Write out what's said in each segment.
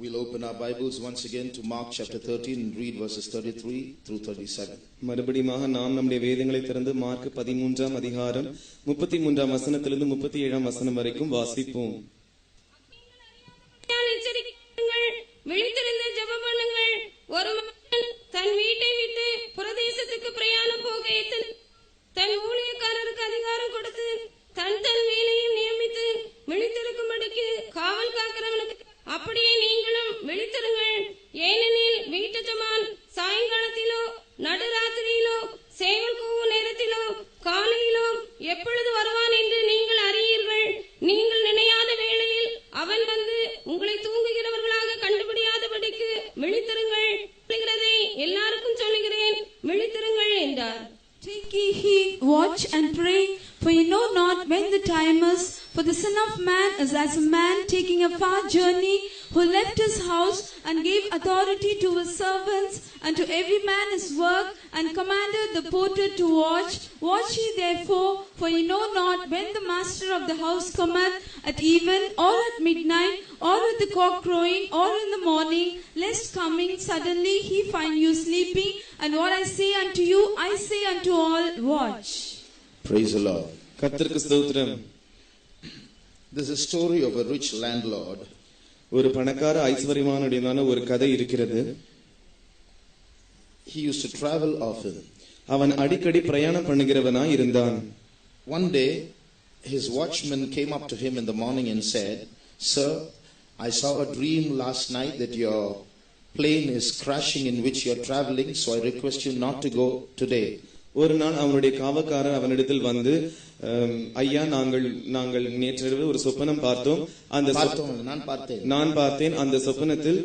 We'll open our Bibles once again to Mark chapter 13 and read verses 33 through 37. மறுபடியுமாக நாம் நம்முடைய வேதங்களை திறந்து மார்க் 13ஆம் அதிகாரம் 33ஆம் வசனத்திலிருந்து 37ஆம் வசனம் வரைக்கும் வாசிப்போம். விழித்திருந்து ஜெபம் பண்ணுங்கள். ஒரு மனிதன் தன் வீட்டை விட்டு பிரதேசத்துக்கு பிரயாணம் போக தன் ஊழியக்காரருக்கு அதிகாரம் கொடுத்து தன் வேலையும் நியமித்து விழித்திருக்கும்படிக்கு காவல் காக்கிறவனுக்கு அப்படியே நீங்களும் விழித்திருங்கள். ஏனெனில் வீட்டு ஜமான் சாயங்காலத்திலோ நடுராத்திரியிலோ சேவல் கூவும் நேரத்திலோ காலையிலோ எப்பொழுது வருவான் என்று நீங்கள் அறியீர்கள். நீங்கள் நினையாத வேளையில் அவன் வந்து உங்களை தூங்குகிறவர்களாக கண்டுபிடியாதபடிக்கு விழித்திருங்கள். எல்லாருக்கும் சொல்லுகிறேன், விழித்திருங்கள் என்றார். Take ye heed, watch and pray, for ye know not when the time is. For the Son of Man is as a man taking a far journey, who left his house and gave authority to his servants, and to every man his work, and commanded the porter to watch. Watch ye therefore, for ye know not when the master of the house cometh, at even, or at midnight, or at the cock crowing, or in the morning, lest coming suddenly he find you sleeping. And what I say unto you, I say unto all, watch. Praise the Lord. கர்த்தருக்கு ஸ்தோத்திரம். There's a story of a rich landlord. ஒரு பணக்கார ஐஸ்வரியவானுடையதான ஒரு கதை இருக்கிறது. He used to travel often. அவன் அடிக்கடி பிரயாணம் பண்ணுகிறவனாய் இருந்தான். One day his watchman came up to him in the morning and said, "Sir, I saw a dream last night that your plane is crashing in which you're traveling, so I request you not to go today." ஒரு நாள் அவனுடைய காவக்காரர் அவனிடத்தில் வந்து, ஐயா, நாங்கள் நேற்றிரவு ஒரு சொப்பனம் பார்த்தோம். நான் பார்த்தேன். அந்த சொப்பனத்தில்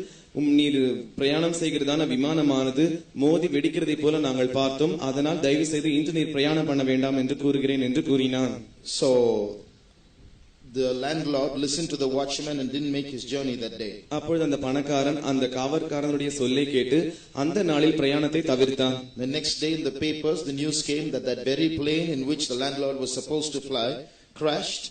நீர் பிரயாணம் செய்கிறதான விமானமானது மோதி வெடிக்கிறதை போல நாங்கள் பார்த்தோம். அதனால் தயவு செய்து இன்று நீர் பிரயாணம் பண்ண வேண்டாம் என்று கூறுகிறேன் என்று கூறினான். So the landlord listened to the watchman and didn't make his journey that day. அப்பொழுது அந்த பணக்காரன் அந்த காவற்காரனுடைய சொல்லை கேட்டு அந்த நாளில் பிரயாணத்தை தவிர்த்தான். The next day in the papers the news came that very plane in which the landlord was supposed to fly crashed.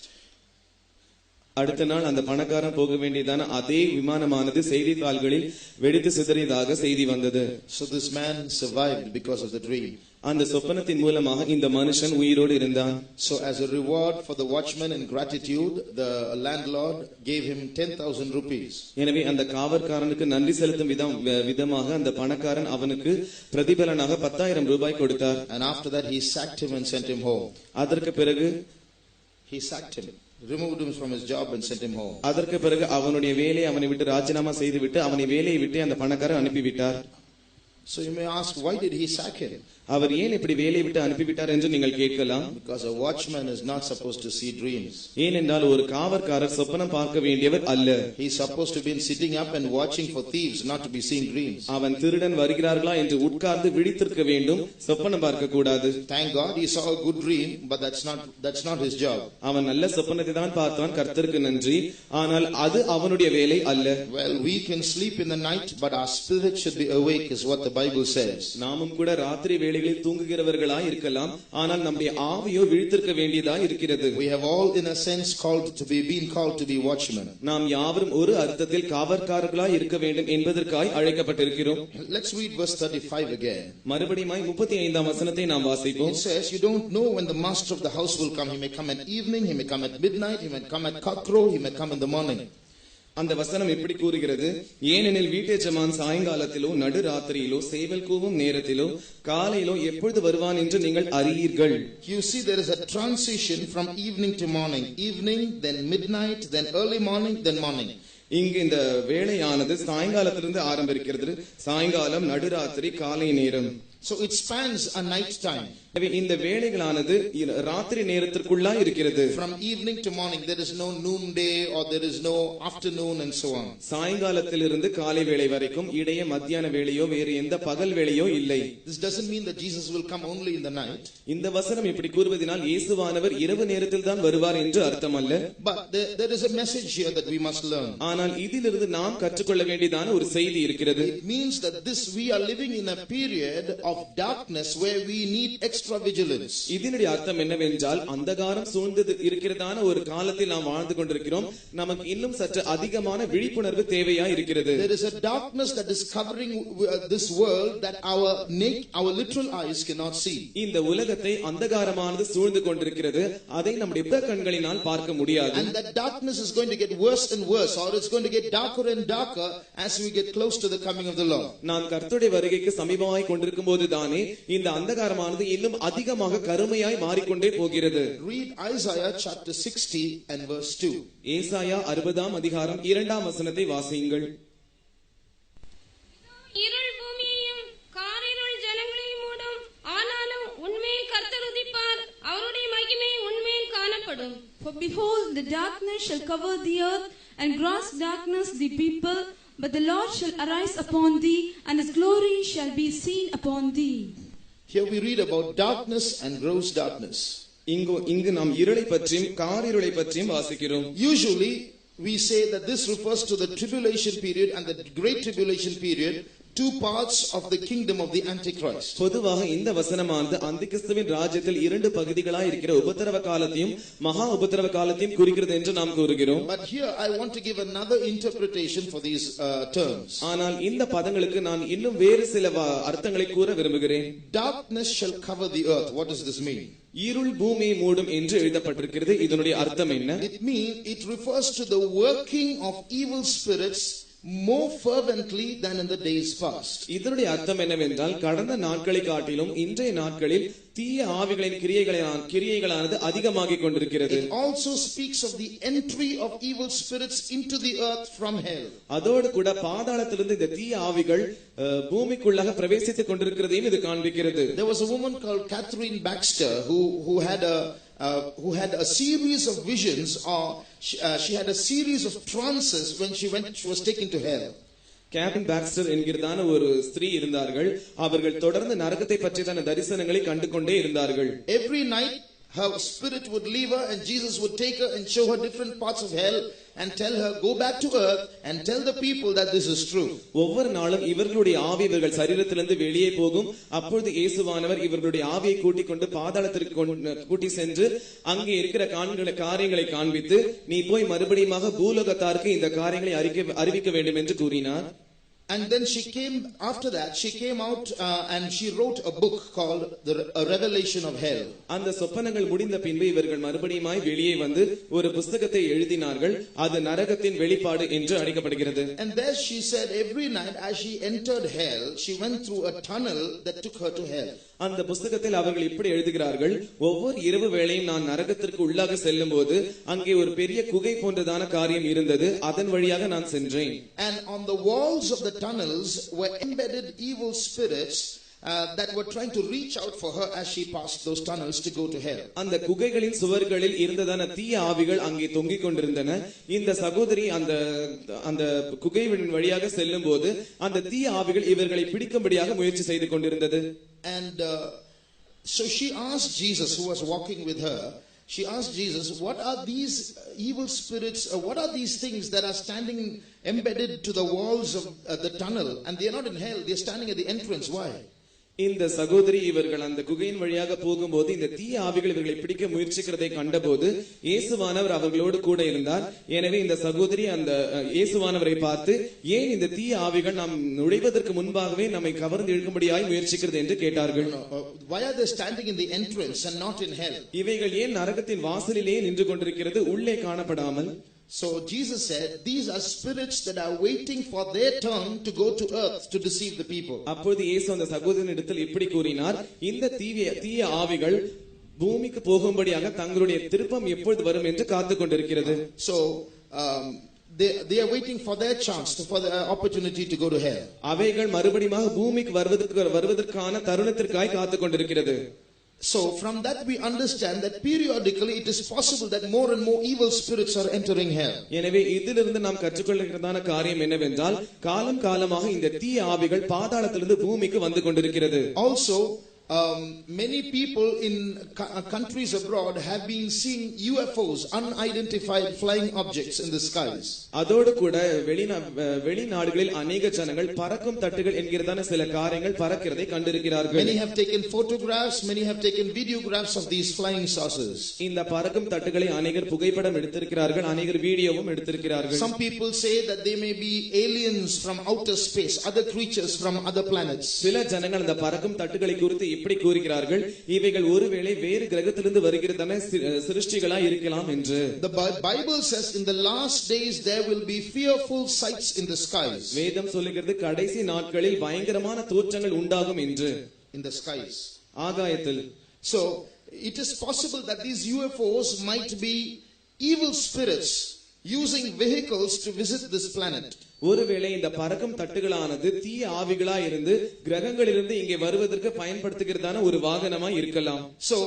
அடுத்த நாள் அந்த பணக்காரன் போக வேண்டியதான அதே விமானமானது செய்தித்தாள்களில் வெடித்து சிதறியதாக செய்தி வந்தது. So this man survived because of the dream. அந்த சொப்பனத்தின் மூலமாக இந்த மனுஷன் உயிரோடு இருந்தான். So as a reward for the watchman in gratitude, the landlord gave him 10,000 rupees. எனவே அந்த காவற்காரனுக்கு நன்றி செலுத்தும் விதமாக அந்த பணக்காரன் அவனுக்கு பிரதிபலனாக 10,000 ரூபாய் கொடுத்தார். And after that he sacked him and sent him home. அதற்கு பிறகு he sacked him, removed him from his job and sent him home. அதற்கு பிறகு அவனுடைய வேலையை அவனை விட்டு ராஜினாமா செய்துவிட்டு அவனை வேலையை விட்டு அந்த பணக்காரன் அனுப்பிவிட்டார். So you may ask, why did he sack him? அவர் ஏன் இப்படி வேலையை விட்டு அனுப்பிவிட்டார் என்று நீங்கள் கேட்கலாம். Because a watchman is not supposed to see dreams. ஏனென்றால் ஒரு காவற்காரர் சொப்பனம் பார்க்க வேண்டியவர் அல்ல. He is supposed to be sitting up and watching for thieves, not to be seeing dreams. அவன் திருடன் வருகிறார்களா என்று உட்கார்ந்து விழித்திருக்க வேண்டும், சொப்பனம் பார்க்க கூடாது. Thank God he saw a good dream, but that's not his job. அவன் நல்ல சொப்பனத்தை தான் பார்த்தான், கர்த்தருக்கு நன்றி. ஆனால் அது அவனுடைய வேலை அல்ல. Well, we can sleep in the night, but our spirit should be awake, is what the Bible says. நாமும் கூட ராத்திரி வேளைகளில் தூங்குகிறவர்களாய் இருக்கலாம், ஆனால் நம்முடைய ஆவியோ விழித்திருக்க வேண்டியதாய் இருக்கிறது. We have all in a sense been called to be watchmen. நாம் யாவரும் ஒரு அர்த்தத்தில் காவற்காரர்களாய் இருக்க வேண்டும் என்பதற்காய் அழைக்கப்பட்டிருக்கிறோம். Let's read verse 35 again. மறுபடியும் 35ஆம் வசனத்தை நாம் வாசிப்போம். It says, you don't know when the master of the house will come. He may come at evening, he may come at midnight, he may come at cockcrow, he may come in the morning. அந்த வசனம் எப்படி கூறுகிறது? ஏனெனில் வீட்டு எஜமான் சாயங்காலத்திலோ நடுராத்திரியிலோ சேவல் கூவும் நேரத்திலோ காலையிலோ எப்பொழுது வருவான் என்று நீங்கள் அறியீர்கள். You see, there is a transition from evening to morning. Evening, then midnight, then early morning, then morning. இங்கு இந்த வேளையானது சாயங்காலத்திலிருந்து ஆரம்பிக்கிறது. சாயங்காலம், நடுராத்திரி, காலை நேரம். So it spans a night time. இந்த வேளைகளானது ராத்திரி நேரத்திற்குள்ளா இருக்கிறது. From evening to morning, there is no noonday or there is no afternoon and so on. சாயங்காலத்திலிருந்து காலை வேளை வரைக்கும் இடையே மத்தியான வேளையோ வேறு எந்த பகல் வேளையோ இல்லை. This doesn't mean that Jesus will come only in the night. இந்த வசனம் இப்படி கூறுவதனால் இயேசுவானவர் இரவு நேரத்தில் தான் வருவார் என்று அர்த்தம் அல்ல. But there is a message here that we must learn. ஆனால் இதிலிருந்து நாம் கற்றுக்கொள்ள வேண்டியதான ஒரு செய்தி இருக்கிறது. It means that we are living in a period of darkness where we need extra vigilance. இதனுடைய அர்த்தம் என்னவென்றால் அந்தகாரம் சூழ்ந்து இருக்கிறதான ஒரு காலத்தில் நாம் வாழ்ந்து கொண்டிருக்கிறோம். நமக்கு இன்னும் சற்று அதிகமான விழிப்புணர்வு தேவையா இருக்கிறது. There is a darkness that is covering this world that our literal eyes cannot see. இந்த உலகத்தை அந்தகாரமானது சூழ்ந்து கொண்டிருக்கிறது. அதை நம்முடைய புற கண்களினால் பார்க்க முடியாது. And that darkness is going to get worse and worse, or it's going to get darker and darker as we get close to the coming of the Lord. நாம் கர்த்தருடைய வருகைக்கு சமீபமாய் கொண்டிருக்கும்போது தானே இந்த அந்தகாரமானது இன்னும் அதிகமாக கருமையாய் மாறிக்கொண்டே போகிறது. Read Isaiah chapter 60 and verse 2. ஏசாயா 60ஆம் அதிகாரம் 2ஆம் வசனத்தை வாசியுங்கள். இருள் பூமியையும் காரிருள் ஜனங்களையும் மூடும், ஆனாலும் உண்மையை கர்த்தர் உதிப்பார், அவருடைய மகிமை உண்மையில் காணப்படும். For behold, the darkness shall cover the earth, and gross darkness the people, but the Lord shall arise upon thee, and his glory shall be seen upon thee. Here we read about darkness and gross darkness. இங்கு நாம் இருளை பற்றியும் காரிருளை பற்றியும் வாசிக்கிறோம். Usually we say that this refers to the tribulation period and the great tribulation period, two parts of the kingdom of the Antichrist. பொதுவாக இந்த வசனமானது அந்திகிறிஸ்துவின் ராஜ்யத்தில் இரண்டு பகுதிகளாய் இருக்கிற உபத்திரவ காலத்தையும் மகா உபத்திரவ காலத்தையும் குறிக்கிறது என்று நாம் கூறுகிறோம். But here I want to give another interpretation for these terms. ஆனால் இந்த பதங்களுக்கு நான் இன்னும் வேறு சில அர்த்தங்களை கூற விரும்புகிறேன். Darkness shall cover the earth. What does this mean? இருள் பூமியை மூடும் என்று எழுதப்பட்டிருக்கிறது. இதனுடைய அர்த்தம் என்ன? It refers to the working of evil spirits more fervently than in the days past. இதனுடைய அர்த்தம் என்னவென்றால் கடந்த நாட்களை காட்டிலும் இன்றைய நாட்களில் தீய ஆவிகளின் கிரியைகளானது அதிகமாகிக் கொண்டிருக்கிறது. It also speaks of the entry of evil spirits into the earth from hell. அதோடு கூட பாதாளத்திலிருந்து இந்த தீய ஆவிகள் பூமிக்குள்ளாக பிரவேசித்துக் கொண்டிருக்கிறதையும் இது காண்பிக்கிறது. There was a woman called Catherine Baxter who had a series of visions, or she had a series of trances when she was taken to hell. Cabin Boxster என்கிறதான ஒரு ஸ்திரீ இருந்தார்கள். அவர்கள் தொடர்ந்து நரகத்தை பற்றியான தரிசனங்களை கண்டு கொண்டே இருந்தார்கள். Every night her spirit would leave her and Jesus would take her and show her different parts of hell and tell her, go back to earth and tell the people that this is true. ஒவ்வொரு நாளும் இவர்களுடைய ஆவி இவர்கள் சரீரத்திலிருந்து வெளியே போகும். அப்பொழுது இயேசுவானவர் இவர்களுடைய ஆவியை கூட்டிக் கொண்டு பாதாளத்திற்கு கூட்டி சென்று அங்கே இருக்கிற காரியங்களை காண்பித்து, நீ போய் மறுபடியும் பூலோகத்தாருக்கு இந்த காரியங்களை அறிவிக்க வேண்டும் என்று கூறினார். And then after that she came out and she wrote a book called A Revelation of Hell. அந்த சொப்பனங்கள் முடிந்த பின்பு இவர்கள் மறுபடியுமாய் வெளியே வந்து ஒரு புத்தகத்தை எழுதினார்கள். அது நரகத்தின் வெளிப்பாடு என்று அழைக்கப்படுகிறது. And there she said every night as she entered hell she went through a tunnel that took her to hell. அந்த புத்தகத்தில் அவர்கள் இப்படி எழுதுகிறார்கள், ஒவ்வொரு இரவு வேளையும் நான் நரகத்திற்கு உள்ளாக செல்லும் போது அங்கே ஒரு பெரிய குகை போன்றதான காரியம் இருந்தது. அதன் வழியாக நான் சென்றேன். And on the walls of the tunnels were embedded evil spirits that were trying to reach out for her as she passed those tunnels to go to hell. அந்த குகைகளின் சுவர்களில் இருந்ததான தீய ஆவிகள் அங்கே தொங்கிக் கொண்டிருந்தன. இந்த சகோதரி அந்த குகைகளின் வழியாக செல்லும் போது அந்த தீய ஆவிகள் இவர்களை பிடிக்கும்படியாக முயற்சி செய்து கொண்டிருந்தது. And so she asked Jesus, who was walking with her, she asked Jesus, what are these evil spirits, what are these things that are standing embedded to the walls of the tunnel, and they are not in hell, they are standing at the entrance? Why? இந்த சகோதரி இவர்கள் அந்த குகையின் வழியாக போகும்போது இந்த தீய ஆவிகள் இவர்களை பிடிக்க முயற்சிக்கிறதை கண்டபோது இயேசுவானவர் அவர்களோடு கூட இருந்தார். எனவே இந்த சகோதரி அந்த இயேசுவானவரை பார்த்து, ஏன் இந்த தீய ஆவிகள் நாம் நுழைவதற்கு முன்பாகவே நம்மை கவர்ந்து இழுக்கும்படியாய் முயற்சிக்கிறது என்று கேட்டார்கள். Why are they standing in the entrance and not in hell? இவைகள் ஏன் நரகத்தின் வாசலிலே நின்று கொண்டிருக்கிறது, உள்ளே காணப்படாமல்? So Jesus said, these are spirits that are waiting for their turn to go to earth to deceive the people. அப்பொழுது இயேசு அந்த சகோதரனிடத்தில் இப்படி கூறினார், இந்த தீய ஆவிகள் பூமிக்கு போகும்படியாக தங்களுடைய திருப்பம் எப்பொழுது வரும் என்று காத்துக் கொண்டிருக்கிறது. So they are waiting for their chance, for the opportunity to go to hell. அவைகள் மறுபடியும் பூமிக்கு வருவதற்கான தருணத்திற்காய் காத்துக் கொண்டிருக்கிறது. So from that we understand that periodically it is possible that more and more evil spirits are entering hell. எனவே இதிலிருந்து நாம் கற்றுக்கொள்கிறதான காரியம் என்னவென்றால் காலமாக இந்த தீய ஆவிகள் பாதாளத்திலிருந்து பூமிக்கு வந்து கொண்டிருக்கிறது. Also many people in countries abroad have been seeing UFOs, unidentified flying objects in the skies. அதோடு கூட வெளிநாடுகளில் अनेक ஜனங்கள் பறக்கும் தட்டுகள் என்கிறதான சில காரியங்கள் பறக்கிறதை கண்டிருக்கிறார்கள். Many have taken photographs, many have taken videographs of these flying saucers. இந்த பறக்கும் தட்டுகளை அநேகர் புகைப்படம் எடுத்திருக்கிறார்கள், அநேகர் வீடியோவும் எடுத்திருக்கிறார்கள். Some people say that they may be aliens from outer space, other creatures from other planets. சில ஜனங்கள் அந்த பறக்கும் தட்டுகளை குறித்து இப்படி கூறுகிறார்கள், இவைகள் ஒருவேளை வேறு கிரகத்திலிருந்து வருகிறதான சிருஷ்டிகளாய் இருக்கலாம் என்று. The Bible says in the last days there will be fearful sights in the skies. வேதம் சொல்லுகிறது கடைசி நாட்களில் பயங்கரமான தோற்றங்கள் உண்டாகும் என்று. In the skies, ஆகாயத்தில். So it is possible that these UFOs might be evil spirits using vehicles to visit this planet. ஒருவேளை இந்த பறக்கும் தட்டுகளானது தீய ஆவிகளாய் இருந்து கிரகங்களிலிருந்து இங்கே வருவதற்கு பயன்படுத்துகிறதான ஒரு வாகனமாய் இருக்கலாம். So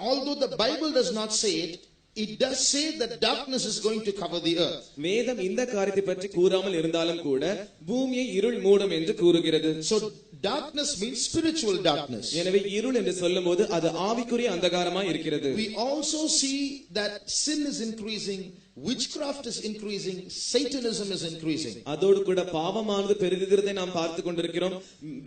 although the Bible does not say it, it does say that darkness is going to cover the earth. வேதம் இந்த காரியத்தை பற்றி கூறாமல் இருந்தாலும் கூட பூமியை இருள் மூடும் என்று கூறுகிறது. So darkness means spiritual darkness. எனவே இருள் என்று சொல்லும்போது அது ஆவிக்குரிய அந்தகாரமாய் இருக்கிறது. We also see that sin is increasing, witchcraft is increasing, Satanism is increasing. அதோடு கூட பாவமானது பெருகுகிறதை நாம் பார்த்து கொண்டிருக்கிறோம்,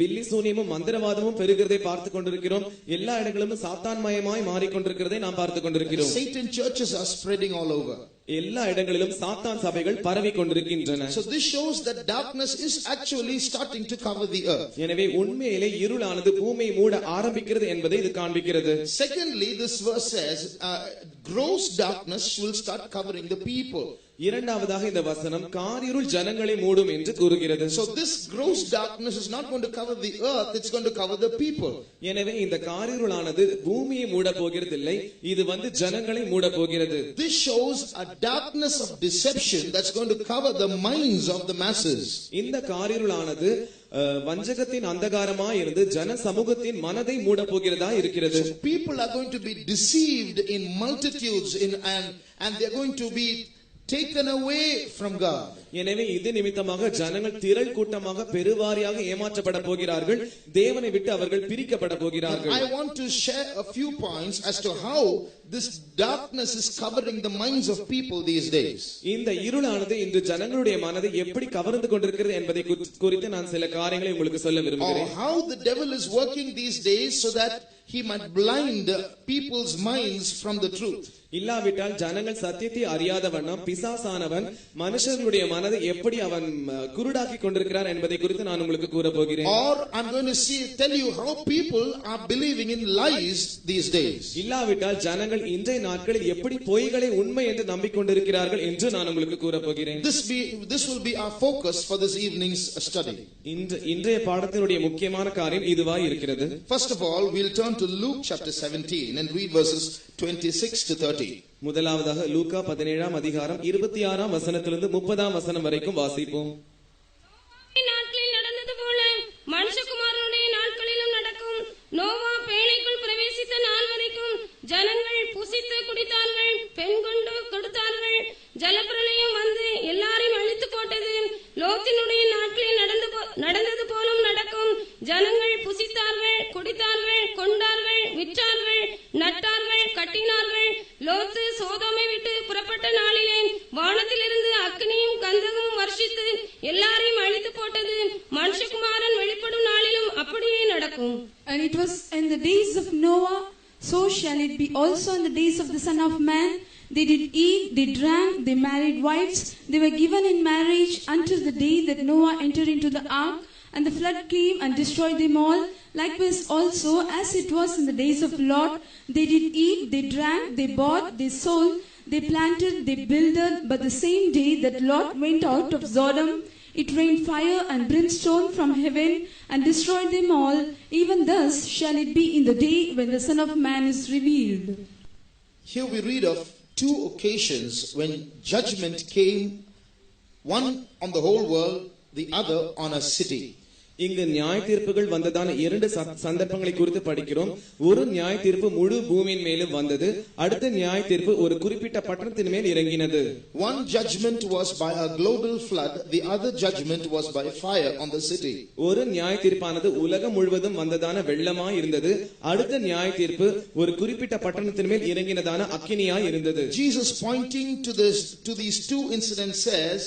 பில்லி சூனியமும் மந்திரவாதமும் பெருகுகிறதை பார்த்து கொண்டிருக்கிறோம், எல்லா இடங்களிலும் சாத்தான்மயமாய் மாறிக்கொண்டிருக்கிறதை நாம் பார்த்து கொண்டிருக்கிறோம். Satan churches are spreading all over. எல்லா இடங்களிலும் சாத்தான் சபைகள் பரவி கொண்டிருக்கின்றன. So this shows that darkness is actually starting to cover the earth. எனவே உண்மையிலே இருளானது பூமியை மூட ஆரம்பிக்கிறது என்பதை இது காண்பிக்கிறது. Secondly, this verse says gross darkness will start covering the people. இரண்டாவதாக இந்த வசனம் காரிருள் ஜனங்களை மூடும் என்று கூறுகிறது. So this gross darkness is not going to cover the earth, it's going to cover the people. எனவே இந்த காரிருளானது பூமியை மூட போகிறதில்லை, இது ஜனங்களை மூட போகிறது. This shows a darkness of deception that's going to cover the minds of the masses. இந்த காரிருளானது வஞ்சகத்தின் அந்தகாரமாய் இருந்து ஜன சமூகத்தின் மனதை மூட போகிறதா இருக்கிறது. So people are going to be deceived in multitudes and they're going to be taken away from God. எனவே இது நிமித்தமாக ஜனங்கள் திரள் கூட்டமாக பெருவாரியாக ஏமாற்றப்பட போகிறார்கள், தேவனை விட்டு அவர்கள் பிரிக்கப்பட போகிறார்கள். I want to share a few points as to how this darkness is covering the minds of people these days. இந்த இருளானது இன்று ஜனங்களுடைய மனதை எப்படி கவர்ந்து கொண்டிருக்கிறது என்பதை குறித்து நான் சில காரியங்களை உங்களுக்கு சொல்ல விரும்புகிறேன். How the devil is working these days so that he might blind people's minds from the truth. இல்லாவிட்டால் ஜனங்கள் சத்தியத்தை அறியாத வண்ணம் பிசாசானவன் மனுஷர்களுடைய மனதை எப்படி அவன் குருடாக்கி கொண்டிருக்கிறான் என்பதை குறித்து நான் உங்களுக்கு கூற போகிறேன். Or I'm going to tell you how people are believing in lies these days. இல்லாவிட்டால் ஜனங்கள் இன்றைய நாட்களில் எப்படி பொய்களை உண்மை என்று நம்பிக்கொண்டிருக்கிறார்கள் என்று நான் உங்களுக்கு கூற போகிறேன். This will be our focus for this evening's study. இன்றைய பாடத்தினுடைய முக்கியமான காரியம் இதுவாய் இருக்கிறது. First of all, we'll turn to Luke chapter 17 and read verses 26 to 30. முதலாவதாக லூக்கா 17ஆம் அதிகாரம் 26ஆம் வசனத்திலிருந்து 30ஆம் வசனம் வரைக்கும் வாசிப்போம். நாட்களில் நடந்தது போல மனுஷகுமாரனுடைய நாட்களிலும் நடக்கும். நோவா பேழைக்குள் பிரவேசித்த நாள் வரைக்கும் ஜனங்கள் புசித்து குடித்தார்கள், பெண் கொண்டு கொடுத்தார்கள். ஜலப்பிரளயம் வந்து எல்லாரையும் அழித்து போட்டது. லோத்தினுடைய நாட்களில் நடந்தது போலும் நடக்கும். ஜனங்கள் புசித்தார்கள், குடித்தார்கள், கொண்டார்கள், விற்றார்கள், நட்டார்கள், கட்டினார்கள். லோத்து சோதோமை விட்டு புறப்பட்ட நாளிலே வானத்திலிருந்து அக்னியும் கந்தகமும் வர்ஷித்து எல்லாரையும் அழித்து போட்டது. மனுஷகுமாரன் வெளிப்படும் நாளிலும் அப்படியே நடக்கும். And it was in the days of Noah, so shall it be also in the days of the Son of Man. They did eat, they drank, they married wives, they were given in marriage until the day that Noah entered into the ark, and the flood came and destroyed them all. Likewise also, as it was in the days of Lot, they did eat, they drank, they bought, they sold, they planted, they builded. But the same day that Lot went out of Sodom, it rained fire and brimstone from heaven and destroyed them all. Even thus shall it be in the day when the Son of Man is revealed. Here we read of two occasions when judgment came, one on the whole world, the other on a city. இங்கு நியாய தீர்ப்புகள் வந்ததான இரண்டு சந்தர்ப்பங்களை குறித்து படிக்கிறோம். ஒரு நியாய தீர்ப்பு முழு பூமியின் மேலும் வந்தது. அடுத்த நியாய தீர்ப்பு ஒரு குறிப்பிட்ட பட்டணத்தின் மேல் இறங்கினது. One judgment was by a global flood, the other judgment was by fire on the city. ஒரு நியாய தீர்ப்பானது உலகம் முழுவதும் வந்ததான வெள்ளமாய் இருந்தது. அடுத்த நியாய தீர்ப்பு ஒரு குறிப்பிட்ட பட்டணத்தின் மேல் இறங்கினதான அக்கினியாய் இருந்தது. Jesus pointing to these two incidents says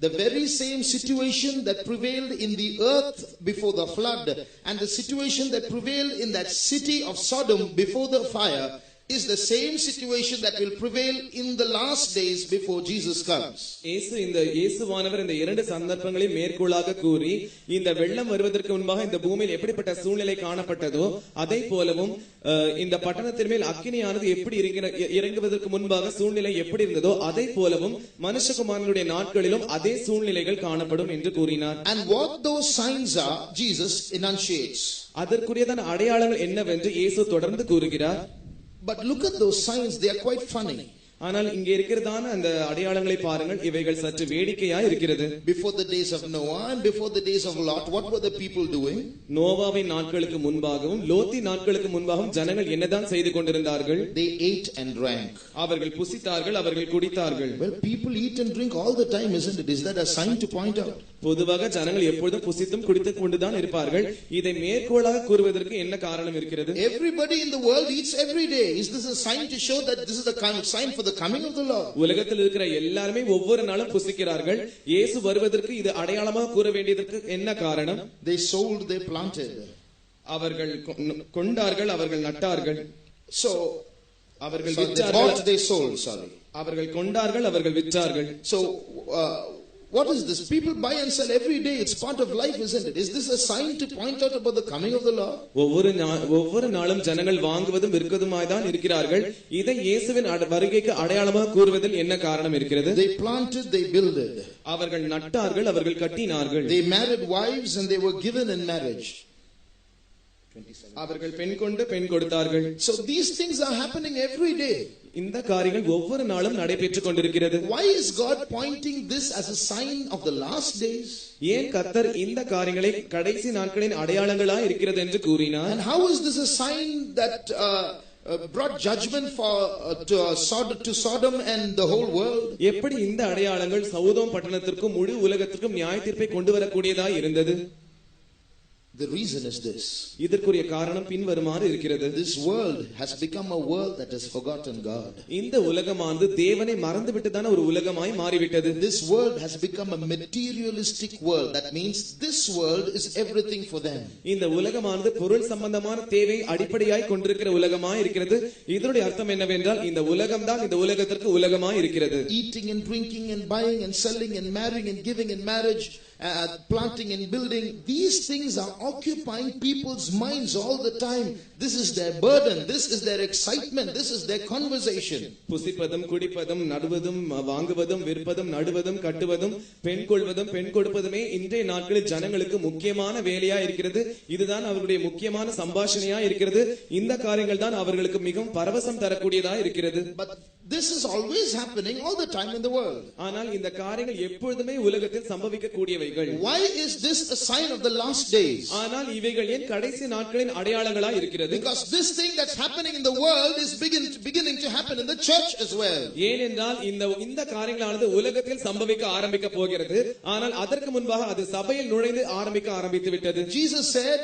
the very same situation that prevailed in the earth before the flood and the situation that prevailed in that city of Sodom before the fire is the same situation that will prevail in the last days before Jesus comes. இயேசுவானவர் இந்த இரண்டு சந்தர்ப்பங்களை மேற்கோளாக கூறி இந்த வெள்ளம் வருவதற்கு முன்பாக இந்த பூமியில் எப்படிப்பட்ட சூழ்நிலை காணப்பட்டதோ அதை போலவும் இந்த பட்டணத்தின் மேல் அக்கினியானது எப்படி இறங்குவதற்கு முன்பாக சூழ்நிலை எப்படி இருந்ததோ அதை போலவும் மனுஷகுமாரனுடைய நாட்களிலும் அதே சூழ்நிலைகள் காணப்படும் என்று கூறினார். And what those signs are, Jesus enunciates. அதற்குரியதான அடையாளங்கள் என்னவென்று இயேசு தொடர்ந்து கூறுகிறார். But look at those signs, they are quite funny. ஆனால் இங்கே இருக்கிறதான அந்த அடையாளங்களை பாருங்கள், இவைகள் சற்று வேடிக்கையாய் இருக்கிறது. Before the days of Noah and before the days of Lot, what were the people doing? நோவாவின் நாட்களுக்கு முன்பாகவும் லோத்தின் நாட்களுக்கு முன்பாகவும் ஜனங்கள் என்னதான் செய்து கொண்டிருந்தார்கள்? They ate and drank. அவர்கள் புசித்தார்கள், அவர்கள் குடித்தார்கள். Well, people eat and drink all the time, isn't it? Is that a sign to point out? பொதுவாக ஜனங்கள் எப்பொழுதும் புசித்தும் குடித்துக் கொண்டுதான் இருப்பார்கள். இதை மேற்கோளாக கூறுவதற்கு என்ன காரணம் இருக்கிறது? Everybody in the world eats every day. Is this a sign to show that this is the kind of sign for the coming of the Lord? உலகத்தில் இருக்கிற எல்லாரும் ஒவ்வொரு நாளும் புசிக்கிறார்கள். இயேசு வருவதற்கு இது அடையாளமாக கூற வேண்டியதற்கு என்ன காரணம்? They sold, they planted. அவர்கள் கொண்டார்கள், அவர்கள் நட்டார்கள். So அவர்கள் bought, they sold, sorry. அவர்கள் கொண்டார்கள், அவர்கள் விற்றார்கள். So what is this? People buy and sell every day. It's part of life, isn't it? Is this a sign to point out about the coming of the Lord? ஒவ்வொரு நாளும் ஜனங்கள் வாங்குவதும் விற்கதுமாய் தான் இருக்கிறார்கள். இதை இயேசுவின் வருகைக்கு அடையாளமாக கூறுவதில் என்ன காரணம் இருக்கிறது? They planted, they builded. அவர்கள் நட்டார்கள், அவர்கள் கட்டினார்கள். They married wives and they were given in marriage. அவர்கள் பெண் கொண்டு பெண் கொடுத்தார்கள். So these things are happening every day. இந்த காரியங்கள் ஒவ்வொரு நாளும் நடைபெற்றுக் கொண்டிருக்கிறது. Why is God pointing this as a sign of the last days? ஏன் கர்த்தர் இந்த காரியங்களை கடைசி நாட்களின் அடையாளங்களாய் இருக்கிறது என்று கூறினார்? And how is this a sign that brought judgment to Sodom and the whole world? எப்படி இந்த அடையாளங்கள் சோதோம் பட்டணத்திற்கும் முழு உலகத்திற்கும் நியாய தீர்ப்பை கொண்டு வரக்கூடியதாய் இருந்தது? The reason is this. இதற்குரிய காரணம் பின்வருமாறு இருக்கிறது. This world has become a world that has forgotten God. இந்த உலகமானது தேவனை மறந்துவிட்டதான ஒரு உலகமாய் மாறிவிட்டது. This world has become a materialistic world. That means this world is everything for them. இந்த உலகமானது பொருள் சம்பந்தமான தேவை அடிப்படையாய் கொண்டிருக்கிற உலகமாய் இருக்கிறது. இதனுடைய அர்த்தம் என்னவென்றால் இந்த உலகம்தான் இந்த உலகத்திற்கு உலகமாய் இருக்கிறது. Eating and drinking and buying and selling and marrying and giving in marriage, planting and building, these things are occupying people's minds all the time. This is their burden, this is their excitement, this is their conversation. புசிப்பதும் குடிப்பதும் நடுவதும் வாங்குவதும் விற்பதும் நடுவதும் கட்டுவதும் பெண் கொள்வதும் பெண் கொடுப்பதுமே இன்றைய நாட்களில் ஜனங்களுக்கு முக்கியமான வேலையா இருக்கிறது. இதுதான் அவர்களுடைய முக்கியமான சம்பாஷணையா இருக்கிறது. இந்த காரியங்கள் தான் அவர்களுக்கு மிகவும் பரவசம் தரக்கூடியதா இருக்கிறது. But this is always happening all the time in the world. ஆனால் இந்த காரியங்கள் எப்பொழுதுமே உலகத்தில் சம்பவிக்கக்கூடியவைகள். Why is this a sign of the last days? ஆனால் இவைகள் ஏன் கடைசி நாட்களின் அடையாளங்களாய் இருக்கிறது? Because this thing that's happening in the world is beginning to happen in the church as well. ஏனென்றால் இந்த காரியங்களானது உலகத்தில் சம்பவிக்க ஆரம்பிக்க போகிறது. ஆனால் அதற்கு முன்பாக அது சபையில் நுழைந்து ஆரம்பித்து விட்டது. Jesus said,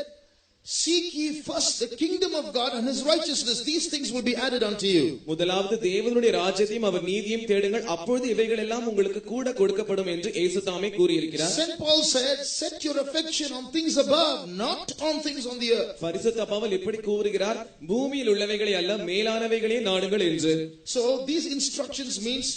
seek ye first the kingdom of God and his righteousness, these things will be added unto you. முதலாவது தேவனுடைய ராஜ்யத்தையும் அவர் நீதியையும் தேடுங்கள், அப்பொழுது இவைகள் எல்லாம் உங்களுக்கு கூட கொடுக்கப்படும் என்று இயேசு தாமே கூறியிருக்கிறார். Saint Paul said, set your affection on things above, not on things on the earth. பரிசுத்த பவுல் இப்படி கூறுகிறார், பூமியில் உள்ளவைகளை அல்ல மேலானவைகளே நாடுங்கள் என்று. So these instructions means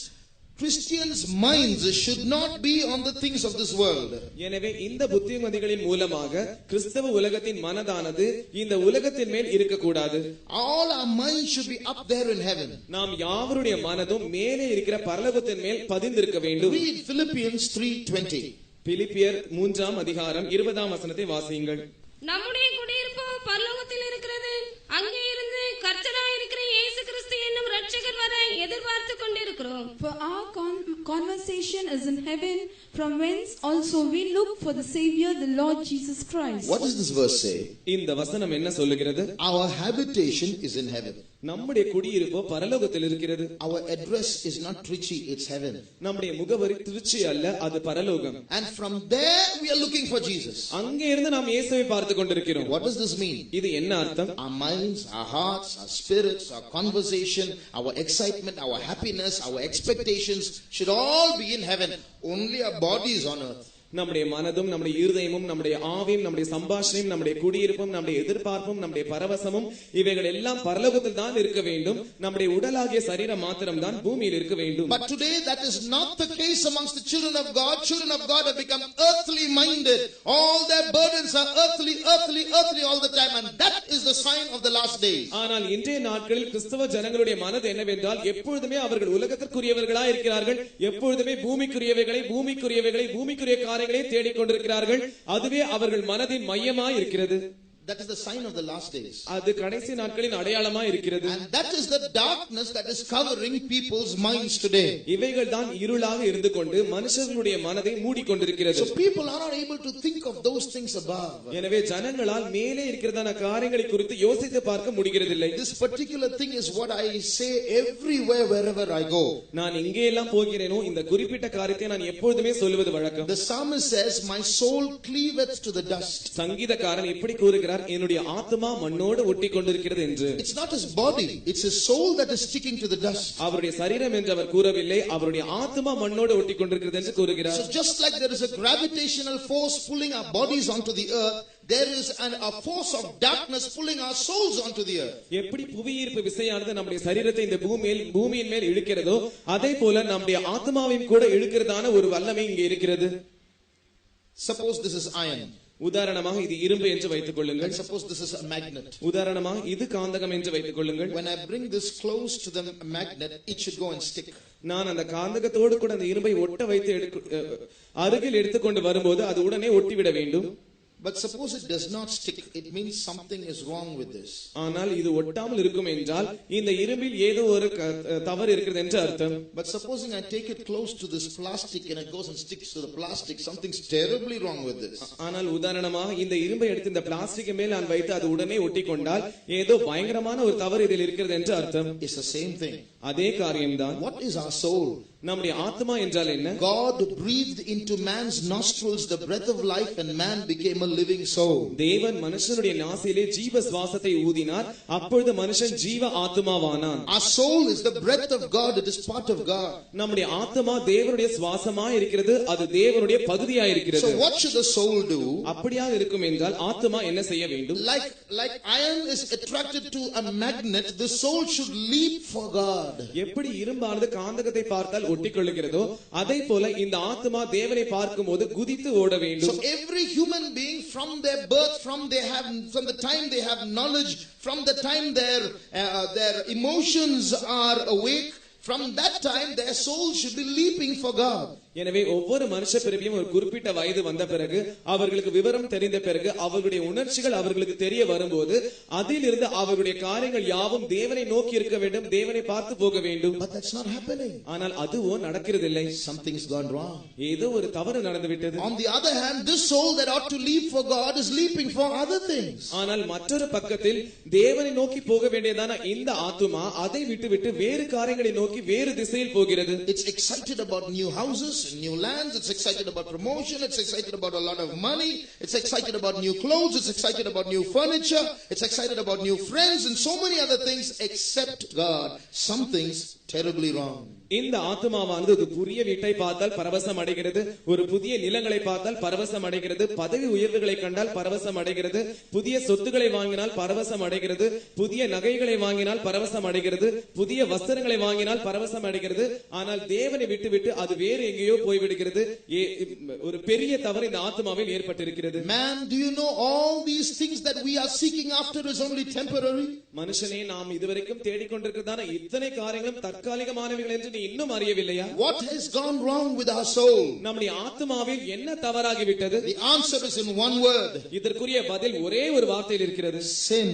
Christians' minds should not be on the things of this world. எனவே இந்த புத்திமதிகளின் மூலமாக கிறிஸ்தவ உலகத்தின் மனதானது இந்த உலகத்தின் மேல் இருக்க கூடாது. All our minds should be up there in heaven. நாம் யாவருடைய மனதும் மேலே இருக்கிற பரலோகத்தின் மேல் பதிந்திருக்க வேண்டும். Read Philippians 3:20. பிலிப்பியர் 3ஆம் அதிகாரம் 20ஆம் வசனத்தை வாசியுங்கள். நம்முடைய குடியிருப்பு பரலோகத்தில் இருக்கிறது, அங்கே இருந்து கர்த்தராய் இருக்கிற இயேசு கிறிஸ்து என்னும் இரட்சகர் வரை எதிர்பார்த்து கொண்டிருக்கிறோம். For our conversation is in heaven, from whence also we look for the Savior, the Lord Jesus Christ. What does this verse say? இந்த வசனம் என்ன சொல்லுகிறது? Our habitation is in heaven. நம்முடைய குடியிருப்பு பரலோகத்தில் இருக்கிறது. Our address is not Trichy, it's heaven. நம்முடைய முகவரி திருச்சி அல்ல, அது பரலோகம். And from there we are looking for Jesus. அங்கே இருந்து நாம் இயேசுவை பார்த்து கொண்டிருக்கிறோம். What does this mean? இது என்ன அர்த்தம்? Our minds, our hearts, our spirits, our conversation, our excitement, our happiness, our expectations should all be in heaven. Only our body is on earth. நம்முடைய மனதும் நம்முடைய இருதயமும் நம்முடைய ஆவியும் நம்முடைய சம்பாஷணையும் நம்முடைய குடியிருப்பும் நம்முடைய எதிர்பார்ப்பும் நம்முடைய பரவசமும் இவைகள் எல்லாம் பரலோகத்தில் தான் இருக்க வேண்டும். நம்முடைய உடலாகிய சரீரம் மாத்திரம் தான் பூமியில் இருக்க வேண்டும். But today that is not the case amongst the children of God. Children of God have become earthly minded. All their burdens are earthly all the time, and that is the sign of the last days. ஆனால் இன்றைய நாட்களில் கிறிஸ்தவ ஜனங்களுடைய மனது என்னவென்றால் எப்பொழுதுமே அவர்கள் உலகத்திற்குரியவர்களாய் இருக்கிறார்கள். எப்பொழுதுமே பூமிக்குரிய காரியங்களை தேடிக்கொண்டிருக்கிறார்கள். அதுவே அவர்கள் மனதின் மையமாய் இருக்கிறது. That is the sign of the last days. அது கடைசி நாட்களின் அடையாளமாய் இருக்கிறது. And that is the darkness that is covering people's minds today. இவைகள் தான் இருளாக இருந்து கொண்டு மனுஷர்களுடைய மனதை மூடிக்கொண்டிருக்கிறது. So people are not able to think of those things above. எனவே ஜனங்களால் மேலே இருக்கிறதான காரியங்களை குறித்து யோசித்து பார்க்க முடிகிறதில்லை. This particular thing is what I say everywhere wherever I go. நான் எங்கே எல்லாம் போகிறேனோ இந்த குறிப்பிட்ட காரியத்தை நான் எப்பொழுதுமே சொல்வது வழக்கம். The psalmist says, my soul cleaveth to the dust. சங்கீதக்காரன் எப்படி கூறுகிறார்? என்னுடைய ஆத்மா மண்ணோடு ஒட்டி கொண்டிருக்கிறது என்று. It's not his body, it's his soul that is sticking to the dust. அவருடைய சரீரம் என்று அவர் கூறவில்லை, அவருடைய ஆத்மா மண்ணோடு ஒட்டி கொண்டிருக்கிறது என்று கூறுகிறார். So just like there is a gravitational force pulling our bodies onto the earth, there is a force of darkness pulling our souls onto the earth. எப்படி புவியீர்ப்பு விசையானது நம்முடைய சரீரத்தை இந்த பூமியின் மேல் இழுக்கிறதோ அதே போல நம்முடைய ஆத்மாவையும் கூட இழுக்கிறதான ஒரு வல்லமை இங்கே இருக்கிறது. Suppose this is iron. உதாரணமாக இது இரும்பு என்று வைத்துக் கொள்ளுங்கள். Suppose this is a magnet. உதாரணமாக இது காந்தகம் என்று வைத்துக் கொள்ளுங்கள். When I bring this close to the magnet, it should go and stick. நான் அந்த காந்தகத்தோடு கூட அந்த இரும்பை ஒட்ட வைத்து அருகில் எடுத்துக்கொண்டு வரும்போது அது உடனே ஒட்டிவிட வேண்டும். But suppose it does not stick, it means something is wrong with this. ஆனால் இது ஒட்டாமல் இருக்கும் என்றால் இந்த இரும்பில் ஏதோ ஒரு தவறு இருக்கிறது என்று அர்த்தம். But supposing I take it close to this plastic and it goes and sticks to the plastic, something's terribly wrong with this. ஆனால் உதாரணமாக இந்த இரும்பை எடுத்து இந்த பிளாஸ்டிக் மேல் நான் வைத்து அது உடனே ஒட்டிக்கொண்டால் ஏதோ பயங்கரமான ஒரு தவறு இதில் இருக்கிறது என்று அர்த்தம். It's the same thing. அதே காரியம்தான். What is our soul? நம்முடைய ஆத்மா என்றால் என்ன? God breathed into man's nostrils the breath of life and man became a living soul. தேவன் மனுஷனுடைய நாசியிலே ஜீவ சுவாசத்தை ஊதினார், அப்பொழுது மனுஷன் ஜீவ ஆத்மாவானான். Our soul is the breath of God, it is part of God. நம்முடைய ஆத்மா தேவனுடைய சுவாசமாய் இருக்கிறது, அது தேவனுடைய பகுதியாய் இருக்கிறது. So what should the soul do? அப்படியாக இருக்கும் என்றால் ஆத்மா என்ன செய்ய வேண்டும்? Like iron is attracted to a magnet, the soul should leap for God. எப்படி இரும்பானது காந்தகத்தை பார்த்தால் ஒட்டிக்கொள்ளுகிறதோ அதே போல இந்த ஆத்மா தேவனை பார்க்கும்போது குதித்து ஓட வேண்டும். So every human being from their birth, from the time they have knowledge, from the time their emotions are awake, from that time their soul should be leaping for God. எனவே ஒவ்வொரு மனுஷ பிறவியும் ஒரு குறிப்பிட்ட வயது வந்த பிறகு அவர்களுக்கு விவரம் தெரிந்த பிறகு அவர்களுடைய உணர்ச்சிகள் அவர்களுக்கு தெரிய வரும்போது அதிலிருந்து அவர்களுடைய காரியங்கள் யாவும் தேவனை நோக்கி இருக்க வேண்டும், தேவனை பார்த்து போக வேண்டும். But that's not happening. ஆனால் அதுவோ நடக்கிறதில்லை. Something's gone wrong. ஏதோ ஒரு தவறு நடந்து விட்டது. On the other hand, this soul that ought to leap for God is leaping for other things. ஆனால் மற்றொரு பக்கத்தில் தேவனை நோக்கி போக வேண்டியதான இந்த ஆத்துமா அதை விட்டுவிட்டு வேறு காரியங்களை நோக்கி வேறு திசையில் போகிறது. It's excited about new houses, new lands, it's excited about promotion, it's excited about a lot of money, it's excited about new clothes, it's excited about new furniture, it's excited about new friends and so many other things except God. Something's terribly wrong. இந்த ஆத்மாவானது ஒரு புதிய வீட்டை பார்த்தால் பரவசம் அடைகிறது, ஒரு புதிய நிலங்களை பார்த்தால் பரவசம் அடைகிறது, பதவி உயர்வுகளை கண்டால் பரவசம் அடைகிறது, புதிய சொத்துக்களை வாங்கினால் பரவசம் அடைகிறது, புதிய நகைகளை வாங்கினால் பரவசம் அடைகிறது, புதிய வஸ்திரங்களை வாங்கினால் பரவசம் அடைகிறது. ஆனால் தேவனை விட்டுவிட்டு அது வேறு எங்கேயோ போய்விடுகிறது. ஒரு பெரிய தவறு இந்த ஆத்மாவில் ஏற்பட்டிருக்கிறது. Man, do you know all these things that we are seeking after is only temporary? மனுஷனே, நாம் இதுவரைக்கும் தேடிக்கொண்டிருக்கிறதான இத்தனை காரியங்களும் தற்காலிகமானவைகள் என்று நீ இன்னும் அறியவில்லையா? What has gone wrong with our soul? நம்முடைய ஆத்மாவில் என்ன தவறாகி விட்டது? The answer is in one word. இதற்குரிய பதில் ஒரே ஒரு வார்த்தையில் இருக்கிறது. Sin.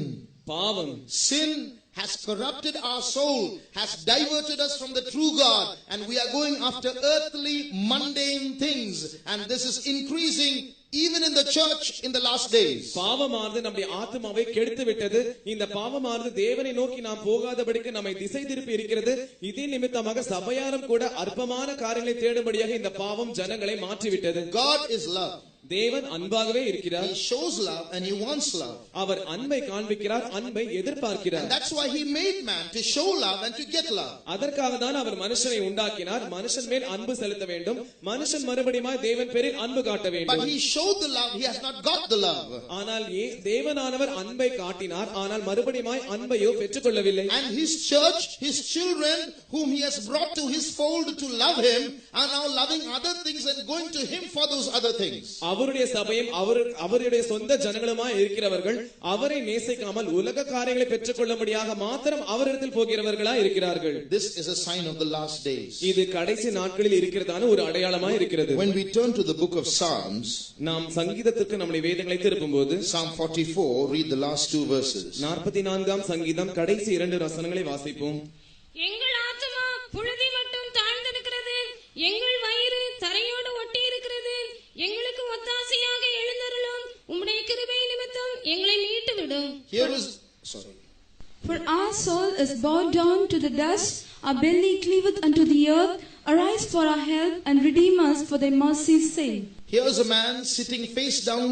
பாவம். Sin has corrupted our soul, has diverted us from the true God, and we are going after earthly, mundane things, and this is increasing even in the church in the last days. பாவமானது நம்முடைய ஆத்மாவை கெடுத்து விட்டது. இந்த பாவமானது தேவனை நோக்கி நாம் போகாதபடிக்கு நம்மை திசை திருப்பி இருக்கிறது. இதே நிமித்தமாக சபையாரும் கூட அற்பமான காரியங்களை தேடும்படியாக இந்த பாவம் ஜனங்களை மாற்றிவிட்டது. God is love. தேவன் அன்பாகவே இருக்கிறார். He shows love and he wants love. அவர் அன்பை காண்பிக்கிறார், அன்பை எதிர்பார்க்கிறார். And that's why he made man to show love and to get love. அதற்காக தான் அவர் மனுஷனை உண்டாக்கினார். மனுஷன் மேல் அன்பு செலுத்த வேண்டும். மனுஷன் மறுபடியும் தேவன் பேரில் அன்பு காட்ட வேண்டும். But he showed the love, he has not got the love. ஆனால் தேவனானவர் அன்பை காட்டினார், ஆனால் மறுபடியும் அன்பையோ பெற்றுக்கொள்ளவில்லை. And his church, his children whom he has brought to his fold to love him are now loving other things and going to him for those other things. அவருடைய சபையும் அவருடைய சொந்த ஜனங்களுமாய் இருக்கிறவர்கள் அவரை நேசிக்காமல் உலக காரியங்களை பெற்றுக்கொள்ளும்படியாக மாத்திரம் அவரிடத்தில் போகிறவர்களாய் இருக்கிறார்கள். This is a sign of the last days. இது கடைசி நாட்களில் இருக்கிறதான ஒரு அடையாளமாய் இருக்கிறது. When we turn to the book of Psalms, நாம் சங்கீதத்திற்கு நம்முடைய வேதங்களை திருப்பும்போது Psalm 44, read the last two verses. 44ஆம் சங்கீதம் கடைசி 2 வசனங்களை வாசிப்போம். எங்கள் ஆத்துமா புழுதி மட்டும் தாழ்ந்திருக்கிறது, எங்கள் வயிறு தரையோடு ஒட்டி இருக்கிறது. எங்களுக்கு ஒத்தாசையாக எழுந்தருளும், உம்முடைய கிருபை நிமித்தம் எங்களை மீட்டு விடும். For our soul is bowed down to the dust, our belly cleaveth unto the earth. Arise for our help and redeem us for thy mercy's sake. Here's a man sitting face down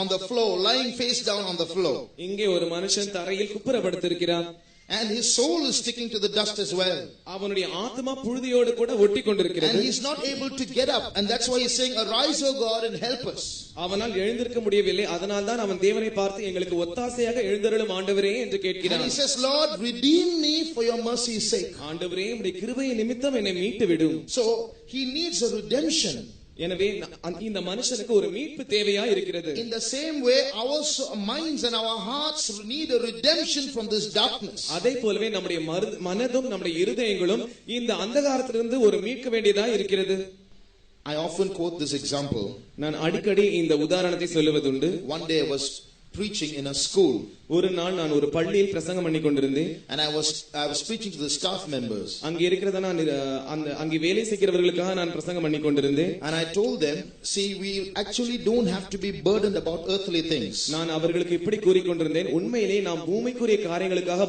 on the floor, lying face down on the floor. இங்கே ஒரு மனுஷன் தரையில் குப்புறப்படுத்திருக்கிறார். And his soul is sticking to the dust as well. அவனுடைய ஆத்மா புழுதியோடு கூட ஒட்டிக்கொண்டிருக்கிறது. And he's not able to get up, and that's why he's saying, arise O God and help us. அவனால் எழுந்திருக்க முடியவில்லை. அதனால் தான் அவன் தேவனை பார்த்து எங்களுக்கு ஒத்தாசையாக எழுந்தருளும் ஆண்டவரே என்று கேட்கிறான். And he says, Lord, redeem me for your mercy's sake. ஆண்டவரே உம்முடைய கிருபையின் நிமித்தம் என்னை மீட்டு விடும். So he needs a redemption. எனவே இந்த மனுஷனுக்கு ஒரு மீட்பு தேவையா இருக்கிறது. In the same way, our minds and our hearts need a redemption from this darkness. அதே போலவே நம்முடைய மனதும் நம்முடைய இருதயங்களும் இந்த அந்தகாரத்திலிருந்து ஒரு மீட்க வேண்டியதா இருக்கிறது. I often quote this example. நான் அடிக்கடி இந்த உதாரணத்தை சொல்லுவதுண்டு. One day I was preaching in a school. ஒரு நாள் நான் ஒரு பள்ளியில் பிரசங்கம் பண்ணி கொண்டிருந்தேன். And I was preaching to the staff members. அங்கே இருக்கிறதான அங்கே வேலை செய்கிறவர்களுக்காக நான் பிரசங்கம் பண்ணி கொண்டிருந்தேன். And I told them, see, we actually don't have to be burdened about earthly things. நான் அவர்களுக்கு இப்படி கூறிக்கொண்டிருந்தேன், உண்மையிலே நாம் பூமிக்குரிய காரியங்களுக்காக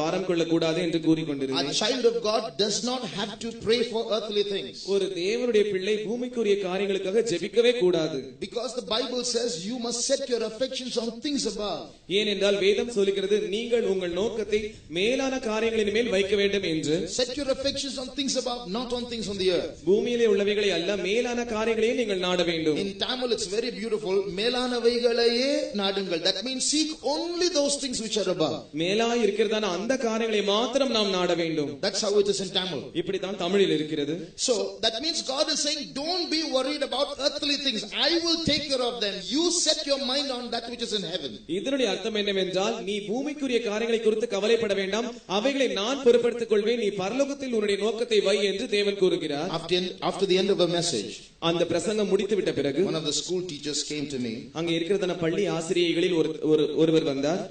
பாரம் கொள்ள கூடாது என்று கூறிக்கொண்டிருந்தேன். A child of God does not have to pray for earthly things. ஒரு தேவனுடைய பிள்ளை பூமிக்குரிய காரியங்களுக்காக ஜெபிக்கவே கூடாது. Because the Bible says you must set your affections on things above. ஏனென்றால் வேதம் சொல்கிறது நீங்கள் உங்கள் நோக்கத்தை மேலான காரியங்களின் மேல் வைக்க வேண்டும் என்று. Set your affections on things above, not on things on the earth. பூமியிலே உள்ளவைகளை அல்ல, மேலான காரியங்களையே நீங்கள் நாட வேண்டும். In Tamil it's very beautiful. மேலானவைகளையே நாடுங்கள். That means seek only those things which are above. மேலாய் இருக்கிறதான அந்த காரியங்களை மாத்திரம் நாம் நாட வேண்டும். That's how it is in Tamil. இப்படி தான் தமிழில் இருக்கிறது. So that means God is saying, don't be worried about earthly things. I will take care of them. You set your mind on that which is in heaven. இதனுடைய அர்த்தம் என்னவென்றால், நீ பூமிக்குரிய காரியங்களை குறித்து கவலைப்பட வேண்டாம், அவைகளை நான் பொறுப்பெடுத்துக் கொள்வேன், நீ பரலோகத்தில் உன்னுடைய நோக்கத்தை வை என்று தேவன் கூறுகிறார். After the end of a message, அந்த பிரசங்கம் முடித்து விட்ட பிறகு one of the school teachers came to me. அங்கே இருக்கிறதான பள்ளி ஆசிரியைகளில் ஒருவர் வந்தார்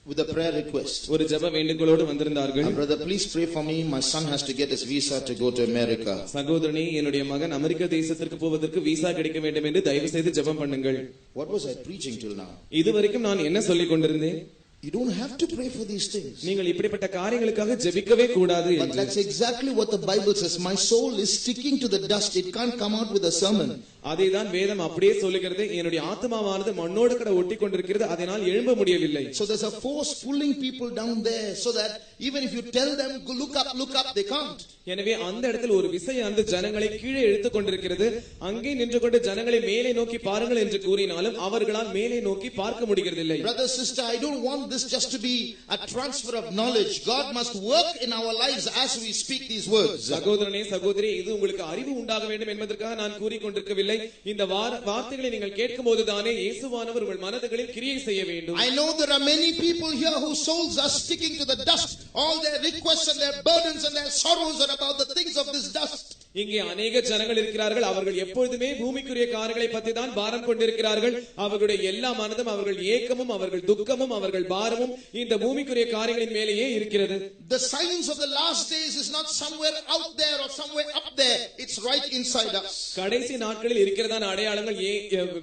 with a prayer request. ஒரு ஜெப வேண்டுகோளோடு வந்திருந்தார்கள். Brother, please pray for me. My son has to get his visa to go to America. சகோதரனே, என்னுடைய மகன் அமெரிக்க தேசத்திற்கு போவதற்கு விசா கிடைக்க வேண்டும் என்று தயவு செய்து ஜெபம் பண்ணுங்கள். What was I preaching till now? இதுவரைக்கும் நான் என்ன சொல்லிக் கொண்டிருந்தேன்? You don't have to pray for these things. நீங்கள் இப்படிப்பட்ட காரியங்களுக்காக ஜெபிக்கவே கூடாது. But that's exactly what the Bible says. My soul is sticking to the dust. It can't come out with a sermon. அதேதான் வேதம் அப்படியே சொல்லுகிறது. என்னுடைய ஆத்மாவானது மண்ணோடு கூட ஒட்டி கொண்டிருக்கிறது, அதனால் எழும்ப முடியவில்லை. So there's a force pulling people down there so that even if you tell them look up, they can't. எனவே அந்த இடத்தில் ஒரு விசை அந்த ஜனங்களை கீழே இழுத்துக் கொண்டிருக்கிறது. அங்கே நின்று கொண்டு ஜனங்களை மேலே நோக்கி பாருங்கள் என்று கூறினாலும் அவர்களால் மேலே நோக்கி பார்க்க முடிகிறதில்லை. Brother, sister, I don't want this just to be a transfer of knowledge. God must work in our lives as we speak these words. சகோதரனே, சகோதரி, இது உங்களுக்கு அறிவு உண்டாக வேண்டும் என்பதற்காக நான் கூறிக்கொண்டிருக்கவில்லை. இந்த வார்த்தைகளை நீங்கள் கேட்கும்போது தானே இயேசுவானவர் உங்கள் மனதுகளில் கிரியை செய்ய வேண்டும். I know there are many people here whose souls are sticking to the dust. All their requests and their burdens and their sorrows are about the things of this dust. இங்கே अनेक ஜனங்கள் இருக்கிறார்கள். அவர்கள் எப்பொழுதுமே பூமிக்குரிய காரியங்களை பற்றி தான் பாரம் கொண்டிருக்கிறார்கள். அவர்களுடைய எல்லா மனதும், அவர்கள் ஏக்கமும், அவர்கள் துக்கமும், அவர்கள் பாரமும் இந்த பூமிக்குரிய காரியங்களின் மேலேயே இருக்கிறது. The signs of the last days is not somewhere out there or somewhere up there. It's right inside us. கடைசி நாட்களில் இருக்கிறதான அடையாளங்கள்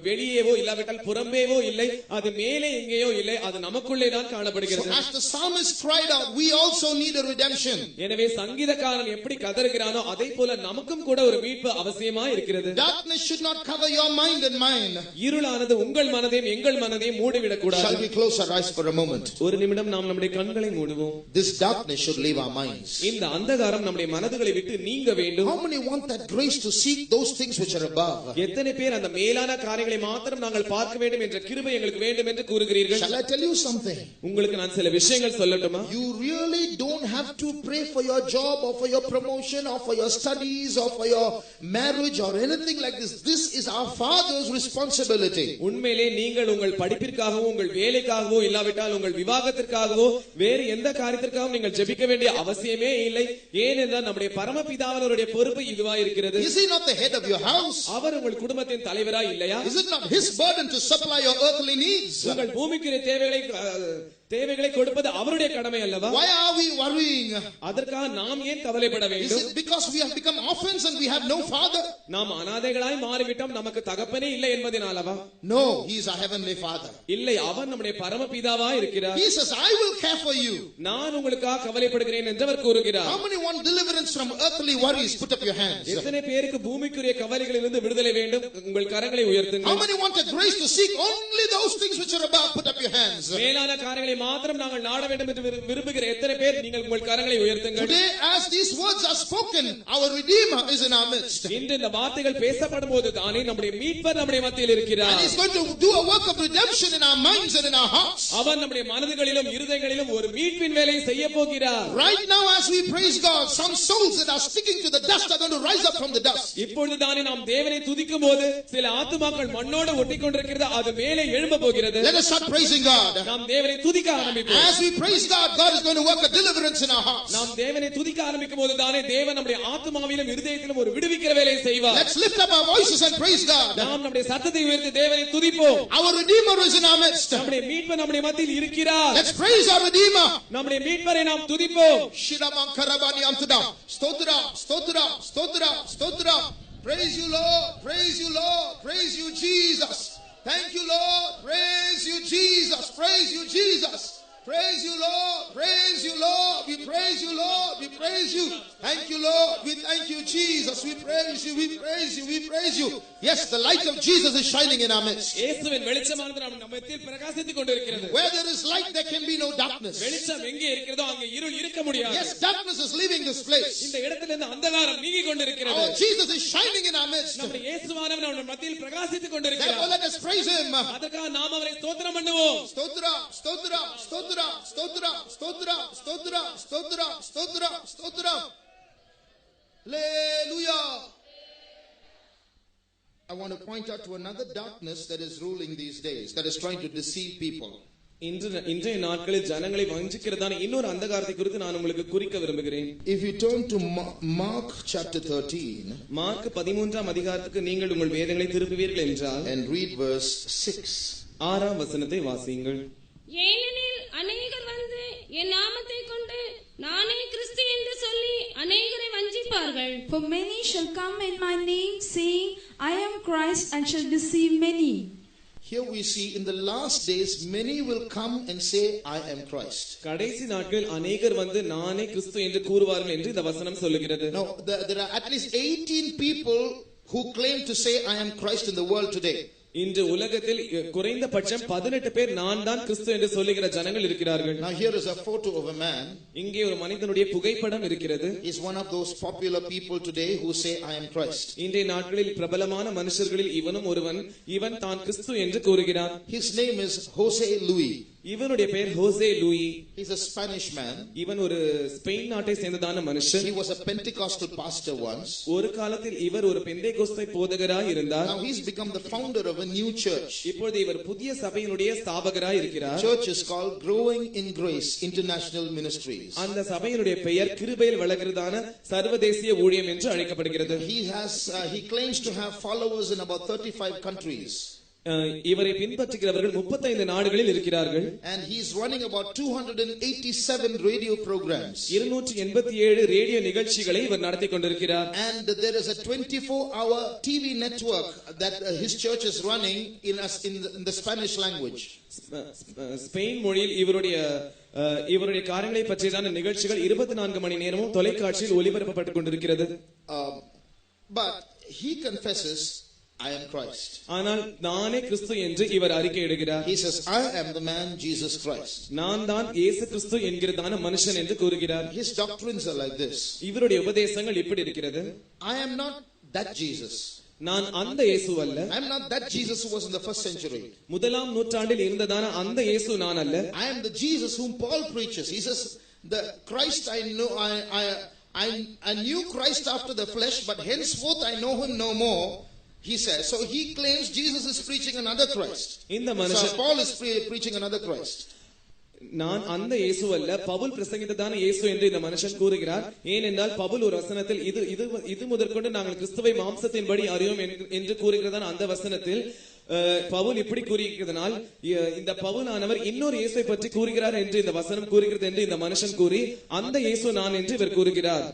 வெளியேவோ இல்லாவிட்டால் புறம்பேவோ இல்லை, அது மேலே எங்கேயோ இல்லை, அது நமக்குள்ளே தான் காணப்படுகிறது. So as the psalmist cried out, we also need a redemption. எனவே சங்கீதக்காரன் எப்படி கதறுகிறானோ அதே போல நமக்கும் கூட ஒரு மீட்பு அவசியமாய் இருக்கிறது. Darkness should not cover your mind and mine. இருளானது உங்கள் மனதையும் எங்கள் மனதையும் மூடிவிடக் கூடாது. Shall we close our eyes for a moment? ஒரு நிமிடம் நாம் நம்முடைய கண்களை மூடுவோம். This darkness should leave our minds. இந்த அந்தகாரம் நம்முடைய மனதுகளை விட்டு நீங்க வேண்டும். How many want that grace to seek those things which are above? எத்தனை பேர் அந்த மேலான காரியங்களை மாத்திரம் நாங்கள் பார்க்க வேண்டும் என்ற கிருபை எங்களுக்கு வேண்டும் என்று கூறுகிறீர்கள்? Shall I tell you something? உங்களுக்கு நான் சில விஷயங்கள் சொல்லட்டுமா? You really don't have to pray for your job or for your promotion or for your studies or for your marriage or anything like this. This is our Father's responsibility. உண்மையிலே நீங்கள் உங்கள் படிப்பிற்காகவோ உங்கள் வேலைக்காகவோ இல்லாவிட்டால் உங்கள் விவாகத்திற்காகவோ வேறு எந்த காரியத்திற்காகவும் நீங்கள் ஜெபிக்க வேண்டிய அவசியமே இல்லை. ஏனென்றால் நம்முடைய பரமபிதாவினுடைய பொறுப்பு இதுவாய் இருக்கிறது. Is he not the head of your house? அவர் உங்கள் குடும்பத்தின் தலைவரா இல்லையா? Is it not his burden to supply your earthly needs? உங்கள் பூமிக்குரிய தேவைகளை கொடுப்பது அவருடைய கடமை அல்லவா? Why are we worrying? அதற்காக நாம் ஏன் கவலைப்பட வேண்டும்? Is it because we have become orphans and we have no father? நாம் அனாதைகளாய் மாறிவிட்டோம், நமக்கு தகப்பனே இல்லை என்பதனாலவா? No, he is our heavenly father. இல்லை, அவர் நம்முடைய பரமபிதாவா இருக்கிறார். He says, I will care for you. நான் உங்களுக்காக கவலைப்படுகிறேன் என்று அவர் கூறுகிறார். How many want deliverance from earthly worries? Put up your hands. எத்தனை பேருக்கு பூமிக்குரிய கவலைகளிலிருந்து விடுதலை வேண்டும்? உங்கள் கரங்களை உயர்த்துங்கள். How many want a grace to seek only those things which are above? Put up your hands. மேலான காரியங்களை மாத்திரம் நாங்கள் நாட வேண்டும் என்று விரும்புகிற எத்தனை பேர் நீங்கள் உங்கள் கரங்களை உயர்த்துங்கள். Today as these words are spoken, our redeemer is in our midst. இன்று இந்த வார்த்தைகள் பேசப்படும்போது தானே நம்முடைய மீட்பர் நம்முடைய மத்தியில் இருக்கிறார். And he is going to do a work of redemption in our minds and in our hearts. அவர் நம்முடைய மனதுகளிலும் இருதயங்களிலும் ஒரு மீட்பின் வேலையை செய்ய போகிறார். Right now as we praise God, some souls that are sticking to the dust are going to rise up from the dust. இப்பொழுது தானே நாம் தேவனை துதிக்கும்போது சில ஆத்துமாக்கள் மண்ணோடு ஒட்டிக்கொண்டிருக்கிறது, அது மேலே எழும்ப போகிறது. Let us start praising God. நாம் தேவனை துதிக்க ஆரம்பிப்போம். As we praise God, God is going to work a deliverance in our hearts. நாம் தேவனை துதிக்க ஆரம்பிக்கும்போது தானே தேவன் நம்முடைய ஆத்துமாவிலும் இருதயத்திலும் ஒரு விடுவிக்கிற வேலையை செய்வார். Let's lift up our voices and praise God. நாம் நம்முடைய சத்தத்தை உயர்த்தி தேவனை துதிப்போம். Our redeemer is in our midst. நம்முடைய மீட்பர் நம்முடைய மத்தியில் இருக்கிறார். Let's praise our redeemer. நம்முடைய மீட்பரை நாம் துதிப்போம். Shiraman karabani amtuda. Stotra, stotra, stotra, stotra. Praise you Lord, praise you Lord, praise you Jesus. Thank you Lord, praise you Jesus, praise you Jesus. Praise you Lord, praise you Lord, we praise you Lord, we praise you. Thank you Lord, we thank you Jesus, we praise you, we praise you, we praise you. Yes, the light of Jesus is shining in our midst. இயேசுவின் வெளிச்சமானது நம்ம மத்தியில் பிரகாசித்துக் கொண்டிருக்கிறது. Where there is light there can be no darkness. வெளிச்சம் எங்கே இருக்கிறதோ அங்கே இருள் இருக்க முடியாது. Yes, darkness is leaving this place. இந்த இடத்திலிருந்து அந்தகாரம் நீங்கி கொண்டிருக்கிறது. Our Jesus is shining in our midst. நம்முடைய இயேசுவானவர் நம்ம மத்தியில் பிரகாசித்துக் கொண்டிருக்கிறார். Therefore let us praise him. அதற்காக நாம் அவரை ஸ்தோத்திரம் பண்ணுவோம். ஸ்தோத்ரா ஸ்தோத்ரா ஸ்தோத்ரா ஸ்தோத்ரா ஸ்தோத்ரா ஸ்தோத்ரா ஸ்தோத்ரா ஸ்தோத்ரா ஸ்தோத்ரா. Hallelujah. I want to point out to another darkness that is ruling these days, that is trying to deceive people. இன்றைய நாட்களில் ஜனங்களை வஞ்சிக்கிறதான இன்னொரு அந்தகாரத்தை குறித்து நான் உங்களுக்கு குறிக்க விரும்புகிறேன். If you turn to Mark chapter 13, mark 13ஆம் அதிகாரத்துக்கு நீங்கள் உங்கள் வேதங்களை திருப்புவீர்கள் என்றால் and read verse 6. 6ஆம் வசனத்தை வாசியுங்கள். ஏனெனில் அநேகர் வந்து என் நாமத்தை கொண்டு நானே கிறிஸ்து என்று சொல்லி அநேகரை வஞ்சிப்பார்கள். For many shall come in my name, saying, I am Christ, and shall deceive many. Here we see in the last days many will come and say I am Christ. கடைசி நாட்களில் அநேகர் வந்து நானே கிறிஸ்து என்று கூறுவார்கள் என்று இந்த வசனம் சொல்லுகிறது. Now there are at least 18 people who claim to say I am Christ in the world today. இன்று உலகத்தில் குறைந்தபட்சம் 18 பேர் நான் தான் கிறிஸ்து என்று சொல்லுகிற ஜனங்கள் இருக்கிறார்கள். Now here is a photo of a man. இங்கே ஒரு மனிதனுடைய புகைப்படம் இருக்கிறது. Is one of those popular people today who say I am Christ. இன்றைய நாட்களில் பிரபலமான மனுஷர்களில் இவனும் ஒருவன். இவன் தான் கிறிஸ்து என்று கூறுகிறான். His name is Jose Luis. இவனுடைய பெயர் Jose Luis. He's a Spanish man. இவன் ஒரு ஸ்பெயின் நாட்டை சேர்ந்ததான மனுஷன். He was a Pentecostal pastor once. ஒரு காலத்தில் இவர் ஒரு பெந்தேகோஸ்தே போதகராய் இருந்தார். Now he's become the founder of a a new church. இப்பொழுது இவர் புதிய சபையினுடைய ஸ்தாபகராய் இருக்கிறார். Church is called Growing in Grace International Ministries. அந்த சபையினுடைய பெயர் கிருபையில் வளர்கிறதான சர்வதேசிய ஊழியம் என்று அழைக்கப்படுகிறது. He claims to have followers in about 35 countries. இவரை பின்பற்றுகிறவர்கள் 35 நாடுகளில் இருக்கிறார்கள். And he is running about 287 radio programs. 287 radio நிகழ்ச்சிகளை இவர் நடத்தி கொண்டிருக்கிறார். And there is a 24-hour TV network that his church is running in the Spanish language. Spain மொழியில் இவருடைய காரியங்களை பற்றியதான நிகழ்ச்சிகள் 24 மணி நேரமும் தொலைக்காட்சியில் ஒளிபரப்பப்பட்டுக் கொண்டிருக்கிறது. But he confesses, I am Christ. ஆனால் நானே கிறிஸ்து என்று இவர் அறிக்கையிடுகிறார். He says, I am the man Jesus Christ. நான் தான் இயேசு கிறிஸ்து என்கிறதான மனுஷன் என்று கூறுகிறார். His doctrines are like this. இவருடைய உபதேசங்கள் இப்படி இருக்கிறது. I am not that Jesus. நான் அந்த இயேசு அல்ல. I am not that Jesus who was in the first century. முதலாம் நூற்றாண்டில் இருந்ததான அந்த இயேசு நான் அல்ல. I am the Jesus whom Paul preaches. He says, the Christ I know, I knew Christ after the flesh, but henceforth I know him no more. He says, so he claims Jesus is preaching another Christ. So Paul is preaching another Christ. நான் அந்த இயேசு அல்ல, பவுல் பிரசங்கித்ததான இயேசு என்று இந்த மனுஷன் கூறுகிறார். ஏனென்றால் பவுல் ஒரு வசனத்தில் இது முதற்கொண்டு நாங்கள் கிறிஸ்துவை மாம்சத்தின்படி அறியோம் என்று கூறுகிறதான அந்த வசனத்தில் பவுல் இப்படி கூறுகிறதனால் இந்த பவுலானவர் இன்னொரு இயேசுவை பற்றி கூறுகிறார் என்று இந்த வசனம் கூறுகிறது என்று இந்த மனுஷன் கூறி அந்த இயேசு நான் என்று இவர் கூறுகிறார்.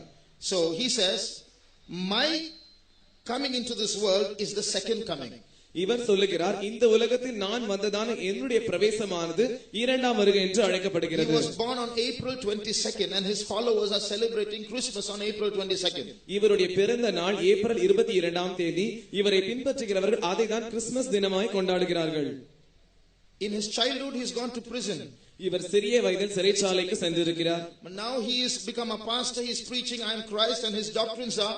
So he says, my coming into this world is the second coming. இவர் சொல்லுகிறார், இந்த உலகத்தில் நான் வந்ததான என்னுடைய பிரவேசமானது இரண்டாம் வருகை என்று அழைக்கப்படுகிறது. He was born on April 22nd and his followers are celebrating Christmas on April 22nd. இவருடைய பிறந்த நாள் ஏப்ரல் 22ஆம் தேதி. இவரை பின்பற்றுகிறவர்கள் அதை தான் கிறிஸ்துமஸ் தினமாய் கொண்டாடுகிறார்கள். In his childhood he has gone to prison. இவர் சிறிய வயதில் சிறைச்சாலைக்கு சென்றிருக்கிறார். But now he has become a pastor. He is preaching I am Christ and his doctrines are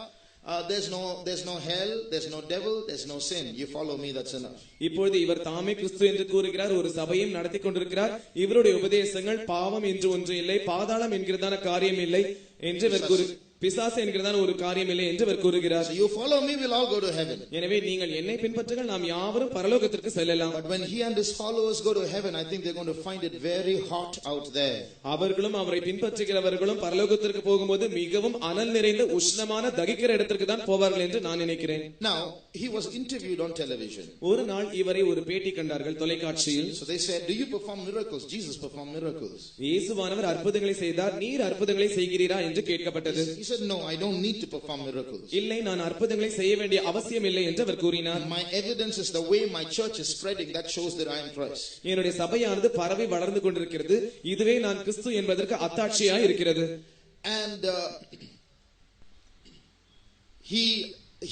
there's no hell, there's no devil, there's no sin. You follow me, that's enough. இப்பொழுது இவர் தாமே கிறிஸ்து என்று கூறுகிறார். ஒரு சபையும் நடத்தி கொண்டிருக்கிறார். இவருடைய உபதேசங்கள் பாவம் என்று ஒன்று இல்லை, பாதாளம் என்கிறதான காரியம் இல்லை என்று இவர் பிசாசு என்கிறதான ஒரு காரியம் இல்லை என்று இவர் கூறுகிறார். You follow me, we'll all go to heaven. எனவே நீங்கள் என்னை பின்பற்றுங்கள், நாம் யாவரும் பரலோகத்திற்கு செல்லலாம். But when he and his followers go to heaven, I think they're going to find it very hot out there. அவர்களும் அவரை பின்பற்றுகிறவர்களும் பரலோகத்திற்கு போகும்போது மிகவும் அனல் நிறைந்த உஷ்ணமான தகிக்கிற இடத்திற்கு தான் போவார்கள் என்று நான் நினைக்கிறேன். Now he was interviewed on television. ஒரு நாள் இவரை ஒரு பேட்டி கண்டார்கள் தொலைக்காட்சியில். So they said, do you perform miracles? Jesus performed miracles. இயேசுவானவர் அற்புதங்களை செய்தார், நீர் அற்புதங்களை செய்கிறீரா என்று கேட்கப்பட்டது. He said, no, I don't need to perform miracles. இல்லை, நான் அற்புதங்களை செய்ய வேண்டிய அவசியம் இல்லை என்று அவர் கூறினார். My evidence is the way my church is spreading, that shows that I am Christ. என்னுடைய சபையானது பரவி வளர்ந்து கொண்டிருக்கிறது, இதுவே நான் கிறிஸ்து என்பதற்கு அத்தாட்சியாய் இருக்கிறது. And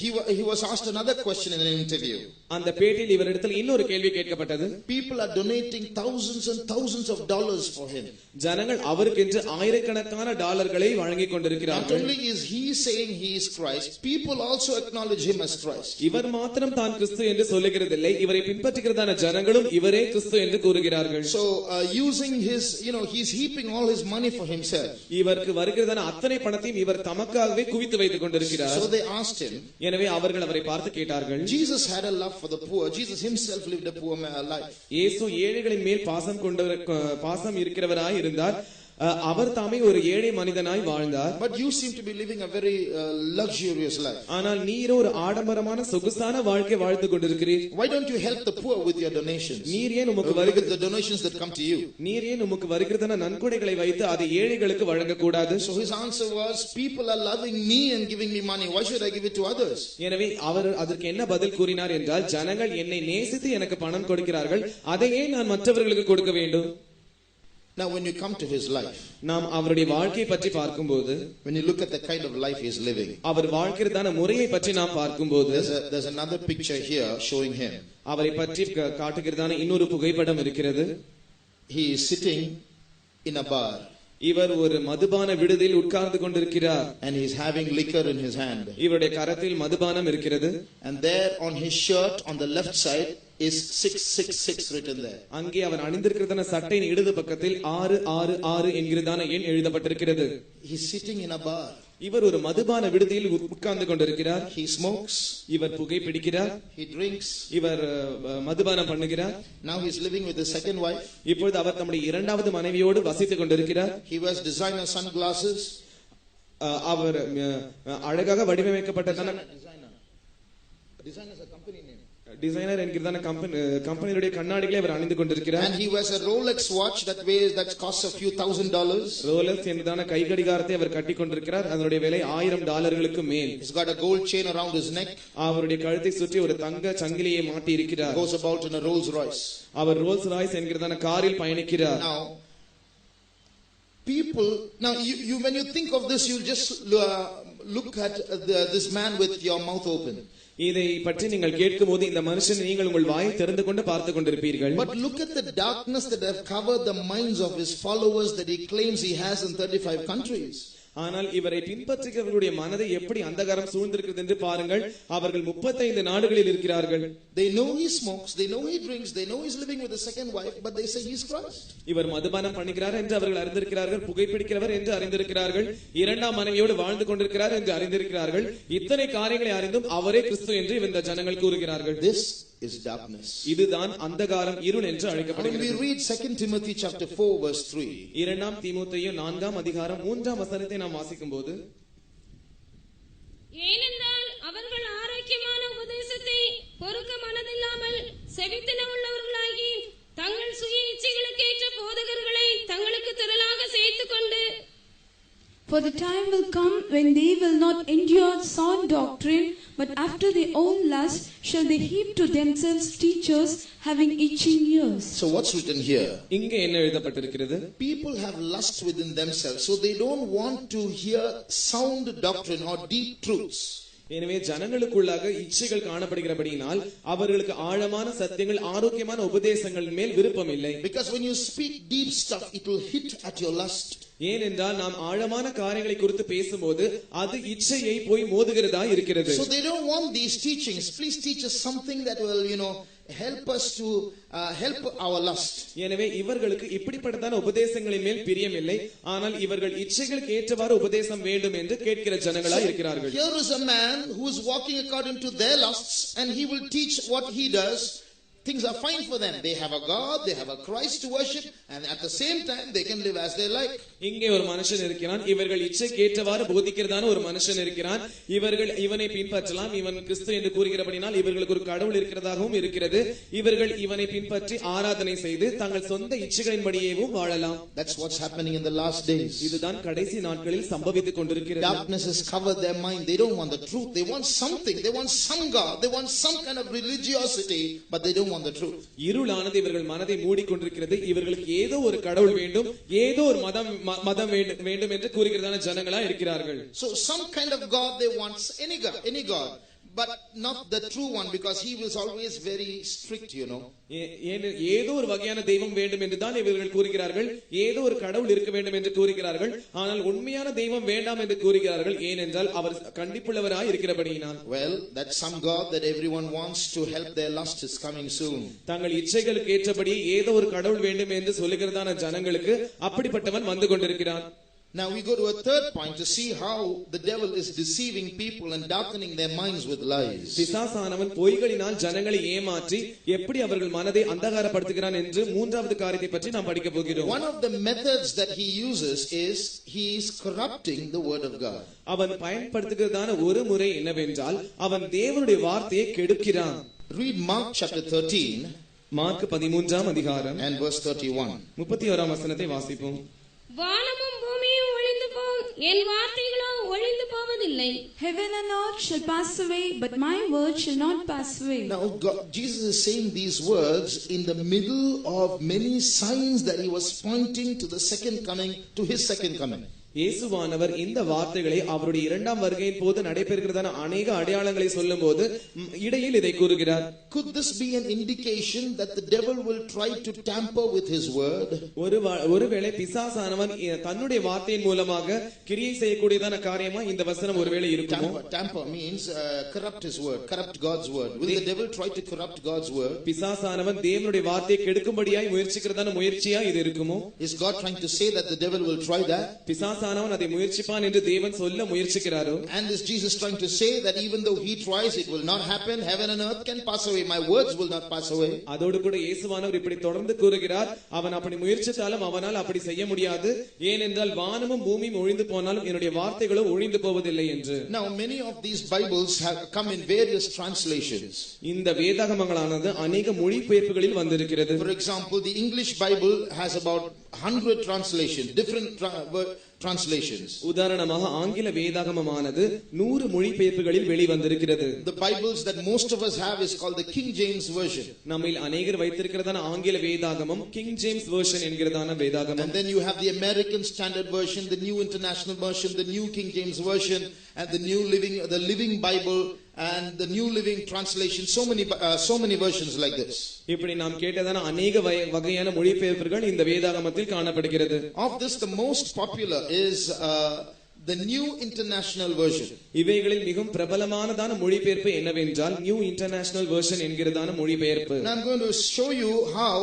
he was asked another question in an interview. அந்த பேட்டியில் இவரிடத்தில் இன்னொரு கேள்வி கேட்கப்பட்டது. People are donating thousands and thousands of dollars for him. ஜனங்கள் அவருக்கென்று ஆயிரக்கணக்கான டாலர்களை வழங்கிக் கொண்டிருக்கிறார்கள். Not only is he saying he is Christ, people also acknowledge him as Christ. இவர் மாத்திரம் தான் கிறிஸ்து என்று சொல்லுகிறதில்லை, இவரை பின்பற்றுகிறதான ஜனங்களும் இவரே கிறிஸ்து என்று கூறுகிறார்கள். So using his, he's heaping all his money for himself. இவருக்கு வருகிறதான அத்தனை பணத்தையும் இவர் தமக்காகவே குவித்து வைத்துக் கொண்டிருக்கிறார். So they asked him. எனவே அவர்கள் அவரை பார்த்து கேட்டார்கள். Jesus had a love for the poor. Jesus himself lived a poor life. இயேசு ஏழைகளின் மேல் பாசம் இருக்கிறவராய் இருந்தார். அவர் தாமே ஒரு ஏழை மனிதனாய் வாழ்ந்தார். But you seem to be living a very luxurious life. ஆனால் நீர் ஒரு ஆடம்பரமான சொகுசான வாழ்க்கை வாழ்ந்து கொண்டிருக்கிறீர். Why don't you help the poor with your donations? நீர் ஏன் உமக்கு வருகிற the donations that come to you? நீர் ஏன் உமக்கு வருகிறதான நன்கொடைகளை வைத்து அதை ஏழைகளுக்கு வழங்க கூடாது? So his answer was, people are loving me and giving me money. Why should I give it to others? எனவே அவர் அதற்கு என்ன பதில் கூறினார் என்றால், ஜனங்கள் என்னை நேசித்து எனக்கு பணம் கொடுக்கிறார்கள், அதையே நான் மற்றவர்களுக்கு கொடுக்க வேண்டும். Now when you come to his life, நாம் அவருடைய வாழ்க்கையை பற்றி பார்க்கும்போது, when you look at the kind of life he is living, அவர் வாழ்கிறதான முறையை பற்றி நாம் பார்க்கும்போது, there's another picture here showing him. அவரை பற்றி காட்டுகிறதான இன்னொரு புகைப்படம் இருக்கிறது. He is sitting in a bar. இவர் ஒரு மதுபான விடுதியில் உட்கார்ந்து கொண்டிருக்கிறார். And he is having liquor in his hand. இவருடைய கரத்தில் மதுபானம் இருக்கிறது. And there on his shirt on the left side is 666 written there. அங்கே அவர் அணிந்திருக்கிறதான சட்டையின் இடது பக்கத்தில் 666 என்கிறதான எண் எழுதப்பட்டிருக்கிறது. He is sitting in a bar. இவர் ஒரு மதுபான விடுதியில் உட்கார்ந்து கொண்டிருக்கிறார். He smokes. இவர் புகை பிடிக்கிறார். He drinks. இவர் மதுபானம் பண்ணுகிறார். Now he is living with his second wife. இப்பொழுது அவர் தம்முடைய இரண்டாவது மனைவியோடு வசித்துக் கொண்டிருக்கிறார். He wears designer sunglasses. அவர் அழகாக வடிவமைக்கப்பட்ட Designer is a company name. Designer என்கிறதான கம்பெனியுடைய கண்ணாடிகளை அவர் அணிந்து கொண்டிருக்கிறார். And he wears a Rolex watch that costs a few $1,000. Rolex என்கிறதான கை கடிகாரத்தை அவர் கட்டிக் கொண்டிருக்கிறார். அதனுடைய விலை $1000 மேல். He's got a gold chain around his neck. அவருடைய கழுத்தை சுற்றி ஒரு தங்க சங்கிலியை மாட்டி இருக்கிறார். Goes about in a Rolls Royce. அவர் ரோல்ஸ் ராய்ஸ் என்கிறதான காரில் பயணிக்கிறார். Now you when you think of this, you'll just look at this man with your mouth open. இதை பற்றி நீங்கள் கேட்கும் போது இந்த மனுஷன் நீங்கள் உங்கள் வாயை திறந்து கொண்டு பார்த்து கொண்டிருப்பீர்கள். But look at the darkness that have covered the minds of his followers that he claims he has in 35 countries. ஆனால் இவரை பின்பற்றுகிறவர்களுடைய மனதை எப்படி அந்தகாரம் சூழ்ந்திருக்கிறது என்று பாருங்கள். அவர்கள் 35 நாடுகளில் இருக்கிறார்கள். They know he smokes, they know he drinks, they know he's living with a second wife, but they say he's Christ. இவர் மதுபானம் பண்ணுகிறார் என்று அவர்கள் அறிந்திருக்கிறார்கள். புகைப்பிடிக்கிறவர் என்று அறிந்திருக்கிறார்கள். இரண்டாம் மனைவியோடு வாழ்ந்து கொண்டிருக்கிறார் என்று அறிந்திருக்கிறார்கள். இத்தனை காரியங்களை அறிந்தும் அவரே கிறிஸ்து என்று இந்த ஜனங்கள் கூறுகிறார்கள். This is darkness. இதுதான் அந்தகாரம், இருள் என்று அழைக்கப்படுகிறது. When we read 2 Timothy chapter 4 verse 3. இரண்டாம் தீமோத்தேயு 4ஆம் அதிகாரம் 3ஆம் வசனத்தை நாம் வாசிக்கும்போது, ஏனென்றால் அவர்கள் ஆரோக்கியமான உபதேசத்தை பொறுக்க மனதில்லாமல் செவித்தன உள்ளவர்களாகி தங்கள் சுய இச்சைகளுக்கு ஏற்ற போதகர்களை தங்களுக்கு திரளாக சேர்த்துக்கொண்டு, For the time will come when they will not endure sound doctrine, but after their own lust shall they heap to themselves teachers having itching ears. So what's written here? இங்கே என்ன எழுதப்பட்டிருக்கிறது? People have lust within themselves, so they don't want to hear sound doctrine or deep truths. எனவே ஜனங்களுக்குள்ளாக இச்சைகள் காணப்படுகிறபடியினால் அவர்களுக்கு ஆழமான சத்தியங்கள், ஆரோக்கியமான உபதேசங்கள் மேல் விருப்பம் இல்லை. Because when you speak deep stuff, it will hit at your lust. ஏனென்றால் நாம் ஆழமான காரியங்களை குறித்து பேசும்போது அது இச்சையை போய் மோதுகிறதா இருக்கிறது. So they don't want these teachings. Please teach us something that will, help us to help our lust. எனவே இவர்களுக்கு இப்படிப்பட்டதான உபதேசங்களின் மேல் பிரியமில்லை. ஆனால் இவர்கள் இச்சைகளுக்கு ஏற்றவாறு உபதேசம் வேண்டும் என்று கேட்கிற ஜனங்களாய் இருக்கிறார்கள். Here is a man who is walking according to their lusts, and he will teach what he does. Things are fine for them. They have a God, they have a Christ to worship, and at the same time they can live as they like. இங்கே ஒரு மனுஷன் இருக்கிறான். இவர்கள் இச்சைக்கு ஏற்றவாறு போதிக்கிறதான ஒரு மனுஷன் இருக்கிறான். இவர்கள் இவனை பின்பற்றலாம். இவன் கிறிஸ்து என்று கூறுகிறபடினால் இவர்களுக்கு ஒரு கடவுள் இருக்கிறதாகவும் இருக்கிறது. இவர்கள் இவனை பின்பற்றி ஆராதனை செய்து தங்கள் சொந்த இச்சைகளின்படியேவும் வாழலாம். That's what's happening in the last days. இதுதான் கடைசி நாட்களில் சம்பவித்துக் கொண்டிருக்கிறது. Darkness has covered their mind. They don't want the truth. They want something. They want some God. They want some kind of religiosity, but they don't want the truth. இருளானது இவர்கள் மனதை மூடிக்கொண்டிருக்கிறது. இவர்களுக்கு ஏதோ ஒரு கடவுள் வேண்டும், ஏதோ ஒரு மதம் வேண்டும் என்று கூறுகிறதான ஜனங்களா இருக்கிறார்கள். So some kind of God they want, any God, but not the true one, because he was always very strict, ஏதோ ஒரு வகையான தெய்வம் வேண்டும் என்று தான் இவர்கள் கூறுகிறார்கள். ஏதோ ஒரு கடவுள் இருக்க வேண்டும் என்று கூறுகிறார்கள். ஆனால் உண்மையான தெய்வம் வேண்டாம் என்று கூறுகிறார்கள். ஏனென்றால் அவர் கண்டிப்புள்ளவராய் இருக்கிறபடியினால். Well, that some God that everyone wants to help their lust is coming soon. தங்கள் இச்சைகளுக்கு ஏற்றபடி ஏதோ ஒரு கடவுள் வேண்டும் என்று சொல்லுகிறதான ஜனங்களுக்கு அப்படிப்பட்டவன் வந்து கொண்டிருக்கிறான். Now we go to a third point to see how the devil is deceiving people and darkening their minds with lies. பிசாசானவன் பொய்களினால் ஜனங்களை ஏமாற்றி எப்படி அவர்கள் மனதை அந்தகாரப்படுத்துகிறான் என்று மூன்றாவது காரியத்தை பற்றி நாம் படிக்க போகிறோம். One of the methods that he uses is he is corrupting the word of God. அவன் பயன்படுத்துகிறதான ஒரு முறை என்னவென்றால் அவன் தேவனுடைய வார்த்தையை கெடுக்கிறான். Read Mark chapter 13. மார்க் 13ஆம் அதிகாரம் and verse 31. 31ஆம் வசனத்தை வாசிப்போம். வானமும் பூமியும் ஒழிந்து போம், என் வார்த்தைகளோ ஒழிந்து போவதில்லை. Heaven and earth shall pass away, but my word shall not pass away. Now Jesus is saying these words in the middle of many signs that he was pointing to the second coming, to his second coming. இயேசுவானவர் இந்த வார்த்தைகளை அவருடைய இரண்டாம் வருகையின் போது நடைபெறுகிறதான அநேக அடையாளங்களை சொல்லும்போது இடையில் இதை கூறுகிறார். Could this be an indication that the devil will try to tamper with his word? ஒருவேளை பிசாசானவன் தன்னுடைய வார்த்தையின் மூலமாக கிரியை செய்யக்கூடியதான காரியமா இந்த வசனம் ஒருவேளை இருக்குமோ? Tamper means corrupt his word, corrupt God's word. Will the devil try to corrupt God's word? பிசாசானவன் தேவனுடைய வார்த்தையை கெடுக்கும்படியாய் முயற்சிக்கிறதான முயற்சியா இது இருக்குமோ? Is God trying to say that the devil will try that? பிசாசானவன் அதை முயற்சிப்பான் என்று தேவன் சொல்ல முயற்சிக்கிறாரோ, and is Jesus trying to say that even though he tries, it will not happen? Heaven and earth can pass away, my words will not pass away. அதோடு கூட இயேசுவானவர் இப்படி தொடர்ந்து கூறுகிறார், அவன் அப்படி முயற்சித்தாலும் அவனால் அப்படி செய்ய முடியாது, ஏனென்றால் வானமும் பூமியும் ஒழிந்து போனாலும் என்னுடைய வார்த்தைகளோ ஒழிந்து போவதில்லை என்று. Now many of these Bibles have come in various translations. இந்த வேதாகமங்களானது अनेक மொழிபெயர்ப்புகளில் வந்திருக்கிறது. For example, the English Bible has about 100 translations, different translations. உதாரணமாக ஆங்கில வேதாகமமானது 100 மொழிபெயர்ப்புகளில் வெளிவந்திருக்கிறது. The Bibles that most of us have is called the King James version. நம்மில் अनेகர் வைத்திருக்கிறதான ஆங்கில வேதாகமம் King James version என்கிறதான வேதாகமம். And then you have the American Standard Version, the New International Version, the New King James Version, and the Living Bible and the New Living Translation. So many versions like this. இப்படி நாம் கேட்டதான अनेक வகையான மொழிபெயர்ப்புகள் இந்த வேதாகமத்தில் காணப்படுகிறது. Of this, the most popular is the New International Version. இவைகளில் மிகவும் பிரபலமானதான மொழிபெயர்ப்பு என்னவென்றால் New International Version என்கிறதான மொழிபெயர்ப்பு. Now I'm going to show you how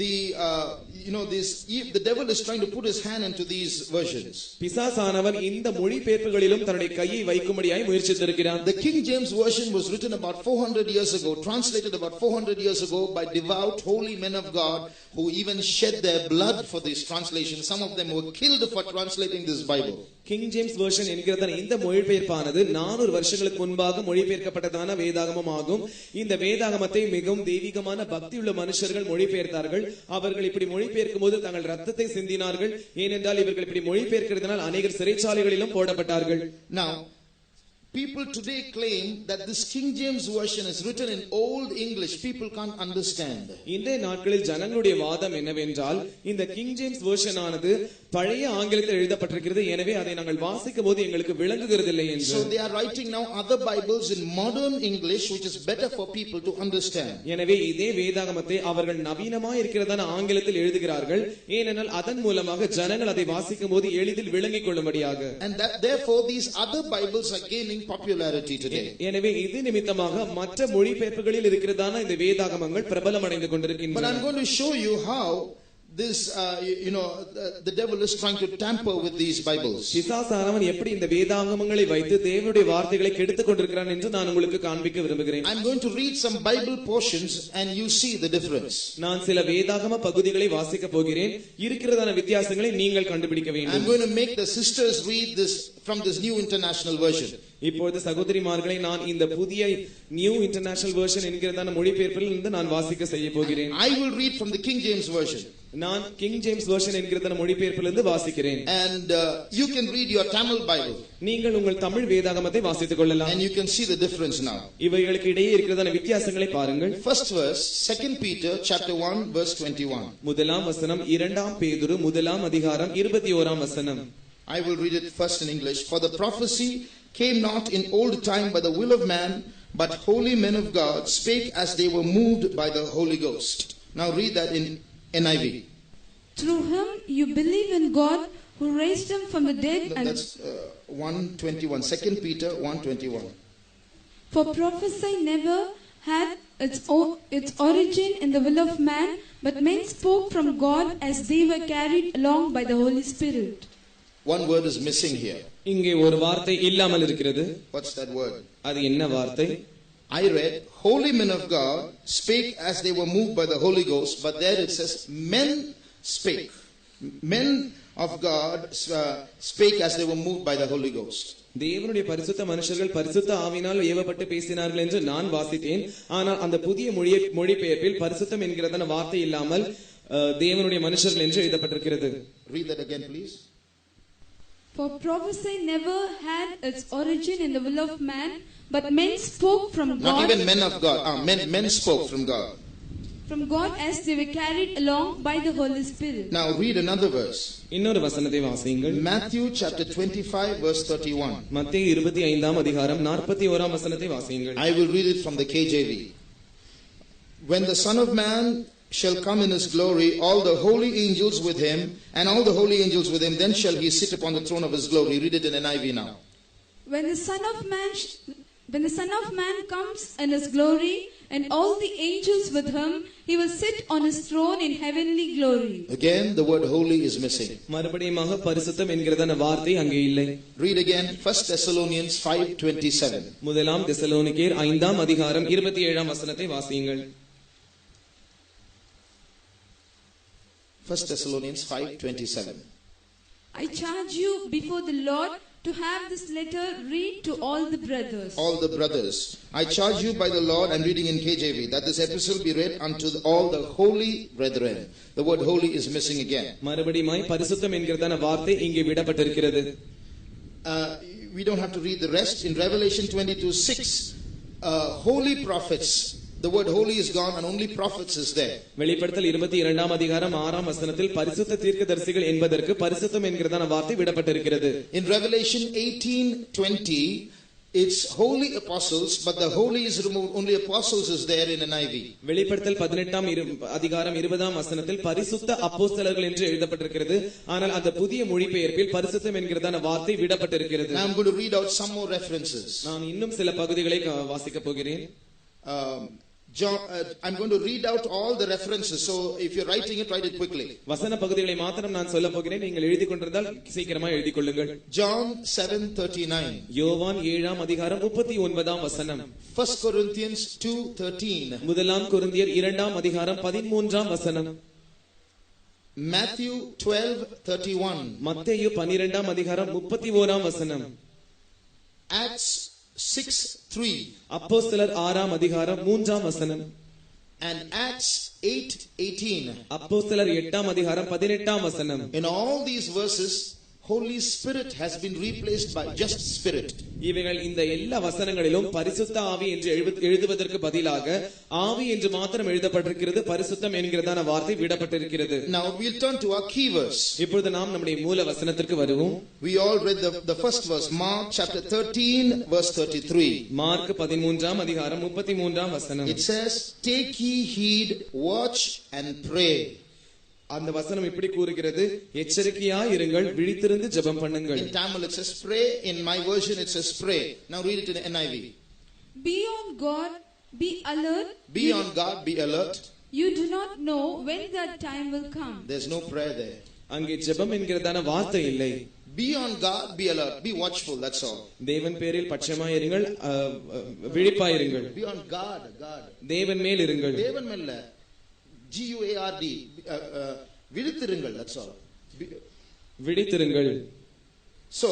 the devil is trying to put his hand into these versions. பிசாசானவன் இந்த மொழிபெயர்ப்புகளிலும் தன்னுடைய கையை வைக்கும்படியாய் முயற்சித்திருக்கிறான். The King James version was written about 400 years ago, translated about 400 years ago by devout holy men of God who even shed their blood for this translation. Some of them were killed for translating this Bible. King James version என்கிறதான இந்த மொழிபெயர்ப்பானது 400 வருஷங்களுக்கு முன்பாக மொழிபெயர்க்கப்பட்டதான வேதாகமம் ஆகும். இந்த வேதாகமத்தை மிகவும் தெய்வீகமான பக்தியுள்ள மனுஷர்கள் மொழிபெயர்த்தார்கள். அவர்கள் இப்படி மொழிபெயர்க்கும் போது தங்கள் ரத்தத்தை சிந்தினார்கள். ஏனென்றால் இவர்கள் இப்படி மொழிபெயர்க்கிறதுனால் अनेகர் சிறைச்சாலைகளிலும் போடப்பட்டார்கள். Now people today claim that this King James version is written in old English. People can't understand. இன்றைய நாட்களில் ஜனங்களுடைய வாதம் என்னவென்றால் இந்த King James version ஆனது பழைய ஆங்கிலத்தில் எழுதப்பட்டிருக்கிறது, எனவே அதை நாங்கள் வாசிக்கும் போது எங்களுக்கு விளங்குகிறதில்லை என்று. So they are writing now other Bibles in modern English which is better for people to understand. எனவே இதே வேதாகமத்தை அவர்கள் நவீனமாய் இருக்கிறதான ஆங்கிலத்தில் எழுதுகிறார்கள், ஏனென்றால் அதன் மூலமாக ஜனங்கள் அதை வாசிக்கும் போது எளிதில் விளங்கிக் கொள்ளும்படியாக. And therefore these other Bibles are gaining popularity today. எனவே இது நிமித்தமாக மற்ற மொழிபெயர்ப்புகளில் இருக்கிறதான இந்த வேதாகமங்கள் பிரபலமடைந்து கொண்டிருக்கின்றன. But I'm going to show you how this the devil is trying to tamper with these Bibles. பிசாசானவன் எப்படி இந்த வேதாகமங்களை வைத்து தேவனுடைய வார்த்தைகளை கெடுத்துக் கொண்டிருக்கிறான் என்று நான் உங்களுக்கு காண்பிக்க விரும்புகிறேன். I'm going to read some Bible portions and you see the difference. நான் சில வேதாகம பகுதிகளை வாசிக்க போகிறேன். இருக்கிறதான வித்தியாசங்களை நீங்கள் கண்டுபிடிக்க வேண்டும். I'm going to make the sisters read this from this New International Version. இப்பொழுது சகோதரிமார்களை நான் இந்த புதிய New International Version என்கிறதான மொழிபெயர்ப்பில் இருந்து நான் வாசிக்க செய்ய போகிறேன். I will read from the King James Version. நான் King James Version என்கிறதான மொழிபெயர்ப்பில் இருந்து வாசிக்கிறேன். And you can read your Tamil Bible. நீங்கள் உங்கள் தமிழ் வேதாகமத்தை வாசித்துக் கொள்ளலாம். And you can see the difference now. இவைகளுக்கு இடையே இருக்கிறதான வித்தியாசங்களை பாருங்கள். First verse, 2 Peter chapter 1 verse 21. முதலாம் வசனம் 2 பேதுரு முதலாம் அதிகாரம் 21ஆம் வசனம். I will read it first in English. For the prophecy came not in old time by the will of man, but holy men of God spake as they were moved by the Holy Ghost. Now read that in NIV. Through him you believe in God who raised him from the dead. That's 1:21. 2 Peter 1:21. For prophecy never had its origin in the will of man, but men spoke from God as they were carried along by the Holy Spirit. One word is missing here. இங்கே ஒரு வார்த்தை இல்லாமல் இருக்கிறது. What's that word? அது என்ன வார்த்தை? I read holy men of God spake as they were moved by the Holy Ghost, but there it says men spake. Men of God spake as they were moved by the Holy Ghost. தேவனுடைய பரிசுத்த மனுஷர்கள் பரிசுத்த ஆவியினால் ஏவப்பட்டு பேசினார்கள் என்று நான் வாசித்தேன். ஆனால் அந்த புதிய மொழிபெயர்ப்பில் பரிசுத்தம் என்கிறதான வார்த்தை இல்லாமல் தேவனுடைய மனுஷர்கள் என்று எழுதப்பட்டிருக்கிறது. Read that again please. For prophecy never had its origin in the will of man, but men spoke from God. Not even men of God. Men spoke from God. From God as they were carried along by the Holy Spirit. Now read another verse. இன்னொரு வசனத்தை வாசியுங்கள். Matthew chapter 25 verse 31. மத்தேயு 25ஆம் அதிகாரம் 41ஆம் வசனத்தை வாசியுங்கள். I will read it from the KJV. When the Son of Man shall come in his glory, all the holy angels with him, and all the holy angels with him, then shall he sit upon the throne of his glory. Read it in NIV now. When the Son of Man when the Son of Man comes in his glory, and all the angels with him, he will sit on his throne in heavenly glory. Again, the word holy is missing. மறுபடியுமாக பரிசுத்தம் என்கிறதான வார்த்தை அங்கே இல்லை. Read again 1 Thessalonians 5:27. முதலாம் தெசலோனிக்கேயர் 5ஆம் அதிகாரம் 27ஆம் வசனத்தை வாசியுங்கள். 1 Thessalonians 5:27. I charge you before the Lord to have this letter read to all the brothers. All the brothers. I charge you by the Lord, I'm reading in KJV, that this epistle be read unto all the holy brethren. The word holy is missing again. மறுபடியுமாய் பரிசுத்தம் என்கிறதான வார்த்தை இங்கே விடப்பட்டிருக்கிறது. We don't have to read the rest. In Revelation 22:6, holy prophets, the word holy is gone and only prophets is there. வெளிப்படுத்தல் 22ஆம் அதிகாரம் 6ஆம் வசனத்தில் பரிசுத்த தீர்க்கதரிசிகள் என்பதற்கு பரிசுத்தம் என்கிறதான வார்த்தை விடப்பட்டிருக்கிறது. In Revelation 18:20, it's holy apostles, but the holy is removed. Only apostles is there in NIV. வெளிப்படுத்தல் 18ஆம் அதிகாரம் 20ஆம் வசனத்தில் பரிசுத்த அப்போஸ்தலர்கள் என்று எழுதப்பட்டிருக்கிறது. ஆனால் அந்த புதிய மொழிபெயர்ப்பில் பரிசுத்தம் என்கிறதான வார்த்தை விடப்பட்டிருக்கிறது. Now I'm going to read out some more references. நான் இன்னும் சில பகுதிகளை வாசிக்க போகிறேன். I'm going to read out all the references, so if you're writing it, write it quickly. வசன பகுதிகளை மாத்திரம் நான் சொல்ல போகிறேன், நீங்கள் எழுதி கொண்டிருந்தால் சீக்கிரமா எழுதி கொள்ளுங்கள். John 7:39. யோவான் 7ஆம் அதிகாரம் 39ஆம் வசனம். 1 Corinthians 2:13. முதலாம் கொரிந்தியர் 2ஆம் அதிகாரம் 13ஆம் வசனம். Matthew 12:31. மத்தேயு 12ஆம் அதிகாரம் 31ஆம் வசனம். Acts 6:3. அப்போஸ்தலர் 6ஆம் அதிகாரம் 3ஆம் வசனம். And Acts 8:18. அப்போஸ்தலர் 8ஆம் அதிகாரம் 18ஆம் வசனம். In all these verses, Holy Spirit has been replaced by just Spirit. இவைகள் இந்த எல்லா வசனங்களிலும் பரிசுத்த ஆவி என்று எழுதுவதற்கு பதிலாக ஆவி என்று மாத்திரம் எழுதப்பட்டிருக்கிறது. பரிசுத்தம் என்கிறதான வார்த்தை விடப்பட்டிருக்கிறது. Now we'll turn to our key verse. இப்பொழுது நாம் நம்முடைய மூல வசனத்திற்கு வருவோம். We all read the first verse, Mark chapter 13 verse 33. Mark 13ஆம் அதிகாரம் 33ஆம் வசனம். It says, take ye heed, watch and pray. அந்த வசனம் இப்படி கூறுகிறது, எச்சரிக்கையாய் இருங்கள், விழித்திருந்து ஜெபம் பண்ணுங்கள். In Tamil it says pray, in my version it says pray. Now read it in NIV. Be on guard, be alert. Be on guard, be alert. You do not know when that time will come. There's no prayer there. அங்கே ஜெபம் என்கிறதான வார்த்தை இல்லை. Be on guard, be alert, be watchful, that's all. தேவன் பேரில் பட்சமாய் இருங்கள், விழிப்பாய் இருங்கள். Be on guard, guard. தேவன் மேல் இருங்கள். தேவன் மேல் இல்ல, GUARD, விழித்திருங்கள், that's all. விழித்திருங்கள். So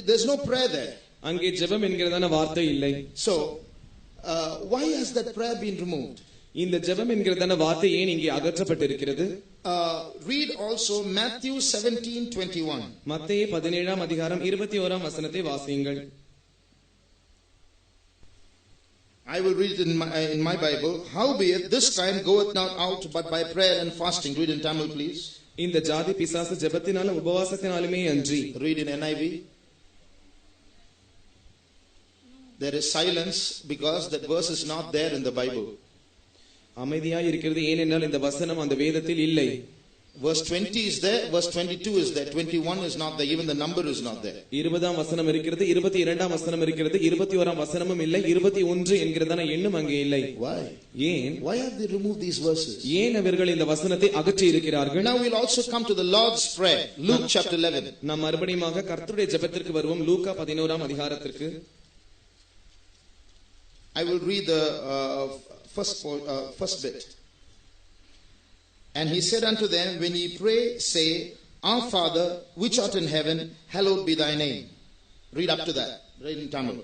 there's no prayer there. அங்கே ஜெபம் என்கிறதான வார்த்தை இல்லை. So why has that prayer been removed? இந்த ஜெபம் என்கிறதான வார்த்தை ஏன் இங்கே அகற்றப்பட்டிருக்கிறது? Read also Matthew 17:21. மத்தேயு 17ஆம் அதிகாரம் 21ஆம் வசனத்தை வாசியுங்கள். I will read it in my Bible. Howbeit this kind goeth not out but by prayer and fasting. Read in Tamil, please. இந்த ஜாதி பிசாசு ஜெபத்தினாலும் உபவாசத்தினாலுமே அன்றி. Read in NIV. There is silence because that verse is not there in the Bible. அமைதியாய் இருக்கிறது ஏனென்றால் இந்த வசனம் அந்த வேதத்தில் இல்லை. Verse 20 is there, verse 22 is there, 21 is not there, even the number is not there. 20ஆம் வசனம் இருக்கிறது, 22ஆம் வசனம் இருக்கிறது, 21ஆம் வசனமும் இல்லை, 21 என்கிறதான எண்ணும் அங்கே இல்லை. Why? ஏன்? Why have they removed these verses? ஏன் அவர்கள் இந்த வசனத்தை அகற்றி இருக்கிறார்கள்? Now we'll also come to the Lord's Prayer, Luke chapter 11. நாம் மறுபடியுமாக கர்த்தருடைய ஜெபத்திற்கு வருவோம். லூக்கா 11ஆம் அதிகாரத்திற்கு. I will read the first bit. And he said unto them, when ye pray, say, Our Father, which art in heaven, hallowed be thy name. Read up to that. Read in Tamil.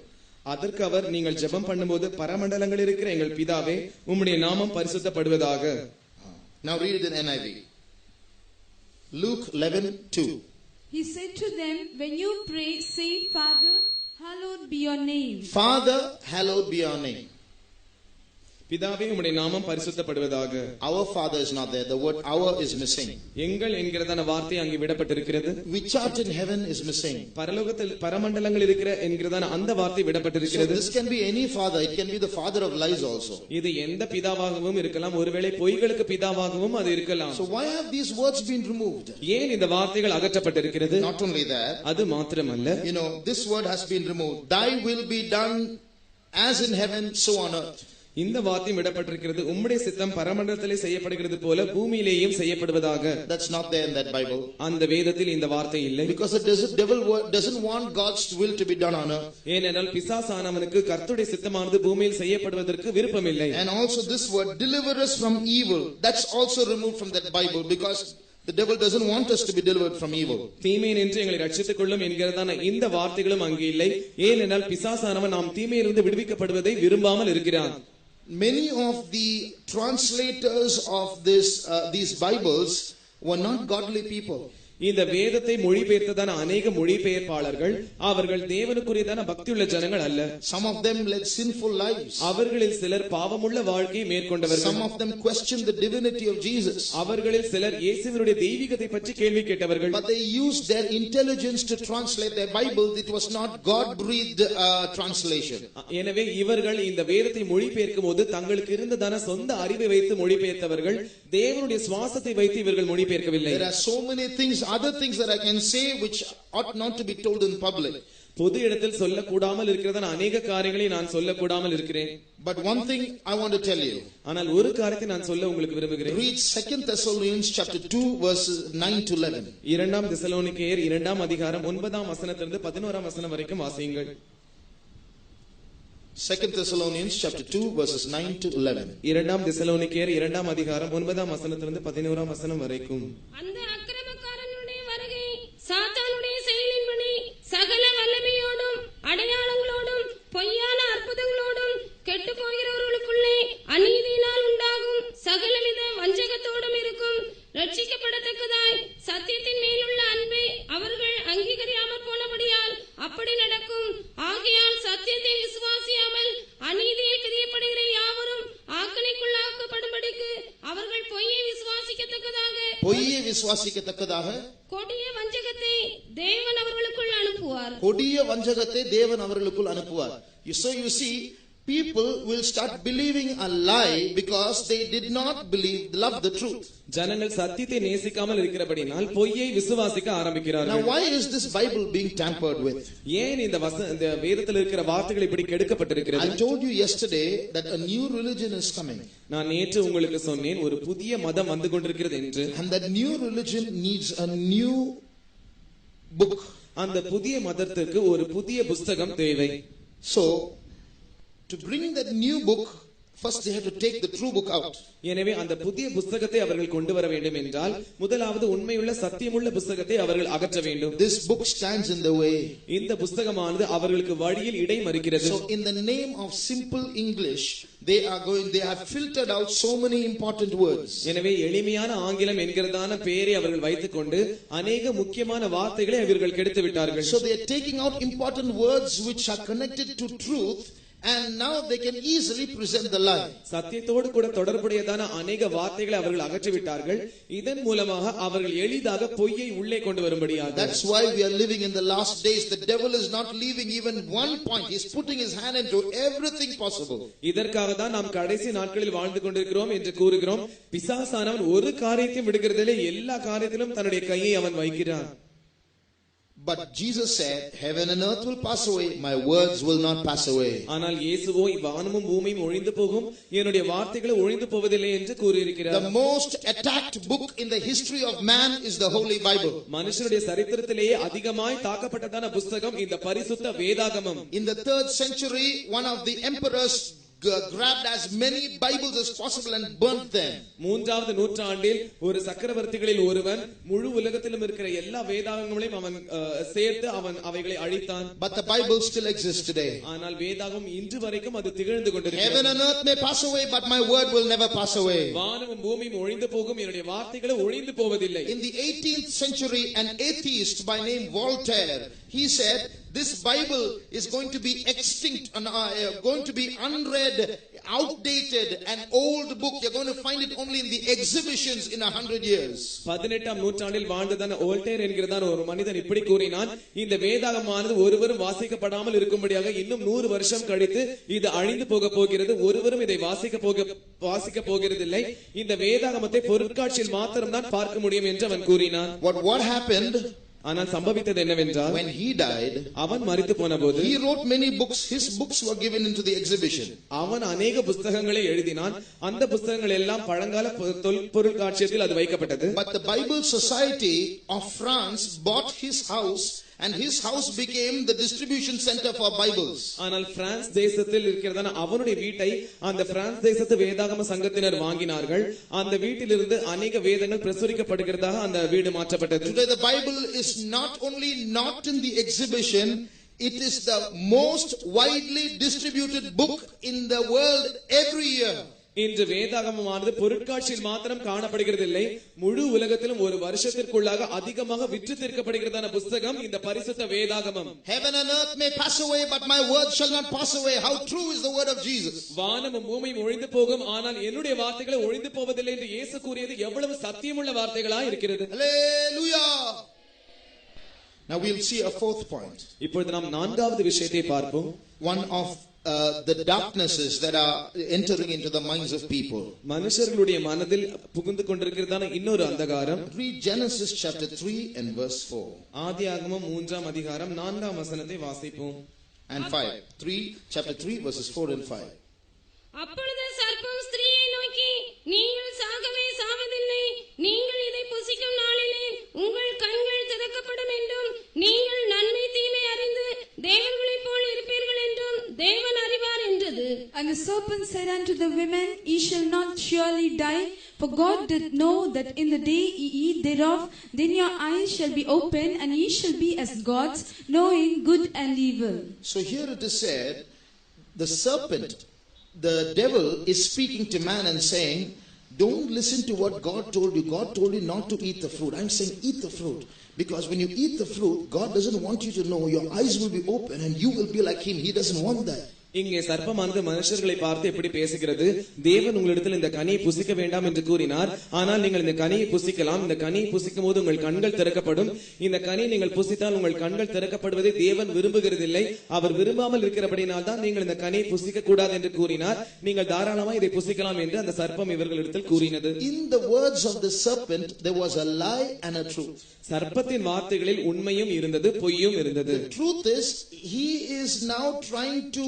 அதற்கு அவர், நீங்கள் ஜெபம் பண்ணும்போது பரமண்டலங்களில் இருக்கிற எங்கள் பிதாவே, உம்முடைய நாமம் பரிசுத்தப்படுவதாக. Now read it in NIV. Luke 11:2. He said to them, when you pray, say, Father, hallowed be your name. Father, hallowed be your name. பிதாவே உம்முடைய நாமம் பரிசுத்தப்படுவதாக. Our Father is not there. The word our is missing. எங்கள் என்கிறதான வார்த்தை அங்கே விடப்பட்டிருக்கிறது. Which art in heaven is missing. பரலோகத்தில் பரமண்டலங்கள் இருக்கிற என்கிறதான அந்த வார்த்தை விடப்பட்டிருக்கிறது. So this can be any father. It can be the father of lies also. இது எந்த பிதாவாகவும் இருக்கலாம், ஒருவேளை பொய்களுக்கு பிதாவாகவும் அது இருக்கலாம். So why have these words been removed? ஏன் இந்த வார்த்தைகள் அகற்றப்பட்டிருக்கிறது? Not only that, அது மாத்திரமல்ல, this word has been removed. Thy will be done as in heaven, so on earth. இந்த வார்த்தை விடப்பட்டிருக்கிறது. உம்முடைய சித்தம் பரமண்டலத்திலே செய்யப்படுகிறது போல பூமியிலேயும் செய்யப்படுவதாக. That's not there in that Bible. அந்த வேதத்தில் இந்த வார்த்தை இல்லை. Because the devil doesn't want God's will to be done on earth. ஏனென்றால் பிசாசானவனுக்கு கர்த்தருடைய சித்தமானது பூமியில் செய்யப்படுவதற்கு விருப்பம் இல்லை. And also this word, deliver us from evil, that's also removed from that Bible, because the devil doesn't want us to be delivered from evil. தீமை நின்று எங்களை ரட்சித்துக் கொள்ளும் என்கிறதான இந்த வார்த்தைகளும் அங்கே இல்லை. ஏனென்றால் பிசாசானவன் நாம் தீமையிலிருந்து விடுவிக்கப்படுவதை விரும்பாமல் இருக்கிறான். Many of the translators of these Bibles were not godly people. இந்த வேதத்தை மொழிபெயர்த்ததான அநேக மொழிபெயர்ப்பாளர்கள் அவர்கள் தேவனுக்குரியதான பக்தியுள்ள ஜனங்கள் அல்ல. Some of them led sinful lives. அவர்களில் சிலர் பாவமுள்ள வாழ்க்கையை மேற்கொண்டவர்கள். Some of them questioned the divinity of Jesus. அவர்களில் சிலர் இயேசுவினுடைய தெய்வீகத்தை பற்றி கேள்வி கேட்டவர்கள். But they used their intelligence to translate their Bible. It was not God breathed translation. எனவே இவர்கள் இந்த வேதத்தை மொழிபெயர்க்கும் போது தங்களுக்கு இருந்ததான சொந்த அறிவை வைத்து மொழிபெயர்த்தவர்கள். தேவனுடைய சுவாசத்தை வைத்து இவர்கள் மொழிபெயர்க்கவில்லை. There are so many other things that I can say which ought not to be told in public. பொது இடத்தில் சொல்லக்கூடாமல் இருக்கிறதான அநேக காரியங்களை நான் சொல்லக்கூடாமல் இருக்கிறேன். But one thing I want to tell you. ஆனால் ஒரு காரியத்தை நான் சொல்ல உங்களுக்கு விரும்புகிறேன். Read 2 Thessalonians chapter 2 verses 9 to 11. இரண்டாம் தெசலோனிக்கேயர் 2ஆம் அதிகாரம் 9ஆம் வசனத்திலிருந்து 11ஆம் வசனம் வரைக்கும் வாசியுங்கள். 2 Thessalonians chapter 2 verses 9 to 11. இரண்டாம் தெசலோனிக்கேயர் 2ஆம் அதிகாரம் 9ஆம் வசனத்திலிருந்து 11ஆம் வசனம் வரைக்கும். அந்த அக்கிரமக்காரனுடைய வருகை சாத்தானுடைய செயலின்படி சகல வல்லமையோடும் அடையாளங்களோடும் பொய்யான அற்புதங்களோடும் கெட்டு போகிறவர்களுக்குள்ளே அநீதியினால் உண்டாகும் சகலவித வஞ்சகத்தோடும் இருக்கும். ரட்சிக்கப்படத்தக்கதாய் சத்தியத்தின் மேலுள்ள அன்பை அவர்கள் அங்கீகரியாமற் போனபடியால் அப்படி நடக்கும். ஆகையால் சத்தியத்தை விசுவாசியாமல் அநீதியில் பிரியப்படுகிற யாவரும் ஆக்கணைக்குள்ளாக்கப்படும்படிக்கு அவர்கள் பொய்யை விசுவாசிக்கத்தக்கதாக கொடிய வஞ்சகத்தை தேவன் அவர்களுக்குள் அனுப்புவார். So you see, people will start believing a lie because they did not love the truth. ஜனங்கள் சத்தியத்தை நேசிக்காமல் இருக்கிறபடியால் பொய்யை விசுவாசிக்க ஆரம்பிக்கிறார்கள். Now why is this Bible being tampered with? ஏன் இந்த வேதத்தில் இருக்கிற வார்த்தைகள் இப்படி கெடுக்கப்பட்டிருக்கிறது? I told you yesterday that a new religion is coming. நான் நேற்று உங்களுக்கு சொன்னேன் ஒரு புதிய மதம் வந்து கொண்டிருக்கிறது என்று. And that new religion needs a new book. அந்த புதிய மதத்திற்கு ஒரு புதிய புத்தகம் தேவை. So to bring that new book, first they have to take the true book out. எனவே அந்த புதிய புத்தகத்தை அவர்கள் கொண்டு வர வேண்டும் என்றால் முதலாவது உண்மையுள்ள சத்தியமுள்ள புத்தகத்தை அவர்கள் அகற்ற வேண்டும். This book stands in the way. இந்த புத்தகமானது அவர்களுக்கு வழியில் இடை மறிக்கிறது. So in the name of simple English, they have filtered out so many important words. எனவே எளிமையான ஆங்கிலம் என்கிறதான பெயரை அவர்கள் வைத்துக்கொண்டு अनेक முக்கியமான வார்த்தைகளை அவர்கள் கெடுத்து விட்டார்கள். So they are taking out important words which are connected to truth. And now they can easily present the lie. சத்தியத்தோடு கூட தொடர்புடையதான अनेक வார்த்தைகளை அவர்கள் அகற்றி விட்டார்கள். இதன் மூலமாக அவர்கள் எளிதாக பொய்யை உள்ளே கொண்டு வரும்படியாக. That's why we are living in the last days. The devil is not leaving even one point. He is putting his hand into everything possible. இதற்காக தான் நாம் கடைசி நாட்களில் வாழ்ந்து கொண்டிருக்கிறோம் என்று கூறுகிறோம். பிசாசானவன் ஒரு காரியத்தையும் விடுகிறதில்லை, எல்லா காரியத்திலும் தன்னுடைய கையை அவன் வைக்கிறான். But Jesus said, heaven and earth will pass away, my words will not pass away. ஆனால் இயேசுவோ வானமும் பூமியும் ஒழிந்து போகும், என்னுடைய வார்த்தைகள் ஒழிந்து போவதில்லை என்று கூறியிருக்கிறார். The most attacked book in the history of man is the Holy Bible. மனுஷனுடைய சரித்திரத்திலேயே அதிகமாய் தாக்கப்பட்டதான புத்தகம் இந்த பரிசுத்த வேதாகமம். In the 3rd century, one of the emperors grabbed as many Bibles as possible and burnt them. மூன்றாவது நூற்றாண்டில் ஒரு சக்கரவர்த்திகளில் ஒருவன் முழு உலகத்திலும் இருக்கிற எல்லா வேதாகங்களையும் அவன் சேர்த்து அவன் அவைகளை அழித்தான். But the Bible still exists today. ஆனால் வேதாகம் இன்று வரைக்கும் அது திகழ்ந்து கொண்டிருக்கிறது. Heaven and earth may pass away, but my word will never pass away. வானமும் பூமியும் ஒழிந்து போகும், என்னுடைய வார்த்தைகள் ஒழிந்து போவதில்லை. In the 18th century, an atheist by name Voltaire, he said this Bible is going to be extinct and going to be unread outdated and old book. You're going to find it only in the exhibitions in 100 years. 18ஆம் நூற்றாண்டில் வாழ்ந்ததான Voltaire என்கிறதான ஒரு மனிதன் இப்படி கூறினான், இந்த வேதாகமானது ஒருவரும் வாசிக்கப்படாமல் இருக்கும்படியாக இன்னும் 100 வருஷம் கழித்து இது அழிந்து போக போகிறது, ஒருவரும் இதை வாசிக்க போகிறதில்லை, இந்த வேதாகமத்தை பொருட்காட்சியில் மாத்திரம் தான் பார்க்க முடியும் என்று அவன் கூறினான். What happened? ஆனால் சம்பவித்தது என்னவென்றால், when he died, அவன் மரித்து போனபோது he wrote many books. His books were given into the exhibition. அவன் அநேக புத்தகங்களை எழுதினான். அந்த புத்தகங்கள் எல்லாம் பழங்கால பொருட்காட்சியத்தில் அது வைக்கப்பட்டது. But the Bible Society of France bought his house, and his house became the distribution center for Bibles. ஆனால் பிரான்ஸ் தேசத்தில் இருக்கிறதான அவனுடைய வீட்டை அந்த பிரான்ஸ் தேசத்து வேதாகம சங்கத்தினர் வாங்கினார்கள். அந்த வீட்டிலிருந்து அநேக வேதங்கள் பிரசுரிக்கப்படுகிறதாக அந்த வீடு மாற்றப்பட்டது. Today the Bible is not only not in the exhibition, it is the most widely distributed book in the world every year. இன்று வேதாகமமானது பொருட்காட்சியில் மாத்திரம் காணப்படுகிறதில்லை, முழு உலகத்திலும் ஒரு வருஷத்திற்குள்ளாக அதிகமாக விற்று தீர்க்கப்படுகிறதான புத்தகம் இந்த பரிசுத்த வேதாகமம். Heaven and earth may pass away, but my word shall not pass away. How true is the word of Jesus? வானமும் பூமியும் ஒழிந்து போகும், ஆனால் என்னுடைய வார்த்தைகள் ஒழிந்து போவதில்லை என்று இயேசு கூறியது எவ்வளவு சத்தியமுள்ள வார்த்தைகளாய் இருக்கிறது. Hallelujah. Now we'll see a fourth point. இப்பொழுது நாம் நான்காவது விஷயத்தை பார்ப்போம். One of the darknesses that are entering into the minds of people. மனுஷர்களுடைய மனதில் புகுந்து கொண்டிருக்கிறதான இன்னொரு அந்தகாரம். Read Genesis chapter 3 and verse 4. ஆதியாகமம் 3ஆம் அதிகாரம் 4ஆம் வசனத்தை வாசிப்போம். And 5. Chapter 3 verses 4 and 5. அப்பொழுது சர்ப்பம் ஸ்திரீயை நோக்கி, நீங்கள் சாகவே சாவதில்லை, நீங்கள் இதை புசிக்கும் நாளிலே உங்கள் கண்கள் திறக்கப்படும் என்றும் நீங்கள் நன்மை தீமை அறிந்து தேவர்களைப் போல் இருப்பீர்கள் என்றும் தேவன் அறிவார் என்றது. And the serpent said unto the women, Ye shall not surely die, for God did know that in the day ye eat thereof, then your eyes shall be opened, and ye shall be as gods, knowing good and evil. So here it is said, the serpent, the devil, is speaking to man and saying, don't listen to what God told you. God told you not to eat the fruit. I'm saying eat the fruit. Because when you eat the fruit, God doesn't want you to know. Your eyes will be open and you will be like Him. He doesn't want that. இங்கே சர்ப்பமானது மனுஷர்களை பார்த்து எப்படி பேசுகிறது, தேவன் உங்களிடத்தில் இந்த கனியை புசிக்க வேண்டாம் என்று கூறினார், ஆனால் நீங்கள் இந்த கனியை புசிக்கலாம், இந்த கனியை புசிக்கும் போது உங்கள் கண்கள் திறக்கப்படும், இந்த கனியை நீங்கள் புசித்தால் உங்கள் கண்கள் திறக்கப்படுவதை தேவன் விரும்புகிறதில்லை, அவர் விரும்பாமல் இருக்கிறபடினால் தான் நீங்கள் இந்த கனியை புசிக்க கூடாது என்று கூறினார், நீங்கள் தாராளமாக இதை புசிக்கலாம் என்று அந்த சர்ப்பம் இவர்களிடத்தில் கூறினது. In the words of the serpent there was a lie and a truth. சர்ப்பத்தின் வார்த்தைகளில் உண்மையும் இருந்தது, பொய்யும் இருந்தது. The truth is, he is now trying to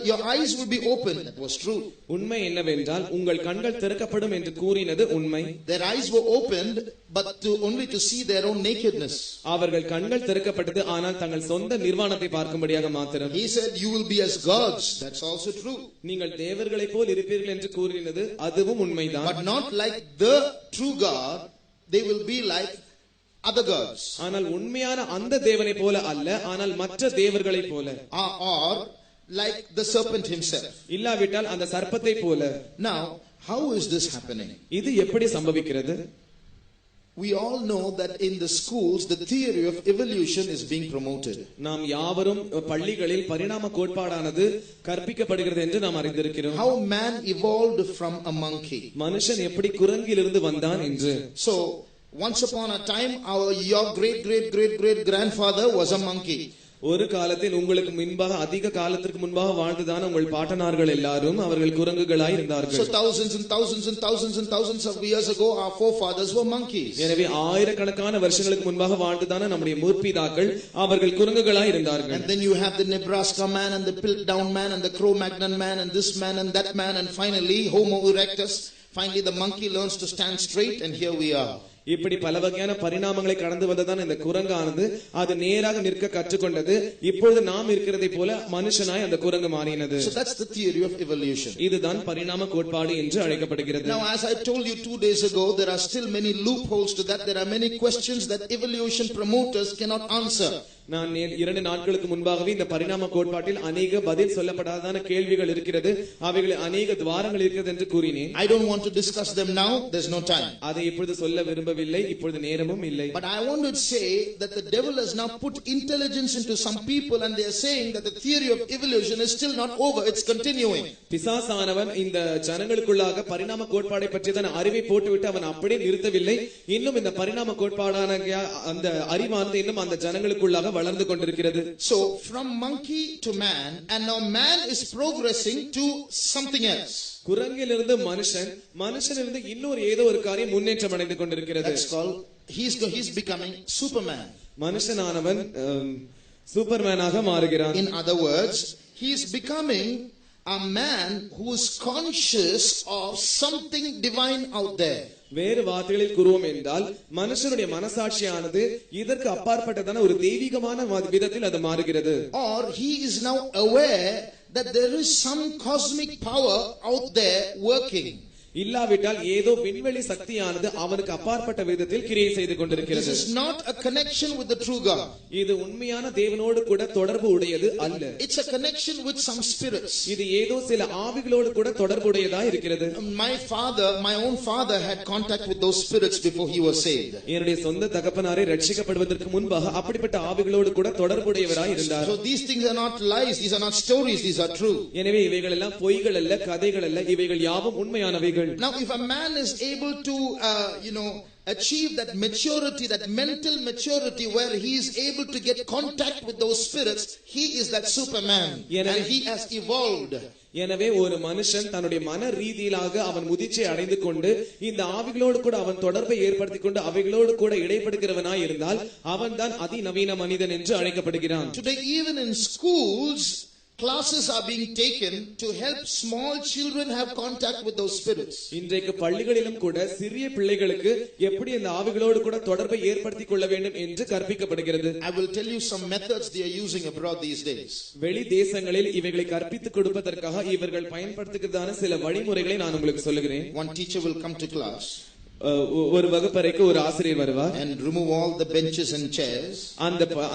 your eyes will be open. That was true. உண்மை என்னவென்றால் உங்கள் கண்கள் திறக்கப்படும் என்று கூறினது உண்மை. Their eyes were opened, but only to see their own nakedness. அவர்கள் கண்கள் திறக்கப்பட்டது, ஆனால் தங்கள் சொந்த நிர்வாணத்தை பார்க்கும்படியாக மாத்திரம். He said you will be as gods. That's also true. நீங்கள் தேவர்களைப் போல் இருப்பீர்கள் என்று கூறினது அதுவும் உண்மைதான். But not like the true God. They will be like other gods. ஆனால் உண்மையான அந்த தேவனை போல அல்ல, ஆனால் மற்ற தேவர்களை போல. Or like the serpent himself. இல்லாவிட்டால் அந்த சர்ப்பத்தை போல. Now, how is this happening? இது எப்படி சம்பவிக்கிறது? We all know that in the schools the theory of evolution is being promoted. நாம் யாவரும் பள்ளிகளில் பரிணாம கோட்பாடானது கற்பிக்கப்படுகிறது என்று நாம் அறிந்திருக்கிறோம். How man evolved from a monkey. மனுஷன் எப்படி குரங்கிலிருந்து வந்தான் என்று. So once upon a time your great grandfather was a monkey. ஒரு காலத்தில் உங்களுக்கு முன்பாக அதிக காலத்திற்கு முன்பாக வாழ்ந்ததான உங்கள் பாட்டனார்கள் எல்லாரும் அவர்கள் குரங்குகளாய் இருந்தார்கள். So thousands and thousands and thousands and thousands of years ago our forefathers were monkeys. எனவே ஆயிரக்கணக்கான வருஷங்களுக்கு முன்பாக வாழ்ந்ததான நம்முடைய முற்பிதாக்கள் அவர்கள் குரங்குகளாய் இருந்தார்கள். And then you have the Nebraska man and the Piltdown man and the Cro-Magnon man and this man and that man, and finally Homo erectus. Finally the monkey learns to stand straight, and here we are. இப்படி பல வகையான பரிணாமங்களை கடந்து வந்ததான் இந்த குரங்கானது அது நேராக நிற்க கற்றுக்கொண்டது. இப்பொழுது நாம் இருக்கிறதை போல மனுஷனாய் அந்த குரங்கு மாறினது. So that's the theory of evolution. இதுதான் பரிணாம கோட்பாடு என்று அழைக்கப்படுகிறது. Now as I told you 2 days ago, there are still many loopholes to that. There are many questions that evolution promoters cannot answer. நான் 2 நாட்களுக்கு முன்பாகவே இந்த பரிணாம கோட்பாட்டில் अनेक பதில் சொல்லப்படாதான கேள்விகள் இருக்கிறது, அவைகளில் अनेक துவாரங்கள் இருக்கிறது என்று கூறினேன். I don't want to discuss them now, there's no time. அதை இப்பொழுது சொல்ல விரும்பவில்லை, இப்பொழுது நேரமும் இல்லை. But I want to say that the devil has now put intelligence into some people and they are saying that the theory of evolution is still not over, it's continuing. பிசாசானவன் இந்த ஜனங்களுக்குள்ளாக பரிணாம கோட்பாடை பற்றியதான அறிவை போட்டுவிட்டு அவன் அப்படியே நிறுத்தவில்லை. இன்னும் இந்த பரிணாம கோட்பாடான அந்த அறிவானது இன்னும் அந்த ஜனங்களுக்குள்ளாக வளர்ந்து கொண்டிருக்கிறது. So from monkey to man, and now man is progressing to something else. குரங்கிலிருந்து மனுஷன், மனுஷனிலிருந்து இன்னொரு ஏதோ ஒரு காரியம் முன்னேற்றம் அடைந்து கொண்டிருக்கிறது. That's called he's becoming Superman. மனுஷனானவன் சூப்பர்மேனாக மாறுகிறான். In other words, he is becoming a man who is conscious of something divine out there. வேறு வார்த்தைகளில் கூறுவோம் என்றால் மனுஷனுடைய மனசாட்சியானது இதற்கு அப்பாற்பட்டதான ஒரு தெய்வீகமான விதத்தில் அது மாறுகிறது. Or he is now aware that there is some cosmic power out there working. இல்லாவிட்டால் ஏதோ விண்வெளி சக்தியானது அவனுக்கு அப்பாற்பட்ட விதத்தில் கிரியை செய்து கொண்டிருக்கிறது. This is not a connection with the true God. இது உண்மையான தேவனோடு கூட தொடர்பு உடையது அல்ல. It's a connection with some spirits. இது ஏதோ சில ஆவிகளோடு கூட தொடர்புடையதா இருக்கிறது. My own father had contact with those spirits before he was saved. என்னுடைய சொந்த தகப்பனாரே ரட்சிக்கப்படுவதற்கு முன்பாக அப்படிப்பட்ட ஆவிகளோடு கூட தொடர்புடையவராய் இருந்தார். So these things are not lies, these are not stories, these are true. எனவே இவைகள் எல்லாம் பொய்கள் அல்ல, கதைகள் அல்ல, இவைகள் யாவும் உண்மையானவைகள். Now if a man is able to achieve that maturity, that mental maturity where he is able to get contact with those spirits, he is that Superman and he has evolved. எனவே ஒரு மனுஷன் தன்னுடைய மன ரீதியிலாக அவன் முதிர்ச்சி அடைந்து கொண்டு இந்த ஆவிகளோடு கூட அவன் தொடர்பை ஏற்படுத்திக் கொண்டு அவைகளோடு கூட இடைப்படுகிறவனாய் இருந்தால் அவன் தான் அதிநவீன மனிதன் என்று அழைக்கப்படுகிறான். Today even in schools classes are being taken to help small children have contact with those spirits. இன்றைக்கு பள்ளிகளிலும் கூட சிறிய பிள்ளைகளுக்கு எப்படி இந்த ஆவிகளோடு கூட தொடர்பை ஏற்படுத்திக் கொள்ள வேண்டும் என்று கற்பிக்கப்படுகிறது. I will tell you some methods they are using abroad these days. வெளி தேசங்களில் இவைகளை கற்பித்துக் கொடுப்பதற்காக இவர்கள் பயன்படுத்துகிறதான சில வழிமுறைகளை நான் உங்களுக்கு சொல்லுகிறேன். One teacher will come to class. ஒரு வகுப்பறைக்கு ஒரு ஆசிரியர் வருவார். And remove all the benches and chairs.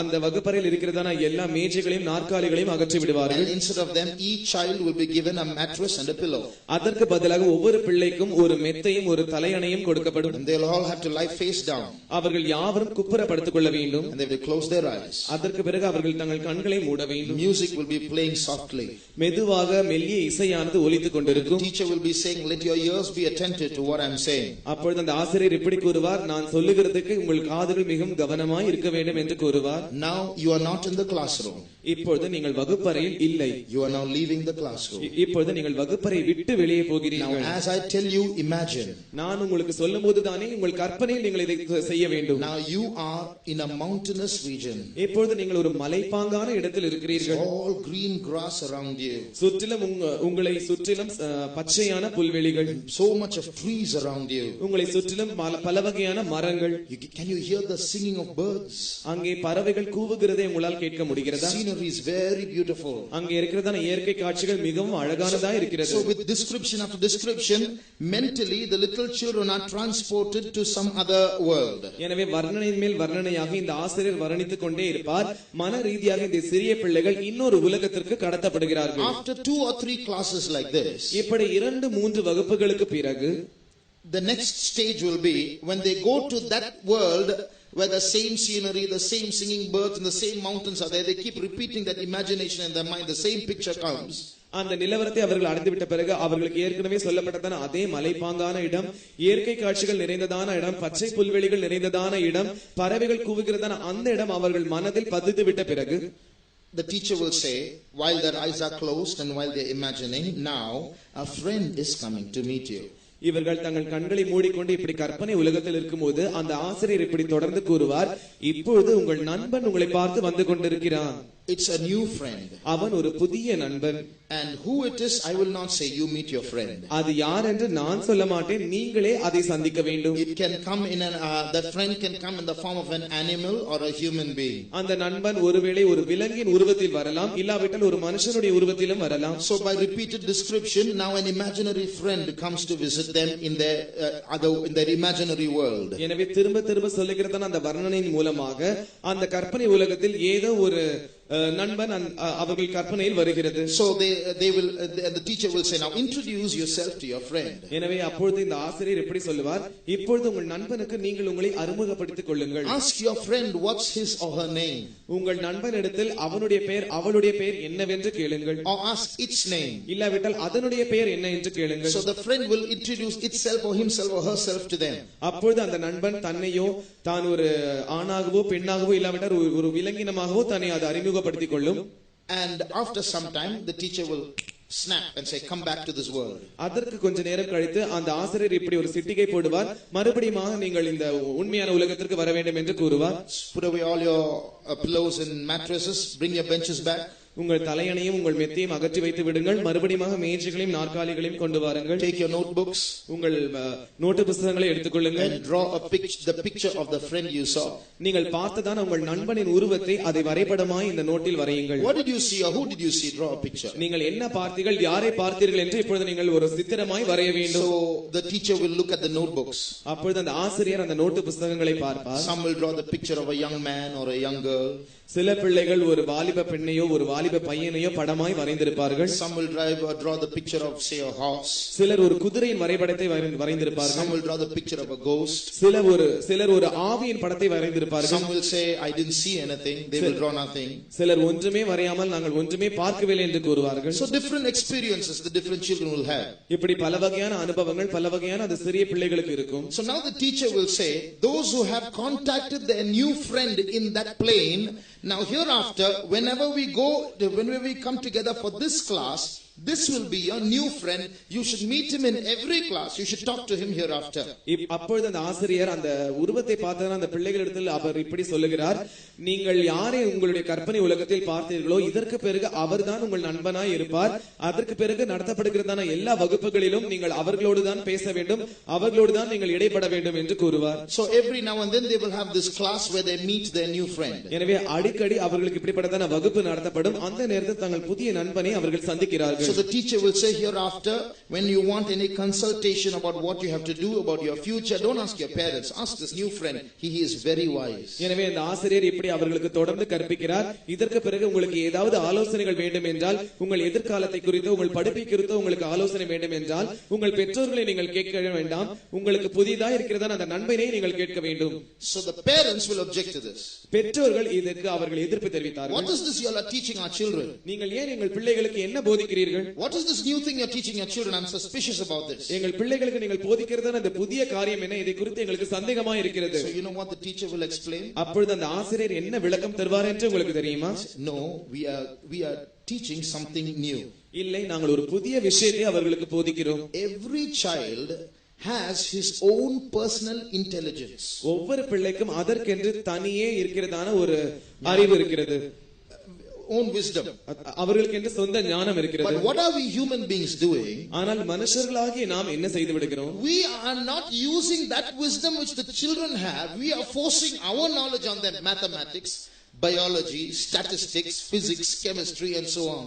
அந்த வகுப்பறையில் இருக்கிறதான எல்லா மேஜைகளையும் நாற்காலிகளையும் அகற்றி விடுவார்கள். And instead of them each child will be given a mattress and a pillow. அதற்கு பதிலாக ஒவ்வொரு பிள்ளைக்கும் ஒரு மெத்தையும் ஒரு தலையணையும் கொடுக்கப்படும். And they'll all have to lie face down. அவர்கள் யாவரும் குப்புற படுத்துக் கொள்ள வேண்டும். And they will close their eyes. அதற்கு பிறகு அவர்கள் தங்கள் கண்களை மூட வேண்டும். Music will be playing softly. மெதுவாக மெல்லிய இசையானது ஒலித்துக் கொண்டிருக்கும். The teacher will be saying, let your ears be attentive to what I'm saying. அந்த ஆசிரியர் இப்படி கூறுவார், நான் சொல்லுகிறதுக்கு உங்கள் காதுகள் மிகவும் கவனமாய் இருக்க வேண்டும் என்று கூறுவார். Now you are not in the classroom. இப்பொழுது நீங்கள் வகுப்பறையில் இல்லை. You are now leaving the classroom. இப்பொழுது நீங்கள் வகுப்பறை விட்டு வெளியே போகிறீர்கள். Now as I tell you, imagine. நான் உங்களுக்கு சொல்லும்போது தானே உங்கள் கற்பனையில் நீங்கள் இதை செய்ய வேண்டும். Now you are in a mountainous region. இப்பொழுது நீங்கள் ஒரு மலைப்பாங்கான இடத்தில் இருக்கிறீர்கள். All green grass around you. சுற்றிலும் உங்களை சுற்றிலும் பச்சையான புல்வெளிகள். So much of trees around you. உங்களை சுற்றிலும் பல வகையான மரங்கள். Can you hear the singing of birds? அங்கே பறவைகள் கூவுகிறதை உங்களால் கேட்க முடிகிறதா? Scenery is very beautiful. அங்கே இருக்கிறதான இயற்கை காட்சிகள் மிகவும் அழகானதா இருக்கிறது. So with description after description, mentally the little children are transported to some other world. எனவே வர்ணனையின் மேல் வர்ணனையாக இந்த ஆசிரியர் வர்ணித்துக் கொண்டே இருப்பார். மன ரீதியாக இந்த சிறிய பிள்ளைகள் இன்னொரு உலகத்திற்கு கடத்தப்படுகிறார்கள். After 2 or 3 classes like this, இப்படி 2-3 வகுப்புகளுக்கு பிறகு the next stage will be when they go to that world where the same scenery, the same singing birds and the same mountains are there. They keep repeating that imagination in their mind. The same picture comes. அந்த நிலவரத்தை அவர்கள் அடைந்துவிட்ட பிறகு அவர்களுக்கு ஏற்கனவே சொல்லப்பட்டதான அதே மலைப்பாங்கான இடம், இயற்கை காட்சிகள் நிறைந்ததான இடம், பச்சை புல்வெளிகள் நிறைந்ததான இடம், பறவைகள் கூவுகிறதான அந்த இடம் அவர்கள் மனதில் பதித்து விட்ட பிறகு the teacher will say, while their eyes are closed and while they are imagining, now a friend is coming to meet you. இவர்கள் தங்கள் கண்களை மூடிக்கொண்டு இப்படி கற்பனை உலகத்தில் இருக்கும்போது அந்த ஆசிரியர் இப்படி தொடர்ந்து கூறுவார், இப்பொழுது உங்கள் நண்பன் உங்களை பார்த்து வந்து கொண்டிருக்கிறான். It's a new friend. அவன் ஒரு புதிய நண்பன். And who it is, I will not say. You meet your friend. அது யார் என்று நான் சொல்ல மாட்டேன், நீங்களே அதை சந்திக்க வேண்டும். It can come in that friend can come in the form of an animal or a human being. அந்த நண்பன் ஒருவேளை ஒரு விலங்கின் உருவத்தில் வரலாம், இல்லாவிட்டால் ஒரு மனுஷனுடைய உருவத்திலும் வரலாம். So by repeated description, now an imaginary friend comes to visit them in their imaginary world. எனவே திரும்ப திரும்ப சொல்லுகிறதான அந்த வர்ணனையின் மூலமாக அந்த கற்பனை உலகத்தில் ஏதோ ஒரு நண்பன் அவர்கள் கற்பனையில் வருகிறது. So the teacher will say, now introduce yourself to your friend. எனவே அப்பொழுது இந்த ஆசிரியர் எப்படி சொல்லுவார், இப்பொழுது உங்கள் நண்பனுக்கு நீங்கள் உங்களை அறிமுகப்படுத்திக் கொள்ளுங்கள். Ask your friend what's his or her name. உங்கள் நண்பனிடத்தில் அவனுடைய பெயர் அவளுடைய பெயர் என்னவென்று கேளுங்கள். Or ask its name. இல்லாவிட்டால் அதனுடைய பெயர் என்ன என்று கேளுங்கள். So the friend will introduce itself or himself or herself to them. அப்பொழுது அந்த நண்பன் தன்னையோ தான் ஒரு ஆணாகவோ பெண்ணாகவோ இல்லாவிட்டால் ஒரு விலங்கினமாகவோ தன்னை அது அறிமுகப்படுத்திக் கொள்ளும். And after some time the teacher will snap and say, come back to this world. அதற்கு கொஞ்ச நேரம் கழித்து அந்த ஆசிரியர் இப்படி ஒரு சிட்டிகை போடுவார், மறுபடியும் நீங்கள் இந்த உண்மையான உலகத்திற்கு வர வேண்டும் என்று கூறுவார். Put away all your pillows and mattresses, bring your benches back. உங்கள் தலையணையும் உங்கள் மெத்தையும் அகற்றி வைத்து விடுங்கள், மறுபடியும் மேஜைகளையும் நாற்காலிகளையும் கொண்டு வாருங்கள். Take your notebooks, உங்கள் நோட்டு புத்தகங்களை எடுத்துக்கொள்ளுங்கள். and draw the picture of the friend you saw. நீங்கள் பார்த்ததான உங்கள் நண்பனின் உருவத்தை அதை வரைபடமாய் இந்த நோட்டில் வரையுங்கள். What did you see or who did you see? Draw a picture. நீங்கள் என்ன பார்த்தீர்கள், யாரை பார்த்தீர்கள் என்று இப்பொழுது நீங்கள் ஒரு சித்திரமாய் வரைய வேண்டும். So the teacher will look at the notebooks. அப்பொழுது அந்த ஆசிரியர் அந்த நோட்டு புத்தகங்களை பார்ப்பார். Some will draw the picture of a young man or a young girl. சில பிள்ளைகள் ஒரு வாலிப பெண்ணையோ ஒரு வாலிப பையனையோ படமாய் வரைந்திருப்பார்கள். Some will draw the picture of, say, a horse. சிலர் ஒரு குதிரையின் வரைபடத்தை வரைந்திருப்பார்கள். Some will draw the picture of a ghost. சிலர் ஒரு ஆவியின் படத்தை வரைந்திருப்பார்கள். Some will say, I didn't see anything. They will draw nothing. சிலர் ஒன்றுமே வரையாமல் நாங்கள் ஒன்றுமே பார்க்கவில்லை என்று கூறுவார்கள். So different experiences the different children will have. இப்படி பல வகையான அனுபவங்கள் பல வகையான அது சிறிய பிள்ளைகளுக்கு இருக்கும். So now the teacher will say, those who have contacted their new friend in that plane, now hereafter, whenever we come together for this class, this will be your new friend. You should meet him in every class. You should talk to him hereafter. அப்பொழுது அந்த ஆசிரியர் அந்த உருவத்தை பார்த்ததான அந்த பிள்ளைகளிடத்தில் அவர் இப்படி சொல்லுகிறார், நீங்கள் யாரை உங்களுடைய கற்பனை உலகத்தில் பார்த்தீர்களோ இதற்கு பிறகு அவர்தான் உங்கள் நண்பனாய் இருப்பார். அதற்கு பிறகு நடத்தப்படுகிறதான எல்லா வகுப்புகளிலும் நீங்கள் அவர்களோடு தான் பேச வேண்டும், அவர்களோடு தான் நீங்கள் இடைப்பட வேண்டும் என்று கூறுவார். So every now and then they will have this class where they meet their new friend. எனவே அடிக்கடி அவர்களுக்கு இப்படிப்பட்டதான வகுப்பு நடத்தப்படும். அந்த நேரத்தில் தங்கள் புதிய நண்பனை அவர்கள் சந்திக்கிறார்கள். So the teacher will say hereafter, when you want any consultation about what you have to do about your future, don't ask your parents, ask this new friend. He is very wise. எனவே இந்த ஆசிரியர் இப்படி அவர்களுக்கு தொடர்ந்து கற்பிக்கிறார். இதற்கு பிறகு உங்களுக்கு ஏதாவது ஆலோசனைகள் வேண்டும் என்றால், உங்கள் எதிர்காலத்தை குறித்து உங்கள் படிப்பை குறித்து உங்களுக்கு ஆலோசனை வேண்டும் என்றால் உங்கள் பெற்றோர்களை நீங்கள் கேட்க வேண்டாம், உங்களுக்கு புதிதாக இருக்கிறதான அந்த நண்பனை நீங்கள் கேட்க வேண்டும். So the parents will object to this. பெற்றோர்கள் இதற்கு அவர்கள் எதிர்ப்பு தெரிவித்தார்கள். What is this you are teaching our children? நீங்கள் ஏன் எங்கள் பிள்ளைகளுக்கு என்ன போதிக்கிறீர்கள்? What is this new thing you are teaching your children? I am suspicious about this. எங்கள் பிள்ளைகளுக்கு நீங்கள் போதிக்கிறதான அந்த புதிய காரியம் என்ன, இதை குறித்து எங்களுக்கு சந்தேகமா இருக்கிறது. So you know what the teacher will explain? அப்பொழுது அந்த ஆசிரியர் என்ன விளக்கம் தருவார் என்று உங்களுக்கு தெரியுமா? No, we are teaching something new. இல்லை, நாங்கள் ஒரு புதிய விஷயத்தை அவர்களுக்கு போதிக்கிறோம். Every child has his own personal intelligence. ஒவ்வொரு பிள்ளைக்கும் அதற்கென்று தனியே இருக்கிறதான ஒரு அறிவு இருக்கிறது, own wisdom. அவர்களுக்கு என்று சொந்த ஞானம் இருக்கிறது. But what are we human beings doing? ஆனால் மனுஷர்களாகிய நாம் என்ன செய்து விடுகிறோம்? We are not using that wisdom which the children have. We are forcing our knowledge on them, mathematics, biology, statistics, physics, chemistry and so on.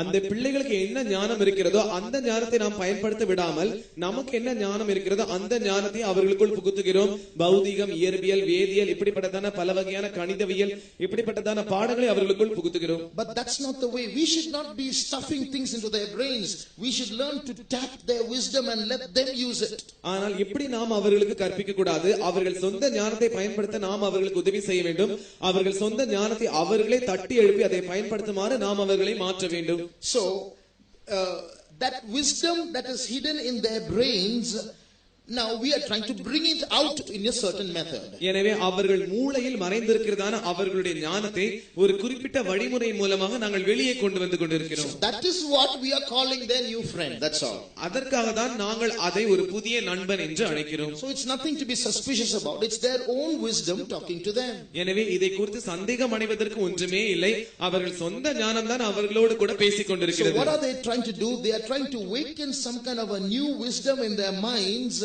அந்த பிள்ளைகளுக்கு என்ன ஞானம் இருக்கிறதோ அந்த ஞானத்தை நாம் பயன்படுத்த விடாமல் நமக்கு என்ன ஞானம் இருக்கிறதோ அந்த ஞானத்தை அவர்களுக்குள் புகுத்துகிறோம். பௌதிகம், இயற்பியல், வேதியியல், இப்படிப்பட்டதான பல வகையான கணிதவியல், இப்படிப்பட்டதான பாடங்களை அவர்களுக்குள் புகுத்துகிறோம். But that's not the way. We should not be stuffing things into their brains. We should learn to tap their wisdom and let them use it. ஆனால் இப்படி நாம் அவர்களுக்கு கற்பிக்க கூடாது. அவர்கள் சொந்த ஞானத்தை பயன்படுத்த நாம் அவர்களுக்கு உதவி செய்ய வேண்டும். அவர்கள் சொந்த ஞானத்தை அவர்களே தட்டி எழுப்பி அதை பயன்படுத்துமாறு நாம் அவர்களை மாற்ற வேண்டும். So that wisdom that is hidden in their brains, now we are trying to bring it out in a certain method. எனவே அவர்கள் மூளையில் மறைந்திருக்கிறதான அவர்களுடைய ஞானத்தை ஒரு குறிப்பிட்ட வழிமுறை மூலமாக நாங்கள் வெளியே கொண்டு வந்து கொண்டிருக்கிறோம். That is what we are calling their new friend. That's all. அதற்காக தான் நாங்கள் அதை ஒரு புதிய நண்பன் என்று அழைக்கிறோம். So it's nothing to be suspicious about. It's their own wisdom talking to them. எனவே இதை குறித்து சந்தேகம் அடைவதற்கு ஒன்றுமே இல்லை. அவர்கள் சொந்த ஞானம் தான் அவர்களோடு கூட பேசிக் கொண்டிருக்கிறது. So what are they trying to do? They are trying to awaken some kind of a new wisdom in their minds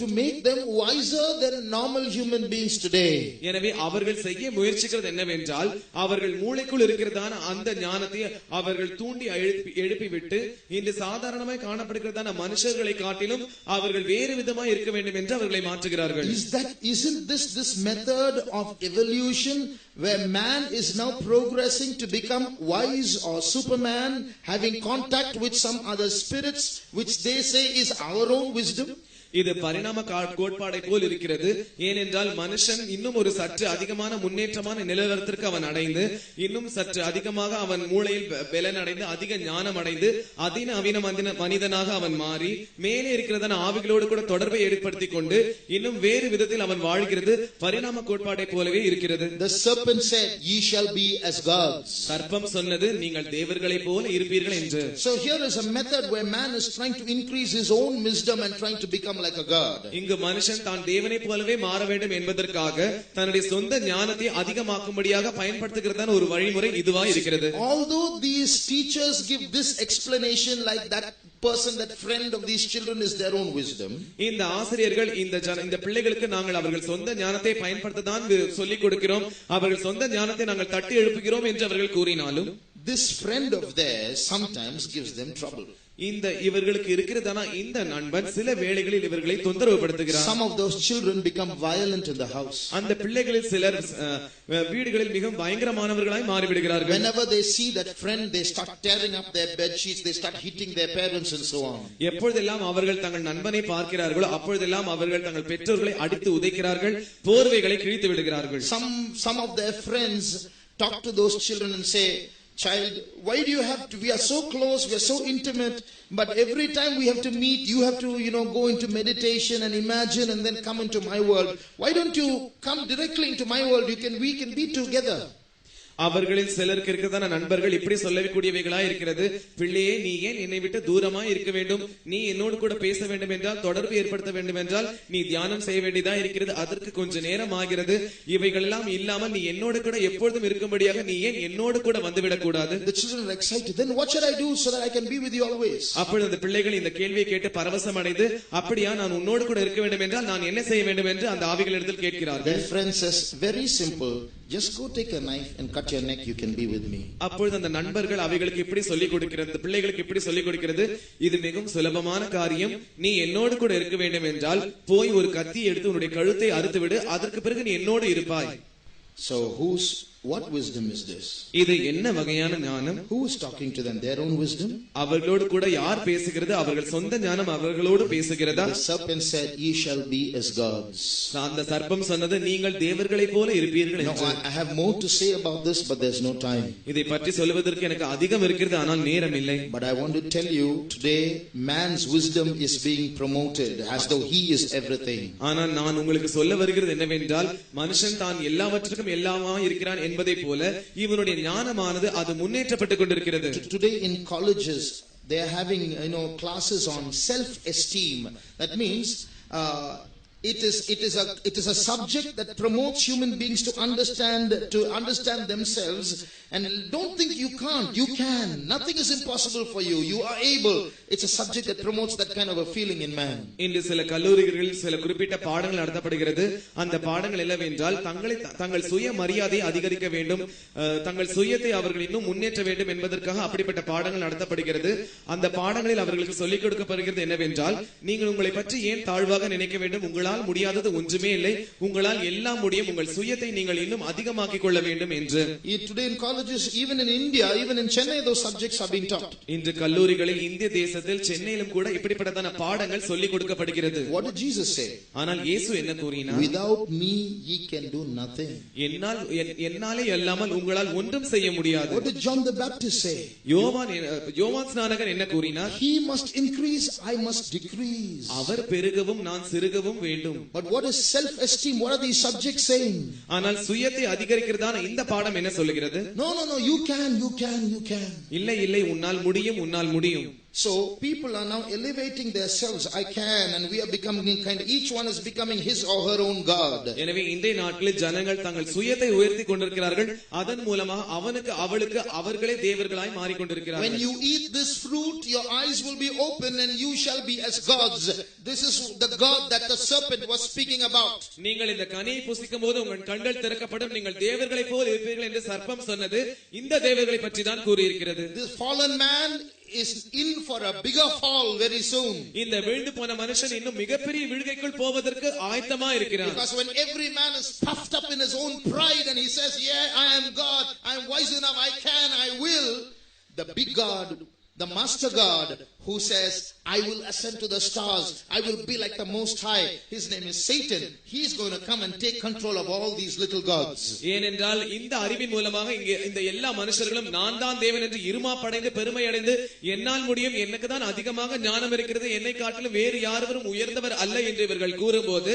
to make them wiser than normal human beings today. எனவே அவர்கள் செய்ய முயற்சிக்கிறது என்னவென்றால் அவர்கள் மூளைக்குள் இருக்கிறதான அந்த ஞானத்தை அவர்கள் தூண்டி எழுப்பி விட்டு இந்த சாதாரணமாய் காணப்படுகிறதான மனுஷர்களை காட்டிலும் அவர்கள் வேறு விதமாய் இருக்க வேண்டும் என்று அவர்களை மாற்றுகிறார்கள். Isn't this method of evolution where man is now progressing to become wise or superman, having contact with some other spirits which they say is our own wisdom? இது பரிணாம கோட்பாடை போல் இருக்கிறது. ஏனென்றால் மனுஷன் இன்னும் ஒரு சற்று அதிகமான முன்னேற்றமான நிலவரத்திற்கு அவன் அடைந்து இன்னும் சற்று அதிகமாக அவன் மூளையில் பலன் அடைந்து அதிக ஞானம் அடைந்து அதிநவீன மனிதனாக அவன் மாறி மேலே இருக்கிறதான ஆவிகளோடு கூட தொடர்பை ஏற்படுத்திக் கொண்டு இன்னும் வேறு விதத்தில் அவன் வாழ்கிறது பரிணாம கோட்பாடை போலவே இருக்கிறது. The serpent said, "Ye shall be as gods." சர்ப்பம் சொன்னது நீங்கள் தேவர்களை போல இருப்பீர்கள் என்று. So here is a method where man is trying to increase his own wisdom and trying to become like a god. இங்கு மனுஷன் தான் தேவனை போலவே மாற வேண்டும் என்பதற்காக தன்னுடைய சொந்த ஞானத்தை அதிகமாக்கும்படியாக பயன்படுத்துகிறதான ஒரு வழிமுறை இதுவா இருக்கிறது. Although these teachers give this explanation like that person, that friend of these children is their own wisdom. இந்த ஆசிரியர்கள் இந்த பிள்ளைகளுக்கு நாங்கள் அவர்கள் சொந்த ஞானத்தை பயன்படுத்த தான் சொல்லிக் கொடுக்கிறோம், அவர்கள் சொந்த ஞானத்தை நாங்கள் தட்டி எழுப்புகிறோம் என்று அவர்கள் கூறினாலும் this friend of theirs sometimes gives them trouble. இந்த இவர்களுக்கு இருக்கிறதான இந்த நண்பன் சில வேளைகளில் இவர்களை தொந்தரவுபடுத்துகிறார். Some of those children become violent in the house. அந்த பிள்ளைகளில் சிலர் வீடுகளில் மிகவும் பயங்கரமானவர்களாய் மாறிவிடுகிறார்கள். Whenever they see that friend, they start tearing up their bed sheets, they start hitting their parents and so on. எப்பொழுதெல்லாம் அவர்கள் தங்கள் நண்பனை பார்க்கிறார்களோ அப்பொழுதெல்லாம் அவர்கள் தங்கள் பெற்றோர்களை அடித்து உதைக்கிறார்கள், போர்வைகளை கிழித்து விடுகிறார்கள். Some of their friends talk to those children and say, "Child, why do you have to, we are so close, we are so intimate, but every time we have to meet, you have to, go into meditation and imagine and then come into my world. Why don't you come directly into my world? We can be together." அவர்களில் சிலருக்கு இருக்கிறதான நண்பர்கள் இப்படி சொல்லக்கூடியவைகளா இருக்கிறது. பிள்ளையே, நீ ஏன் என்னை விட்டு தூரமாய் இருக்க வேண்டும்? நீ என்னோடு கூட பேச வேண்டும் என்றால், தொடர்பு ஏற்படுத்த வேண்டும் என்றால் நீ தியானம் செய்ய வேண்டியதா இருக்கிறது, அதற்கு கொஞ்ச நேரம் ஆகிறது. இவைகள் எல்லாம் இல்லாமல் நீ என்னோடு கூட எப்பொழுதும் இருக்கும்படியாக நீ ஏன் என்னோடு கூட வந்துவிடக் கூடாது? The children are excited. Then what should I do so that I can be with you always? அப்பொழுது அந்த பிள்ளைகள் இந்த கேள்வியை கேட்டு பரவசம் அடைந்து, அப்படியா நான் உன்னோடு கூட இருக்க வேண்டும் என்றால் நான் என்ன செய்ய வேண்டும் என்று அந்த ஆவிகளிடத்தில் கேட்கிறார்கள். Their friend says, "Very simple. Just go take a knife and cut your neck, you can be with me." அப்பொழுது அந்த நண்பர்கள் அவைகளுக்கு இப்படி சொல்லிக் கொடுக்கிறது, பிள்ளைகளுக்கு இப்படி சொல்லிக் கொடுக்கிறது, இது மிகவும் சுலபமான காரியம். நீ என்னோடு கூட இருக்க வேண்டும் என்றால் போய் ஒரு கத்தி எடுத்து உன்னுடைய கழுத்தை அறுத்து விடு, அதற்கு பிறகு நீ என்னோடு இருப்பாய். So what wisdom is this? இது என்ன வகையான ஞானம்? Who is talking to them? Their own wisdom? அவர்களோடு கூட யார் பேசுகிறது? அவர்கள் சொந்த ஞானம் அவர்களோடு பேசுகிறதா? The serpent said, "Ye shall be as gods." அந்த சர்ப்பம் சொன்னது, நீங்கள் தேவர்களை போல இருப்பீர்கள் என்று. I have more to say about this, but there's no time. இதை பற்றி சொல்வதற்கு எனக்கு அதிகம் இருக்கிறது, ஆனால் நேரம் இல்லை. But I want to tell you today, man's wisdom is being promoted as though he is everything. ஆனால் நான் உங்களுக்கு சொல்ல வருகிறது என்னவென்றால், மனுஷன் தான் எல்லாவற்றுக்கும் எல்லாமா இருக்கிறான் என்பதை போல இவனுடைய ஞானமானது அது முன்னேற்றப்பட்டு கொண்டிருக்கிறது. Today in colleges they are having classes on self esteem. That means it is a subject that promotes human beings to understand themselves, and don't think you can't. You can. Nothing is impossible for you. You are able. It's a subject that promotes that kind of a feeling in man. இன்று சில கல்லூரிகளில் சில குறிப்பிட்ட பாடங்கள் நடத்தப்படுகிறது. அந்த பாடங்கள் என்னவென்றால் தங்கள் சுய மரியாதையை அதிகரிக்க வேண்டும், தங்கள் சுயத்தை அவர்கள் இன்னும் முன்னேற்ற வேண்டும் என்பதற்காக அப்படிப்பட்ட பாடங்கள் நடத்தப்படுகிறது. அந்த பாடங்களில் அவர்களுக்கு சொல்லிக் கொடுக்கப்படுகிறது என்னவென்றால், நீங்கள் உங்களை பற்றி ஏன் தாழ்வாக நினைக்க வேண்டும், உங்களால் உங்களால் முடியாதது ஒன்றுமே இல்லை, உங்களால் எல்லாம் முடியும், உங்கள் சுயத்தை நீங்கள் இன்னும் அதிகமாக்கிக் கொள்ள வேண்டும் என்று. Today in colleges, even in India, even in Chennai, those subjects are being taught. இன்று கல்லூரிகளில் இந்திய தேசத்தில் சென்னையிலும் கூட இப்படிப்பட்டதான பாடங்கள் சொல்லிக் கொடுக்கப்படுகிறது. What did Jesus say? ஆனால் இயேசு என்ன கூறினார்? Without me ye can do nothing. என்னாலே அல்லாமல் உங்களால் ஒன்றும் செய்ய முடியாது. What did John the Baptist say? யோவான் ஸ்நானகன் என்ன கூறினார்? He must increase, I must decrease. அவர் பெருகவும் நான் சிறுகவும் வேண்டும். But what is self esteem? What are these subjects saying? ஆனால் சுயத்தை அதிகரிக்கிறதான இந்த பாடம் என்ன சொல்லுகிறது? No, you can. இல்லை உன்னால் முடியும். So people are now elevating themselves. I can, and we are becoming each one is becoming his or her own god. எனவே இன்றைய நாட்களில் ஜனங்கள் தங்கள் சுயத்தை உயர்த்தி கொண்டிருக்கிறார்கள். அதன் மூலமாக அவளுக்கு அவர்களே தேவர்களாய் மாறிக்கொண்டிருக்கிறார்கள். When you eat this fruit, your eyes will be open and you shall be as gods. This is the God that the serpent was speaking about. நீங்கள் இந்த கனியை புசிக்கும்போது உங்கள் கண்கள் திறக்கப்படும், நீங்கள் தேவர்களைப் போல் இருப்பீர்கள் என்று சர்ப்பம் சொன்னது இந்த தேவர்களை பற்றி தான் கூறியிருக்கிறது. This fallen man is in for a bigger fall very soon. இந்த விழுந்து போன மனுஷன் இன்னும் மிகப்பெரிய விழுகைக்குள் போவதற்கு ஆயத்தமா இருக்கிறான். Because when every man is puffed up in his own pride and he says, yeah, I am God, I am wise enough, I can, I will, the big God, the master God, who says, I will ascend to the stars, I will be like the Most High, his name is Satan. He is going to come and take control of all these little gods. ஏனென்றால் இந்த அறிவின் மூலமாக இங்கே இந்த எல்லா மனுஷர்களும் நான் தான் தேவன் என்று இருமாப்படைந்து பெருமை அடைந்து என்னால் முடியும், எனக்கு தான் அதிகமாக ஞானம் இருக்கிறது, என்னை காட்டிலும் வேறு யாரும் உயர்ந்தவர் அல்ல என்று இவர்கள் கூறும்போது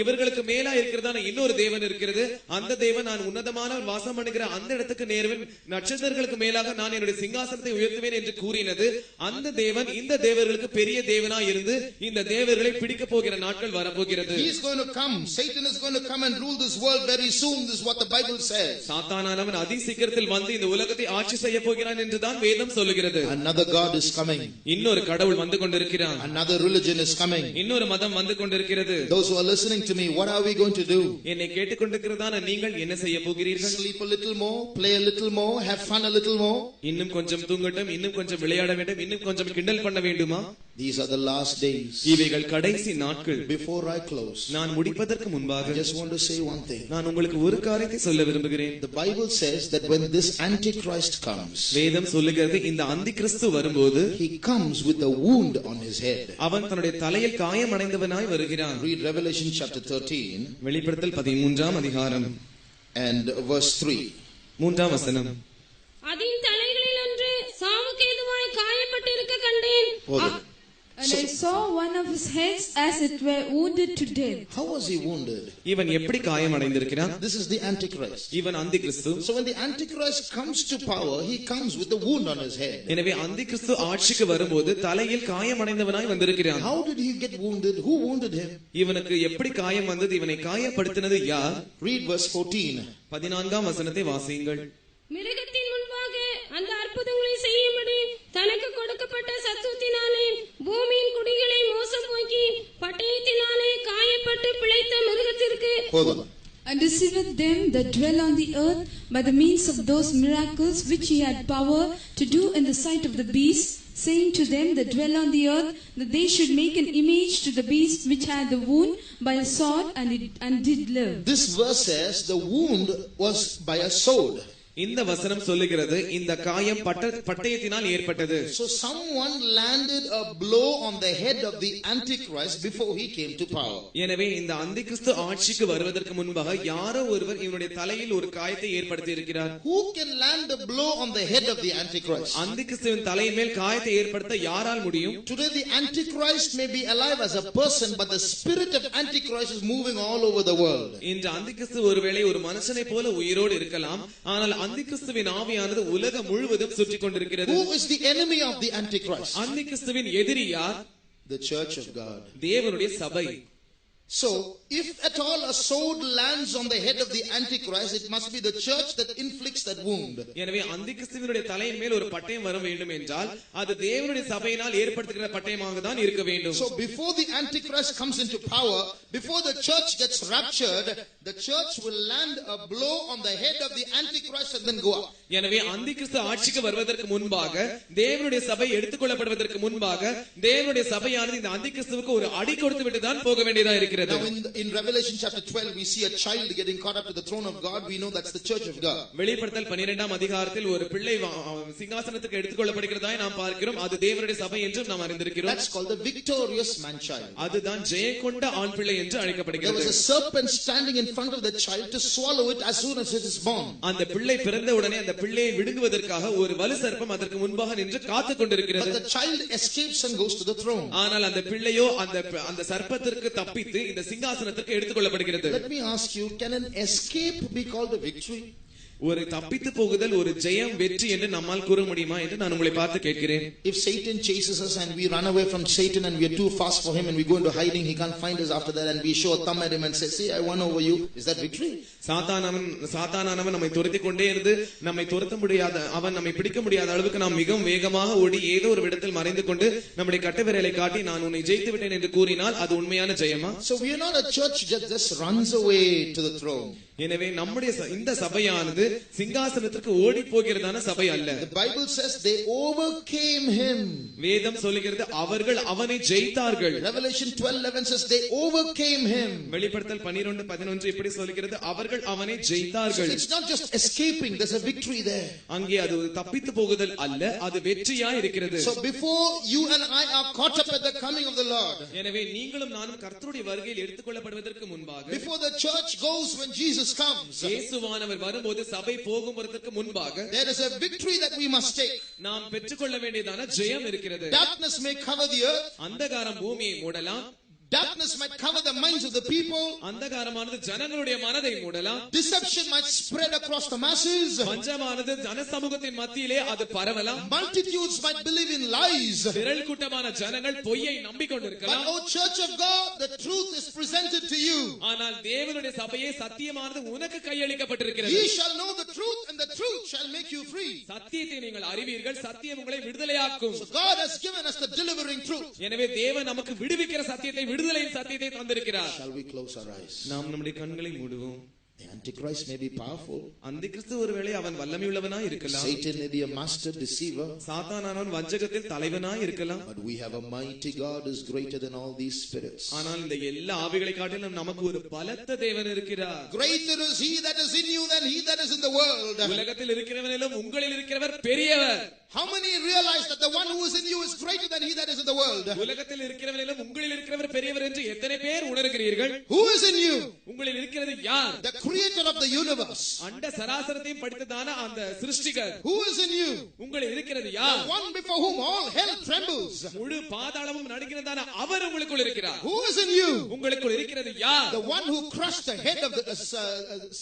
இவர்களுக்கு மேலா இருக்கிறதான இன்னொரு தேவன் இருக்கிறது. அந்த தேவன் நான் உன்னதமானவர் வாசம் பண்ணுகிற அந்த இடத்துக்கு நேர்வன், நட்சத்திரங்களுக்கு மேலாக நான் என்னுடைய சிங்காசனத்தை உயர்த்துவேன் என்று கூறி அந்த தேவன் இந்த தேவர்களுக்கு பெரிய தேவனாய் இருந்து இந்த தேவர்களை பிடிக்க போகிற நாட்கள் வரப்போகிறது. He is going to come. Satan is going to come and rule this world very soon. This is what the Bible says. சாத்தானானவன் அதிசீக்கிரத்தில் வந்து இந்த உலகத்தை ஆட்சி செய்ய போகிறான் என்று தான் வேதம் சொல்லுகிறது. Another God is coming. இன்னொரு கடவுள் வந்து கொண்டிருக்கிறான். Another religion is coming. இன்னொரு மதம் வந்து கொண்டிருக்கிறது. Those who are listening to me, what are we going to do? என்னை கேட்டுக்கொண்டிருக்கிறதான நீங்கள் என்ன செய்ய போகிறீர்கள்? Sleep a little more, play a little more, have fun a little more. இன்னும் கொஞ்சம் தூங்கட்டும், இன்னும் கொஞ்சம் விளையாட வேண்டும், இன்னும் கொஞ்சம் கிண்டல் பண்ண வேண்டுமா? These are the last days. இவைகள் கடைசி நாட்கள். Before I close, நான் முடிப்பதற்கு முன்பாக I just want to say one thing. நான் உங்களுக்கு ஒரு காரியத்தை சொல்ல விரும்புகிறேன். The Bible says that when this antichrist comes, வேதம் சொல்லுகிறது இந்த அந்திகிறிஸ்து வரும்போது he comes with a wound on his head. அவன் தன்னுடைய தலையில் காயம் அடைந்தவனாய் வருகிறான். Read Revelation chapter 13, வெளிப்படுத்தல் 13ஆம் அதிகாரம் and verse 3. 3ஆம் வசனம். அதின் தலைகளில் ஒன்று சாவுக்கு ஏதுவாய் காயப்பட்டிருக்க கண்டேன். And I saw one of his heads as it were wounded to death. How was he wounded? இவன் எப்படி காயம் அடைந்திருக்கிறான்? This is the antichrist. இவன் அந்திகிறிஸ்து. So when the antichrist comes to power, he comes with a wound on his head. எனவே அந்திகிறிஸ்து ஆட்சிக்கு வரும்போது தலையில் காயம் அடைந்தவனாய் வந்திருக்கிறான். How did he get wounded? Who wounded him? இவனுக்கு எப்படி காயம் வந்தது? இவனை காயப்படுத்தினது யார்? Read verse 14. 14ஆம் வசனத்தை வாசியுங்கள். மிருகத்தின் முன்பாக அந்த அற்புதங்களை செய்யும்படி தனக்கு கொடுக்கப்பட்ட சத்துவத்தினாலே பூமியின் குடிகளை மோசம் போக்கி பட்டயத்தினாலே காயப்பட்டு பிழைத்த மிருகத்திற்கு and deceiveth them that dwell on the earth by the means of those miracles which he had power to do in the sight of the beast, saying to them that dwell on the earth that they should make an image to the beast which had the wound by a sword and did live. This verse says the wound was by a sword. இந்த வசனம் சொல்லுகிறது இந்த காயம் பட்டயத்தினால் ஏற்பட்டது. So someone landed a blow on the head of the antichrist before he came to power. எனவே இந்த அந்திகிறிஸ்து ஆட்சிக்கு வருவதற்கு முன்பாக யாரோ ஒருவர் இவனுடைய தலையில் ஒரு காயத்தை ஏற்படுத்தி இருக்கிறார். Who can land a blow on the head of the antichrist? அந்திகிறிஸ்துவின் தலையின் மேல் காயத்தை ஏற்படுத்த யாரால் முடியும்? Today the antichrist may be alive as a person, but the spirit of antichrist is moving all over the world. இந்த அந்திகிறிஸ்து ஒருவேளை ஒரு மனுஷனை போல உயிரோடு இருக்கலாம், ஆனால் அந்திகிறிஸ்துவின் ஆவியானது உலகம் முழுவதும் சுற்றிக் கொண்டிருக்கிறது. Who is the enemy of the antichrist? அந்திகிறிஸ்துவின் எதிரி யார்? The church of God. தேவனுடைய சபை. So, if at all a sword lands on the head of the Antichrist, it must be the church that inflicts that wound. எனவே அந்திகிறிஸ்துவினுடைய தலையின் மேல் ஒரு பட்டயம் வர வேண்டும் என்றால் அது தேவனுடைய சபையினால் ஏற்படுத்துகிற பட்டயமாக தான் இருக்க வேண்டும். So before the Antichrist comes into power, before the church gets raptured, the church will land a blow on the head of the Antichrist and then go up. எனவே அந்திகிறிஸ்து ஆட்சிக்கு வருவதற்கு முன்பாக தேவனுடைய சபை எடுத்துக்கொள்ளப்படுவதற்கு முன்பாக தேவனுடைய சபையானது இந்த அந்திகிறிஸ்துவுக்கு ஒரு அடி கொடுத்து விட்டு தான் போக வேண்டியதா இருக்கிறது. Now in Revelation chapter 12 we see a child getting caught up to the throne of God. We know that's the church of God. வெளிப்படுத்தல் 12ஆம் அதிகாரத்தில் ஒரு பிள்ளை சிங்காசனத்துக்கு எடுத்துக்கொள்ளப்படுகிறதாய் நாம் பார்க்கிறோம். அது தேவனுடைய சபை என்று நாம் அறிந்திருக்கிறோம். That's called the victorious man child. அதுதான் ஜெயங்கொண்ட ஆண் பிள்ளை என்று அழைக்கப்படுகிறது. There was a serpent standing in front of the child to swallow it as soon as it is born. அந்த பிள்ளை பிறந்த உடனே அந்த பிள்ளையை விழுங்குவதற்காக ஒரு வலு சர்ப்பம் அதற்கு முன்பாக நின்று காத்துக் கொண்டிருக்கிறது. But the child escapes and goes to the throne. ஆனால் அந்த பிள்ளையோ அந்த சர்ப்பத்திற்கு தப்பித்து இந்த சிங்காசனத்துக்கு எடுத்துக்கொள்ளப்படுகிறது. Let me ask you, can an escape be called a victory? ஒரு தப்பித்து போகுதல் ஒரு ஜெயம் வெற்றி என்று நம்மால் கூற முடியுமா என்று நான் உங்களை பார்த்து கேட்கிறேன். If Satan chases us and we run away from Satan and we are too fast for him and we go into hiding, he can't find us after that, and we show a thumb at him and say, see, I won over you, is that victory? சாத்தானவன் நம்மை துரத்திக் கொண்டே இருந்து நம்மை துரத்த முடியாத அவன் நம்மை பிடிக்க முடியாத அளவுக்கு நாம் மிகவும் வேகமாக ஓடி ஏதோ ஒரு இடத்தில் மறைந்து கொண்டு நம்முடைய கட்டவிரலை காட்டி நான் உன்னை ஜெயித்து விட்டேன் என்று கூறினால் அது உண்மையான ஜெயமா? So we are not a church that just runs away to the throne. எனவே நம்முடைய இந்த சபையானது சிங்காசனத்திற்கு ஓடி போகிறதான சபை அல்ல. The Bible says they overcame him. வேதம் சொல்லுகிறது அவர்கள் அவனை ஜெயித்தார்கள். Revelation 12:11 says they overcame him. வெளிப்படுத்தல் 12:11 இப்படி சொல்லுகிறது அவர்கள் அவனை ஜெயித்தார்கள். It's not just escaping, there's a victory there. அங்கே அது தப்பித்து போகுதல் அல்ல, அது வெற்றியாய் இருக்கிறது. So before you and I are caught up at the coming of the Lord, எனவே நீங்களும் நானும் கர்த்தருடைய வருகையில் எடுத்துக்கொள்ளப்படுவதற்கு முன்பாக, before the church goes when Jesus comes, இயேசுவானவர் வரும்போது சபை போகும்போதற்கு முன்பாக there is a victory that we must take. நாம் பெற்றுக்கொள்ள வேண்டியதான ஜெயம் இருக்கிறது. Darkness may cover the earth, அந்தகாரம் பூமியை மூடலாம். darkness might cover the minds of the people, அந்தகாரமானது ஜனங்களுடைய மனதை மூடலாம். deception might spread across the masses, வஞ்சமானது ஜனசமூகத்தின் மத்தியிலே அது பரவலாம். multitudes might believe in lies, திரள் கூட்டமான ஜனங்கள் பொய்யை நம்பிக்கொண்டிருக்கலாம். but O church of God, the truth is presented to you. ஆனால் தேவனுடைய சபையே சத்தியமானது உனக்கு கையளிக்கப்பட்டிருக்கிறது. Ye shall know the truth and the truth shall make you free. சத்தியத்தை நீங்கள் அறிவீர்கள், சத்தியம் உங்களை விடுதலையாக்கும். So God has given us the delivering truth. எனவே தேவன் நமக்கு விடுவிக்கிற சத்தியத்தை விடுதலையின் சத்தியத்தை தந்திருக்கிறார். Shall we close our eyes? நாம் நம்முடைய கண்களை மூடுவோம். The Antichrist may be powerful. அந்திகிறிஸ்து ஒருவேளை அவன் வல்லமையுள்ளவனாய் இருக்கலாம். Satan may be a master deceiver. சாத்தானானவன் வஞ்சகத்தில் தலைவனாய் இருக்கலாம். But we have a mighty God who is greater than all these spirits. ஆனால் இந்த எல்லா ஆவிகளை காட்டிலும் நமக்கு ஒரு பலத்த தேவன் இருக்கிறார். Greater is he that is in you than he that is in the world. உலகத்தில் இருக்கிறவனிலும் உங்களில் இருக்கிறவர் பெரியவர். How many realize that the one who is in you is greater than he that is in the world? உலகத்தில் இருக்கிறவனிலும் உங்களில் இருக்கிறவர் பெரியவர் என்று எத்தனை பேர் உணர்கிறீர்கள்? Who is in you? உங்களில் இருக்கிறது யார்? The creator of the universe. அண்ட சராசரத்தையும் படைத்ததான அந்த சிருஷ்டிகர். Who is in you? உங்களில் இருக்கிறது யார்? The one before whom all hell trembles. முழு பாதாளமும் நடுங்கிறதான அவர் உங்களுக்குள் இருக்கிறார். Who is in you? உங்களுக்குள் இருக்கிறது யார்? The one who crushed the head of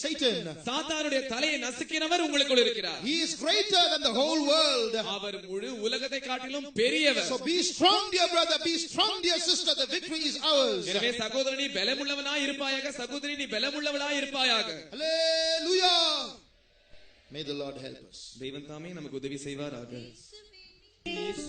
Satan. சாத்தானுடைய தலையை நசுக்கினவர் உங்களுக்குள் இருக்கிறார். He is greater than the whole world. அவர் முழு உலகத்தை காட்டிலும் பெரியவர். So be strong, dear brother, be strong, dear sister, the victory is ours. எனவே சகோதரனே பலமுள்ளவனாய் இருப்பாயாக, சகோதரி நீ பலமுள்ளவளாய் இருப்பாயாக. Hallelujah. May the Lord help us. தேவன் தாமே நமக்கு உதவி செய்வாராக. Yes.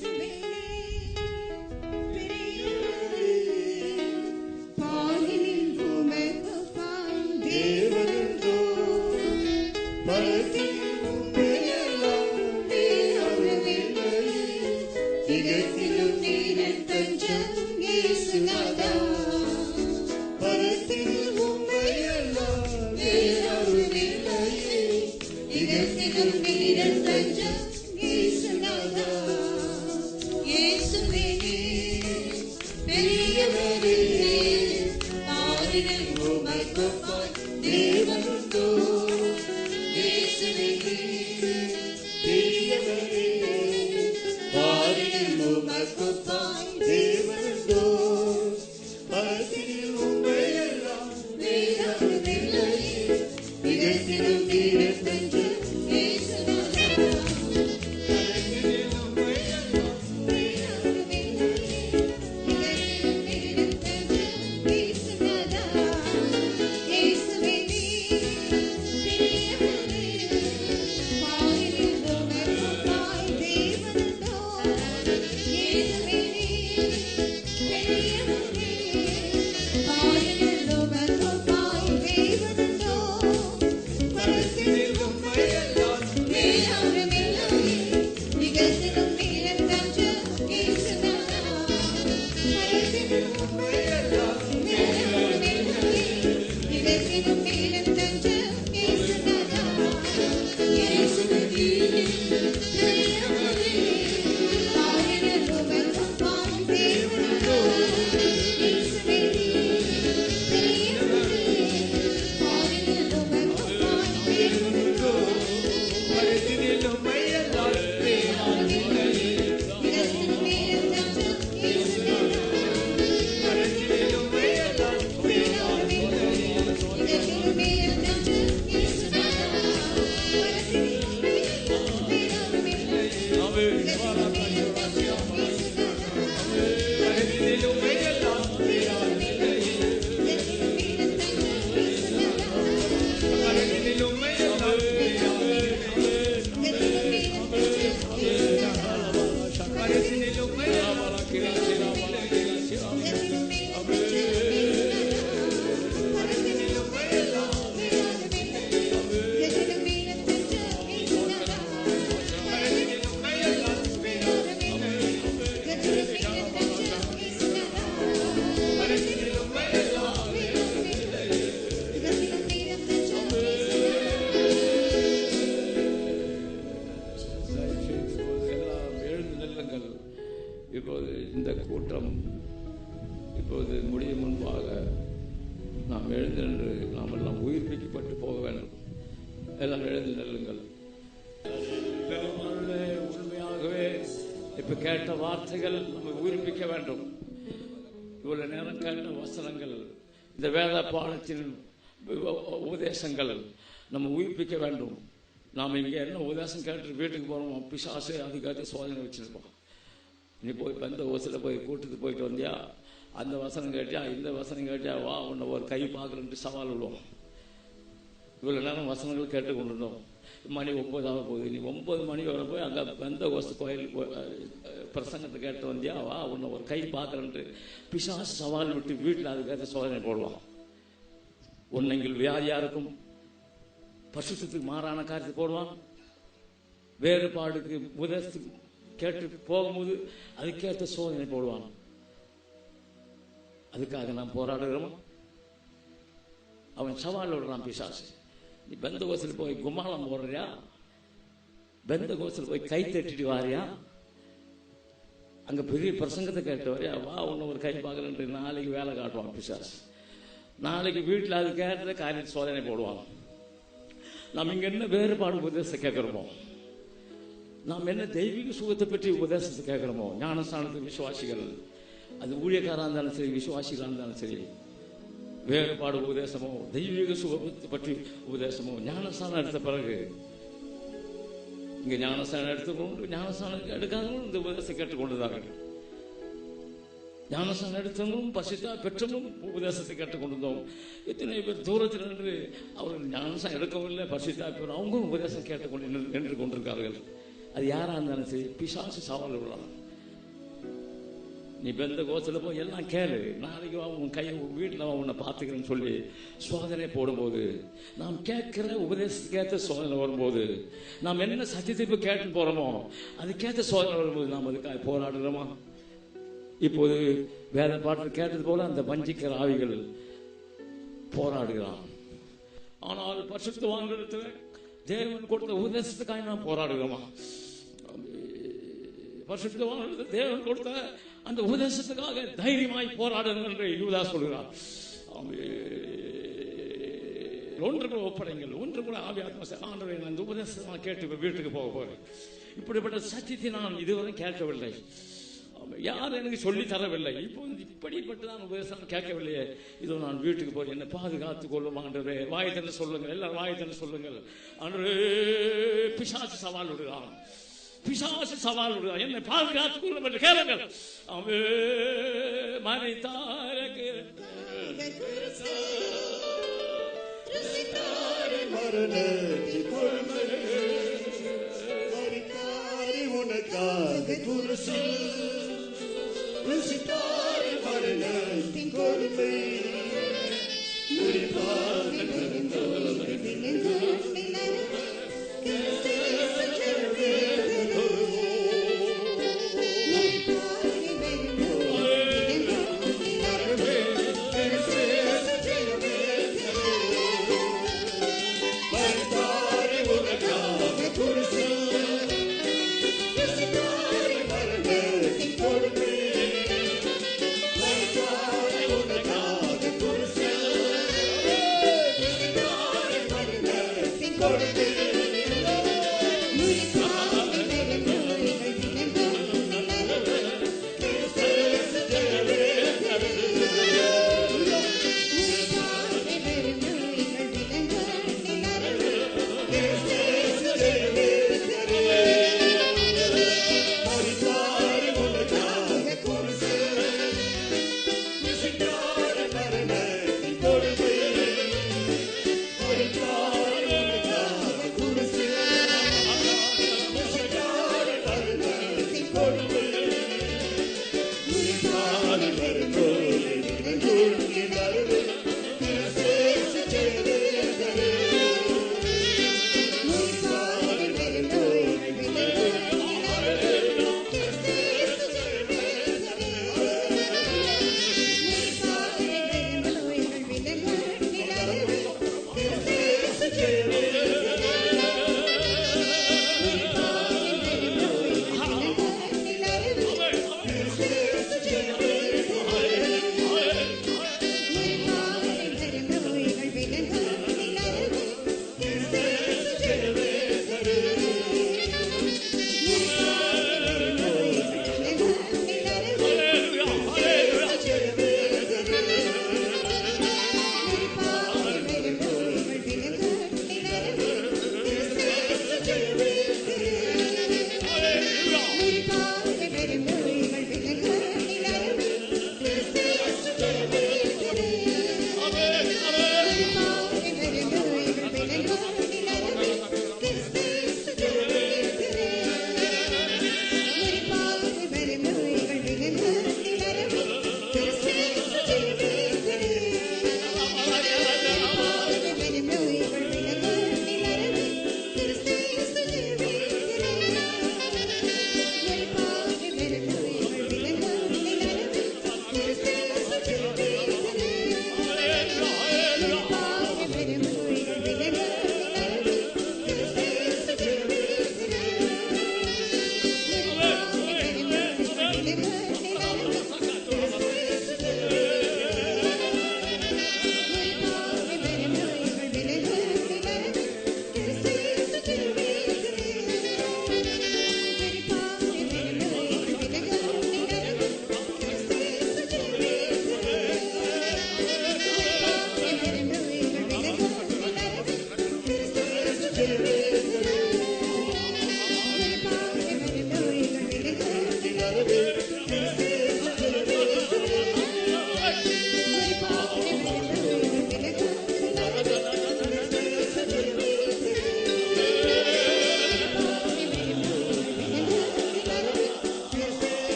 இப்போது முடியும் முன்பாக நாம் எழுந்து நாம் எல்லாம் உயிர்ப்பிக்கப்பட்டு போக வேண்டும். எல்லாம் எழுந்து நெல்லுங்கள். உண்மையாகவே இப்ப கேட்ட வார்த்தைகள் நம்ம உயிர்ப்பிக்க வேண்டும். இவ்வளவு நேரம் கேட்ட வசனங்கள், இந்த வேத பாடத்தின் உபதேசங்கள் நம்ம உயிர்ப்பிக்க வேண்டும். நாம் இங்கே என்ன உபதேசம் கேட்டு வீட்டுக்கு போறோம், பிசாசு அதுக்காக சோதனை வச்சிருப்போம். நீ போய் பெந்த ஓசில போய் கூட்டுக்கு போயிட்டு வந்தியா, அந்த வசனம் கேட்டியா, இந்த வசனம் கேட்டியா, வா உன்னை ஒரு கை பார்க்கறன்ட்டு சவால் விடுவோம். இவ்வளவு நேரம் வசனங்கள் கேட்டு கொண்டிருந்தோம். மணி 9 ஆக போகுது. நீ 9 மணி வர போய் அங்கே பெந்த ஓசு கோயில் பிரசங்கத்தை கேட்டு வந்தியா, வா உன்னை ஒரு கை பார்க்கறன்ட்டு பிசாசு சவால் விட்டு வீட்டில் அதுக்காக சோதனை போடுவான். உன்னைங்கள் வியாதியா இருக்கும், பரிசுத்தத்துக்கு மாறான காரியத்தை போடுவான். வேறுபாடுக்கு உதவி கேட்டு போகும்போது அதுக்கேற்ற சோதனை போடுவான். அதுக்காக நாம் போராடுகிறோமா? அவன் சவால் விடுறான் பிசாசு. நீ பெந்த கோசில் போய் கும்மாளம் போடுறியா, பெந்த கோசில் போய் கை தட்டிட்டு வாரியா, அங்க பெரிய பிரசங்கத்தை கேட்டு வரையா, வா உன்னை ஒரு கை பார்க்கலன்ட்டு நாளைக்கு வேலை காட்டுவான் பிசாசு. நாளைக்கு வீட்டில் அது கேட்ட காரியத்தை சோதனை போடுவான். நாம் இங்க என்ன வேறுபாடு உபதேசத்தை கேட்கிறோமோ, நாம் என்ன தெய்வீக சுகத்தை பற்றி உபதேசத்தை கேட்கிறோமோ, ஞானஸ்தானத்துக்கு விசுவாசிகள், அது ஊழியக்காரா இருந்தாலும் சரி, விசுவாசிகளா இருந்தாலும் சரி, வேறுபாடு உபதேசமோ தெய்வீக சுகத்தை பற்றி உபதேசமோ, ஞானஸ்தானம் எடுத்த பிறகு இங்க ஞானஸ்தானம் எடுத்துக்கொண்டு ஞானஸ்தானம் எடுக்காதவங்களும் இந்த உபதேசத்தை கேட்டுக்கொண்டுதான். ஞானஸ்தானம் எடுத்தவங்களும் பசித்தா பெற்றவங்களும் உபதேசத்தை கேட்டுக்கொண்டிருந்தோம். எத்தனை பேர் தூரத்தில் நின்று அவர்கள் ஞானஸ்தானம் எடுக்கவில்லை, பசித்தா பேர் அவங்களும் உபதேசம் கேட்டுக்கொண்டு நின்று கொண்டிருக்கார்கள். அது யாரா இருந்தாலும் சரி, பிசாசு சவால் விடலாம். நீ பெந்த கோசல போய் எல்லாம் கேளு, நாளைக்கு உன் கை வீட்டில் உன்னை பார்த்துக்கிறேன்னு சொல்லி சோதனை போடும்போது, நாம் கேட்கிற உபதேசத்துக்கேற்ற சோதனை வரும்போது, நாம் என்ன சத்தியத்தை கேட்டு போறோமோ அதுக்கேற்ற சோதனை வரும்போது நாம் அதுக்காக போராடுறோமா? இப்போது வேத பாட்டு கேட்டது போல அந்த வஞ்சிக்கிற ஆவிகள் போராடுகிறான். ஆனால் பரிசுத்தவான்களிடத்தில் தேவன் கொடுத்த உபதேசத்துக்காக நாம் போராடுகிறோமா? பரிசுத்தவான்களிடத்தில் தேவன் கொடுத்த அந்த உபதேசத்துக்காக தைரியமாய் போராடுங்கள் என்று யூதா சொல்கிறார். ஒன்று கூட ஒப்படைங்கள், ஒன்று கூட ஆவி ஆத்மா ஆண்டவரை அந்த உபதேசத்தை கேட்டு வீட்டுக்கு போக போறேன். இப்படிப்பட்ட சத்தியத்தை நான் இதுவரை கேட்கவில்லை, யாரும் எனக்கு சொல்லி தரவில்லை. இப்போ இப்படிப்பட்டதான் உபதேசம் கேட்கவில்லையே, இதோ நான் வீட்டுக்கு போறேன், என்னை பாதுகாத்துக் கொள்ளும் ஆண்டவரே, வாயத்தன்னு சொல்லுங்கள், எல்லாரும் வாயத்தன்னு சொல்லுங்கள். ஆண்டவரே, பிசாசு சவால் விடுகிறான், பிசாசு சவால் விடுகிறான், என்னை பாதுகாத்துக் கொள்ளும் என்று கேளுங்கள். அவே மனைத்தாரக்கு உனக்காக மரணத்தின் கொடுமை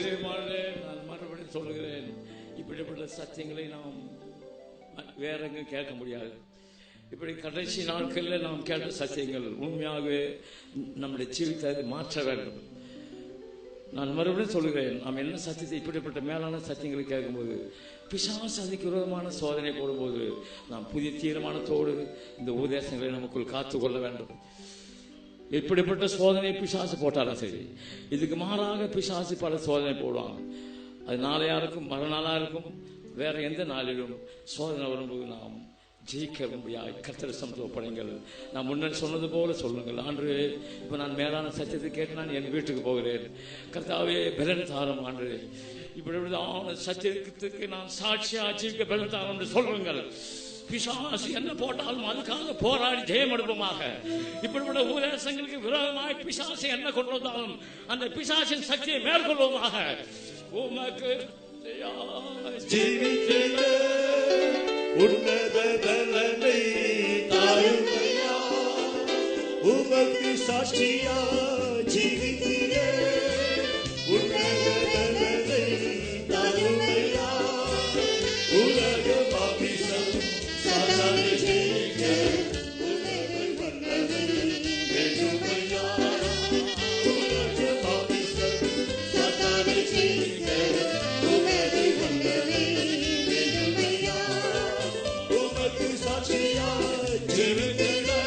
நிச்சயமாக நான் மறுபடியும் சொல்லுகிறேன், இப்படிப்பட்ட சத்தியங்களை நாம் வேற எங்கும் கேட்க முடியாது. இப்படி கடைசி நாட்களில் நாம் கேட்ட சத்தியங்கள் உண்மையாகவே நம்முடைய ஜீவிதத்தை மாற்ற வேண்டும். நான் மறுபடியும் சொல்லுகிறேன், நாம் என்ன சத்தியத்தை இப்படிப்பட்ட மேலான சத்தியங்களை கேட்கும்போது பிசாசு அதுக்கு விரோதமான சோதனை போடும்போது நாம் புதிய தீர்மானத்தோடு இந்த உபதேசங்களை நமக்குள் காத்துக்கொள்ள வேண்டும். இப்படிப்பட்ட சோதனை பிசாசு போட்டாலும் சரி, இதுக்கு மாறாக பிசாசு பல சோதனை போடுவாங்க. அது நாளையா இருக்கும், மறுநாளா இருக்கும், வேற எந்த நாளிலும் சோதனை வரும்போது நாம் ஜெயிக்க முடியாது. கர்த்தர் சமத்துவ படைங்கள். நான் முன்னாடி சொன்னது போல சொல்லுங்கள், ஆண்டு இப்போ நான் மேலான சத்தியத்தை கேட்டு நான் என் வீட்டுக்கு போகிறேன். கர்த்தாவே பலன் தாரும் ஆண்டு, இப்படி சத்தியத்துக்கு நான் சாட்சியா ஜீவிக்க பலன் தாரும் என்று சொல்லுங்கள். பிசாசு என்ன போட்டாலும் அதுக்காக போராடி ஜெயம் எடுப்போமாக. இப்படிப்பட்ட உபதேசங்களுக்கு விரோதமாக பிசாசு என்ன கொண்டு வந்தாலும் அந்த பிசாசின் சக்தியை மேற்கொள்வோமாக. உமக்கு உன்னத பலனை தாருமையா, உமக்கு சாட்சியா ஜீவித்திரே. உன்னத பலனை தாருமையா, உலக பாபிசம் சாத்தானை ஜெயிக்க உமது வல்லமை வேண்டுமையா. உலக பாபிசம் சாத்தானை ஜெயிக்க உமது வல்லமை வேண்டுமையா. உமக்கு சாட்சியா ஜீவித்திரே.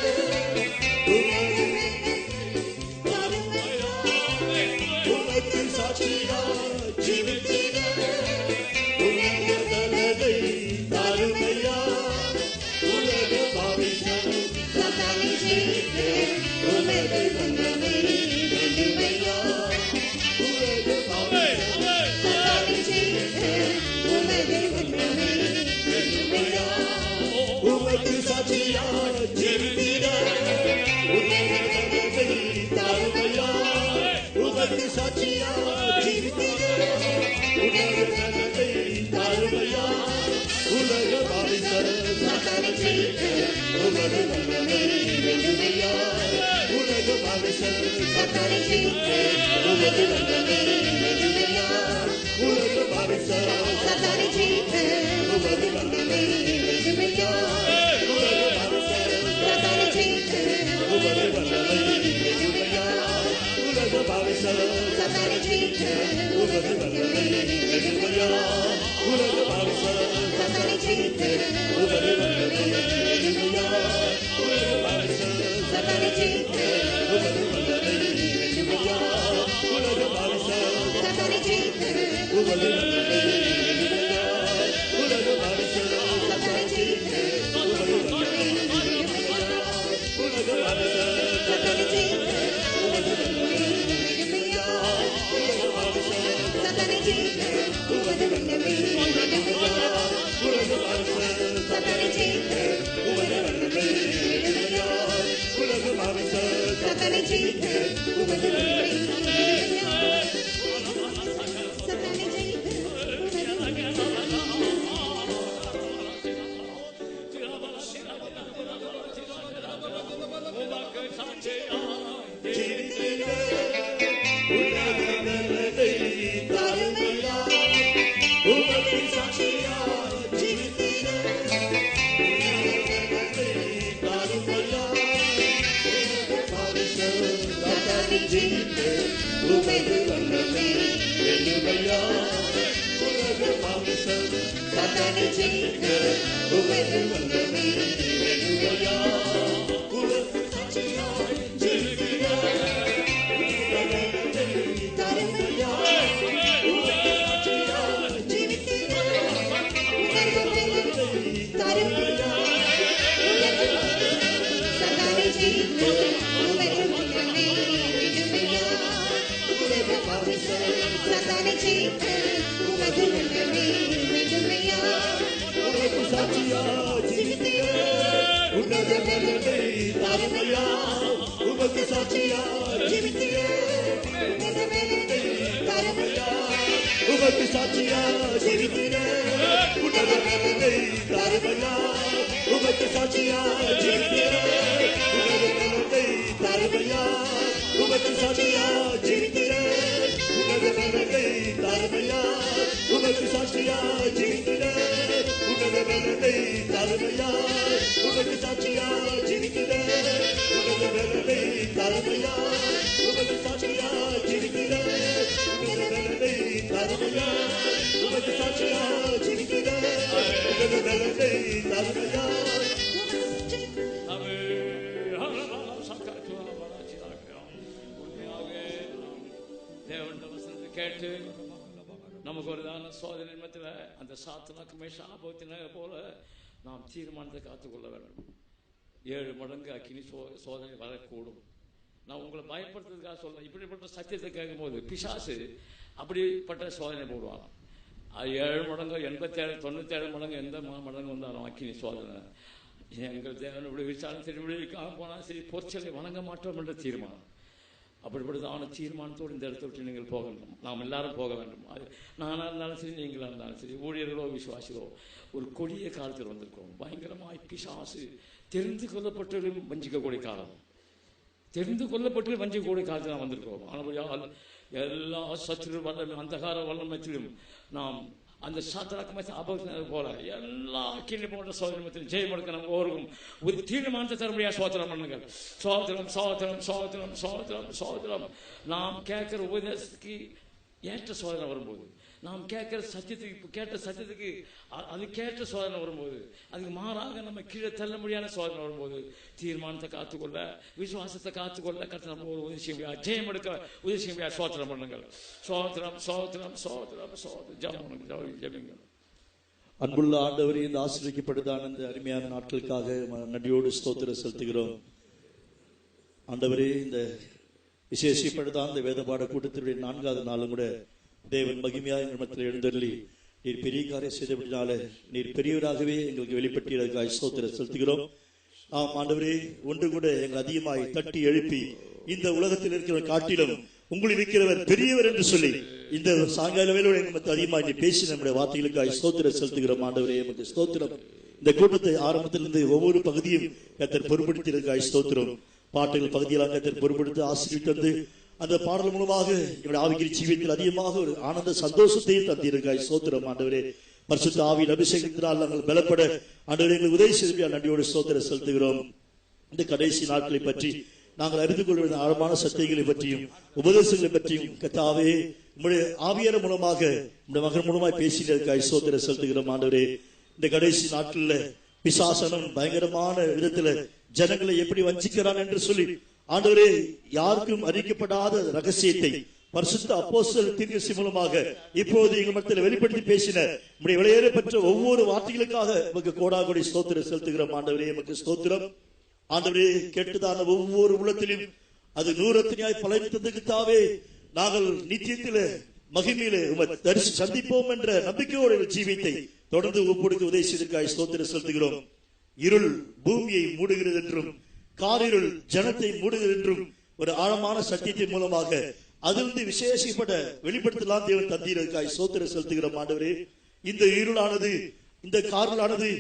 உமக்கு சாட்சியா ஜீவித்திரே. உலக பலனை தாருமையா, உலக பாவிசம் சாத்தானை ஜெயிக்க உமது வல்லமை வேண்டுமையா. உலக பாவிசம் சாத்தானை ஜெயிக்க உமது வல்லமை வேண்டுமையா. உமக்கு சாட்சியா ஜீவித்திரே. உலக பலனை தாருமையா, உமக்கு சாட்சியா ஜீவித்திரே. உலக பலனை தாருமையா, உலக பாவிசம் சாத்தானை ஜெயிக்க உமது வல்லமை வேண்டுமையா. உலக பாவிசம் சாத்தானை ஜெயிக்க உமது வல்லமை வேண்டுமையா. உலக பாவிசம் சாத்தானை ஜெயிக்க உமது வல்லமை வேண்டுமையா. உலக பாவிசம் சாத்தானை ஜெயிக்க உமது வல்லமை வேண்டுமையா. உலக பாவிசம் சாத்தானை ஜெயிக்க உமது வல்லமை வேண்டுமையா. உலக பாவிசம் சாத்தானை ஜெயிக்க உமது வல்லமை வேண்டுமையா. உலக பாவிசம் சாத்தானை ஜெயிக்க உமது வல்லமை வேண்டுமையா. உலக பாவிசம் சாத்தானை ஜெயிக்க உமது வல்லமை வேண்டுமையா. உலக பாவிசம் சாத்தானை ஜெயிக்க உமது வல்லமை வேண்டுமையா. உலக பாவிசம் சாத்தானை ஜெயிக்க உமது வல்லமை வேண்டுமையா. உலக பாவிசம் சாத்தானை ஜெயிக்க உமது வல்லமை வேண்டுமையா. உலக பாவிசம் சாத்தானை ஜெயிக்க உமது வல்லமை வேண்டுமையா. உலக பாவிசம் சாத்தானை ஜெயிக்க உமது வல்லமை வேண்டுமையா. சாத்தானை ஜெயிக்க உமது ஜீவித்திரே. உலக பலனை தாருமையா, உமக்கு சாட்சியா ஜீவித்திரே. உலக பலனை தாருமையா, உலக பாவிசம் சாத்தானை ஜெயிக்க உமது வல்லமை வேண்டுமையா. உலக பாவிசம் சாத்தானை ஜெயிக்க உமது வல்லமை வேண்டுமையா. உலக சாட்சியா ஜீவித்திரே. உலக பலனை தாருமையா, உலக சாட்சியா ஜீவித்திரே. உலக பலனை தாருமையா, உலக சாத்தானை ஜெயிக்க உமது வல்லமை வேண்டுமையா. உலக பாவிசம் சாத்தானை ஜெயிக்க உமது வல்லமை வேண்டுமையா. உலக சாட்சியா ஜீவித்திரே. உன்னத பலனை தாருமையா, உமக்கு சாட்சியா ஜீவித்திரே. உன்னத பலனை தாருமையா, உமக்கு சாட்சியா ஜீவித்திரே. உன்னத பலனை தாருமையா, உமக்கு சாட்சியா ஜீவித்திரே. உன்னத பலனை தாருமையா, உமக்கு சாட்சியா ஜீவித்திரே. உன்னத பலனை கேட்டு நமக்கு ஒரு தான சோதனை நிமித்தத்தில் அந்த சாத்தனாக்கு மேஷாபத்தின போல நாம் தீர்மானத்தை காத்துக்கொள்ள வேண்டும். 7 மடங்கு அக்கினி சோதனை வரக்கூடும். நான் உங்களை பயப்படுத்துறதுக்காக சொல்ல, இப்படிப்பட்ட சத்தியத்தை கேட்கும் போது பிசாசு அப்படிப்பட்ட சோதனை போடுவாங்க. 7 மடங்கு 87 97 மடங்கு எந்த மடங்கு வந்தாலும் அக்கினி சோதனை. எங்கள் தேவன் இப்படி விசாரணை சரி, இப்படி போனால் சரி, பொற்சலை வணங்க மாட்டோம் என்ற தீர்மானம். அப்படிப்பட்டதான தீர்மானத்தோடு இந்த இடத்தை விட்டு நீங்கள் போக வேண்டும். நாம் எல்லாரும் போக வேண்டும். அது நானாக இருந்தாலும் சரி, நீங்களாக இருந்தாலும் சரி, ஊழியர்களோ விசுவாசிகளோ ஒரு கொடிய காலத்தில் வந்திருக்கோம். பயங்கரமாய் பிசாசு தெரிந்து கொள்ளப்பட்டு வஞ்சிக்கக்கூடிய காலம், தெரிந்து கொள்ளப்பட்டு வஞ்சிக்கக்கூடிய காலத்தில் நாம் வந்திருக்கோம். ஆனால் எல்லா சத்துரு வல்ல அந்தகார வல்லமைத்திலும் நாம் அந்த சாத்திராக்கமாக அபகத்தினது போல எல்லா கீழே போன்ற சோதனை ஜெயம் எடுக்க நம்ம ஒவ்வொருக்கும் ஒரு தீர்மானத்தை தர முடியாது. சோதனம் பண்ணுங்கள். சோதனம் சோதனம் சோதனம் சோதனம் சோதனம். நாம் கேட்கிற உபதேசத்துக்கு ஏற்ற சோதனை வரும்போது, நாம் கேட்கிற சத்தியத்துக்கு கேட்ட சத்தியத்துக்கு அது கேட்ட சோதனை வரும்போது, அதுக்கு மாறாக நம்ம கீழே தள்ள முடியாத சோதனை வரும்போது தீர்மானத்தை காத்துக்கொள்ள, விசுவாசத்தை காத்துக்கொள்ள கர்த்தர் நம்ம ஒரு உதவி செய்ய முடியாது. ஜெயம் எடுக்க உதவி செய்ய முடியாது. சோத்திரம் பண்ணுங்கள். சோத்திரம் சோத்திரம் சோத்திரம் சோதரம் ஜெபிங்கள். அன்புள்ள ஆண்டவரே, இந்த ஆசீர்வதிக்கப்பட்டதான இந்த அருமையான நாட்களுக்காக நன்றியோடு ஸ்தோத்திரம் செலுத்துகிறோம். ஆண்டவரே, இந்த விசேஷப்பட்டதான் இந்த வேத பாட கூட்டத்தினுடைய 4வது நாளும் கூட தேவன் மகிமையாக நம்மத்தில் எழுந்தருளி நீர் பெரிய காரியம் செய்தபடினால நீர் பெரியவராகவே எங்களுக்கு வெளிப்பட்டதற்காக ஸ்தோத்திரம் செலுத்துகிறோம். ஆம் ஆண்டவரே, ஒன்று கூட எங்கள் அதிகமாய் தட்டி எழுப்பி இந்த உலகத்தில் இருக்கிற காட்டிலும் உங்களை இருக்கிறவர் பெரியவர் என்று சொல்லி இந்த சாயங்கால வேளையோடு எங்களுக்கு அதிகமாக நீ பேசி நம்முடைய வார்த்தைகளுக்காக ஸ்தோத்திரம் செலுத்துகிறோம். ஆண்டவரே, எமக்கு ஸ்தோத்திரம். இந்த கூட்டத்தை ஆரம்பத்திலிருந்து ஒவ்வொரு பகுதியும் கர்த்தர் பொறுப்படுத்தியதற்காக ஸ்தோத்திரம். பாட்டுகள் பகுதியெல்லாம் கர்த்தர் பொறுப்படுத்தி ஆசீர்வதித்து அந்த பாடல் மூலமாக என்னுடைய ஆவிக்குரிய ஜீவியத்தில் அதிகமாக ஒரு ஆனந்த சந்தோஷத்தையும் தந்தீர்கள். ஸ்தோத்திரம் ஆண்டவரே. பரிசுத்த ஆவியின் அபிஷேகத்தினால் நாங்கள் பலப்பட ஆண்டவரே எங்களுக்கு உதவி செய்து நன்றியோடு ஸ்தோத்திரம் செலுத்துகிறோம். இந்த கடைசி நாட்களை பற்றி நாங்கள் அறிந்து கொள்ள வேண்டிய ஆழமான சத்தியங்களை பற்றியும் உபதேசங்களை பற்றியும் கர்த்தாவே உங்களுடைய ஆவியார் மூலமாக இந்த மகன் மூலமாக பேசினதற்காக ஸ்தோத்திரம் செலுத்துகிறோம். ஆண்டவரே, இந்த கடைசி நாட்களில் பிசாசனம் பயங்கரமான விதத்துல ஜனங்களை எப்படி வஞ்சிக்கிறான் என்று சொல்லி ஆண்டவரே யாருக்கும் அறிக்கப்படாத ரகசியத்தை பரிசுத்த அப்போஸ்தலர் தீர்க்கதரிசி மூலமாக இப்போது எங்கள் மத்தியில் வெளிப்படுத்தி பேசின நம்முடைய விலையேற பெற்ற ஒவ்வொரு வார்த்தைகளுக்காக நமக்கு கோடாகோடி ஸ்தோத்திரம் செலுத்துகிறோம். ஆண்டவரே, நமக்கு ஸ்தோத்திரம். ஆண்டவரே, கேட்டதான ஒவ்வொரு உள்ளத்திலும் அது நூறத்தினாய் பலனளித்ததுக்கு தாவே நாங்கள் நித்தியத்திலே மகிமையிலே தரிசி சந்திப்போம் என்ற நம்பிக்கையோட ஜீவித்தை தொடர்ந்து ஒப்புடுக்க உதவி செய்ததற்காக ஸ்தோத்திரம் செலுத்துகிறோம். இருள் பூமியை மூடுகிறது என்றும் காரிருள் ஜனத்தை மூடுகிறது என்றும் ஒரு ஆழமான சத்தியத்தின் மூலமாக அதிலிருந்து விசேஷப்பட்ட வெளிப்படுத்தலாம் தேவன் தந்தீரதற்காக ஸ்தோத்திரம் செலுத்துகிறோம். ஆண்டவரே, இந்த இருளானது இந்த காரிருளானது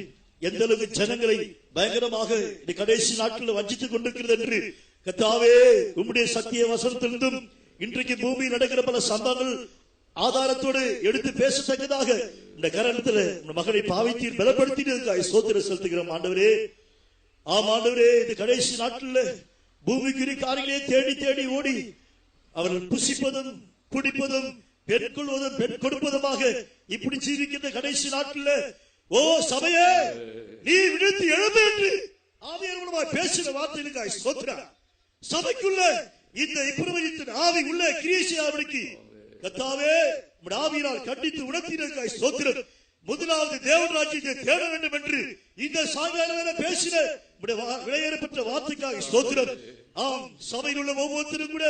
எந்த அளவுக்கு ஜனங்களை பயங்கரமாக இந்த கடைசி நாட்களில் வஞ்சித்துக் கொண்டிருக்கிறது என்று கர்த்தாவே உம்முடைய சத்திய வசனத்திலிருந்தும் இன்றைக்கு பூமியில் நடக்கிற பல சம்பவங்கள் ஆதாரத்தோடு எடுத்து பேசத்தக்கதாக இந்த கரணத்தில் மகனை பாவித்தீர் பலப்படுத்தினதற்காக ஸ்தோத்திரம் செலுத்துகிறோம். ஆண்டவரே, ஆம் ஆண்டவரே, இந்த கடைசி நாட்களில் பூமிக்குரிய காரியங்களே தேடி தேடி ஓடி அவர்கள் புசிப்பதும் குடிப்பதும் பெண் கொள்வதும் பெண் கொடுப்பதுமாக இப்படி ஜீவிக்கின்ற கடைசி நாட்களில் ஓ சபையே, நீ விழுந்து எழுந்து என்று ஆவியார் மூலமாக பேசின வார்த்தைகளுக்காக ஸ்தோத்திரம். சபைக்குள்ள இந்த இப்பிரபஞ்சத்தின் ஆவி உள்ள கிரியேசியாவிற்கு கர்த்தாவே உம்முடைய ஆவியினால் கண்டித்து உணர்த்தினதற்காக ஸ்தோத்திரம். முதலாவது தேவன் ராஜ்யத்தை தேட வேண்டும் என்று இந்த சாயங்காலம் பேசின விலையேறப்பட்ட வார்த்தைக்காக ஸ்தோத்திரம். ஆம், சபையில் உள்ள ஒவ்வொருத்தரும் கூட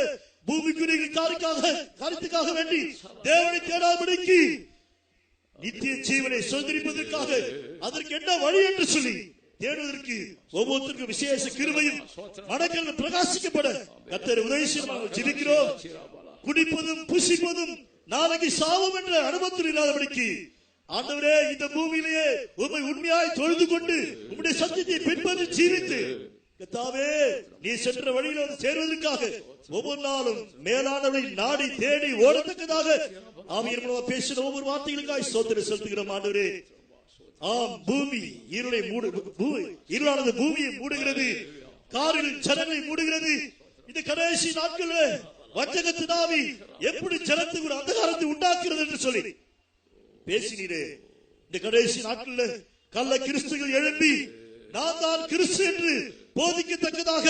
பூமிக்குரிய காரியத்துக்காக வேண்டி தேவனை தேடாதபடிக்கு நித்திய ஜீவனை சுதந்திரிப்பதற்காக அதற்கு என்ன வழி என்று சொல்லி தேடுவதற்கு ஒவ்வொருத்தருக்கும் விசேஷ கிருபையும் மனங்கள் பிரகாசிக்கப்பட கர்த்தர் உதவி செய்ய நாங்கள் ஜெபிக்கிறோம். குடிப்பதும் புசிப்பதும் நாளைக்கு சாவும் என்ற அனுபவத்தில் இல்லாதபடிக்கு ஆண்டவரே, இந்த பூமியிலேயே உம்மை உண்மையாய் தொழுது கொண்டு உம்முடைய சத்தியத்தை பின்பற்றி ஜீவித்து கர்த்தாவே நீ சென்ற வழியில் சேர்வதற்காக ஒவ்வொரு நாளும் மேலானவரை நாடி தேடி ஓடத்தக்கதாக ஆவியார் மூலமாக பேசின ஒவ்வொரு வார்த்தைகளுக்காக ஸ்தோத்திரம் செலுத்துகிறோம். ஆண்டவரே, ஆம், பூமி இருளானது பூமியை மூடுகிறது, காரில் ஜனங்களை மூடுகிறது. இந்த கடைசி நாட்களில் வஞ்சகத்தின் ஆவி எப்படி ஜனத்துக்கு ஒரு அந்தகாரத்தை உண்டாக்குறது என்று சொல்லி பேசினீரே. இந்த கடைசி நாட்களில் கள்ள கிறிஸ்துகள் எழுப்பி நான் தான் கிறிஸ்து என்று போதிக்கத்தக்கதாக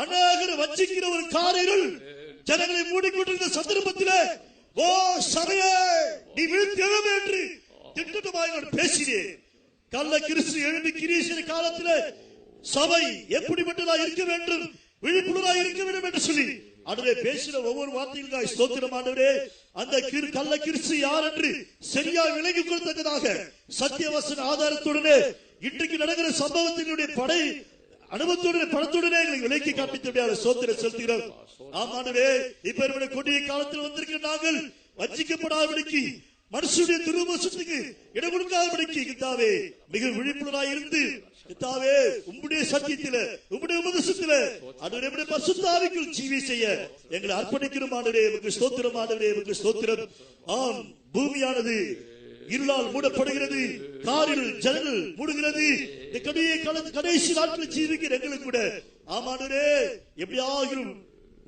அநேகர் வஞ்சிக்கிற ஒரு காரிருள் ஜனங்களை மூடிக்கொண்டிருந்த சந்தர்ப்பத்தில் ஓ சபையே, நீ விழித்தெழும் என்று திட்டமாய் நான் பேசினேன். கள்ள கிறிஸ்து எழும்பி கிரீசிய காலத்தில் சபை எப்படிப்பட்டதா இருக்க வேண்டும், விழிப்புணர்வாக இருக்க வேண்டும் என்று சொல்லி அதுவே பேசின ஒவ்வொரு வார்த்தைகளுக்காக ஸ்தோத்திரம் ஆண்டவரே. அந்த கள்ள கிறிஸ்து யார் என்று சரியாக விளங்கி கொடுத்ததாக சத்தியவசன ஆதாரத்துடனே இன்றைக்கு நடக்கிற சம்பவத்தினுடைய படை அனுபவத்துடனே படத்துடனே எங்களுக்கு விலைக்கு காண்பித்த ஸ்தோத்திரம் செலுத்துகிறோம். ஆமாண்டவரே, இப்ப கொடிய காலத்தில் வந்திருக்கிற நாங்கள் வஞ்சிக்கப்படாதபடிக்கு, மனுஷனுடைய துருவசத்துக்கு இடம் கொடுக்காதபடிக்கு கித்தாவே மிக விழிப்புணர்வாக இருந்து கித்தாவே உம்முடைய சத்தியத்தில உம்முடைய உபதேசத்தில அதுடைய பரிசுத்தாவிக்குள் ஜீவி செய்ய எங்களை அர்ப்பணிக்கிறோம் ஆண்டவரே. உமக்கு ஸ்தோத்திரம் ஆண்டவரே, உமக்கு ஸ்தோத்திரம். ஆம், பூமியானது இருளால் மூடப்படுகிறது, காரில் ஜனங்கள் மூடுகிறது. இந்த கடைசி நாட்களில் ஜீவிக்கிற எங்களுக்கு கூட ஆமாண்டவரே எப்படியாகிலும்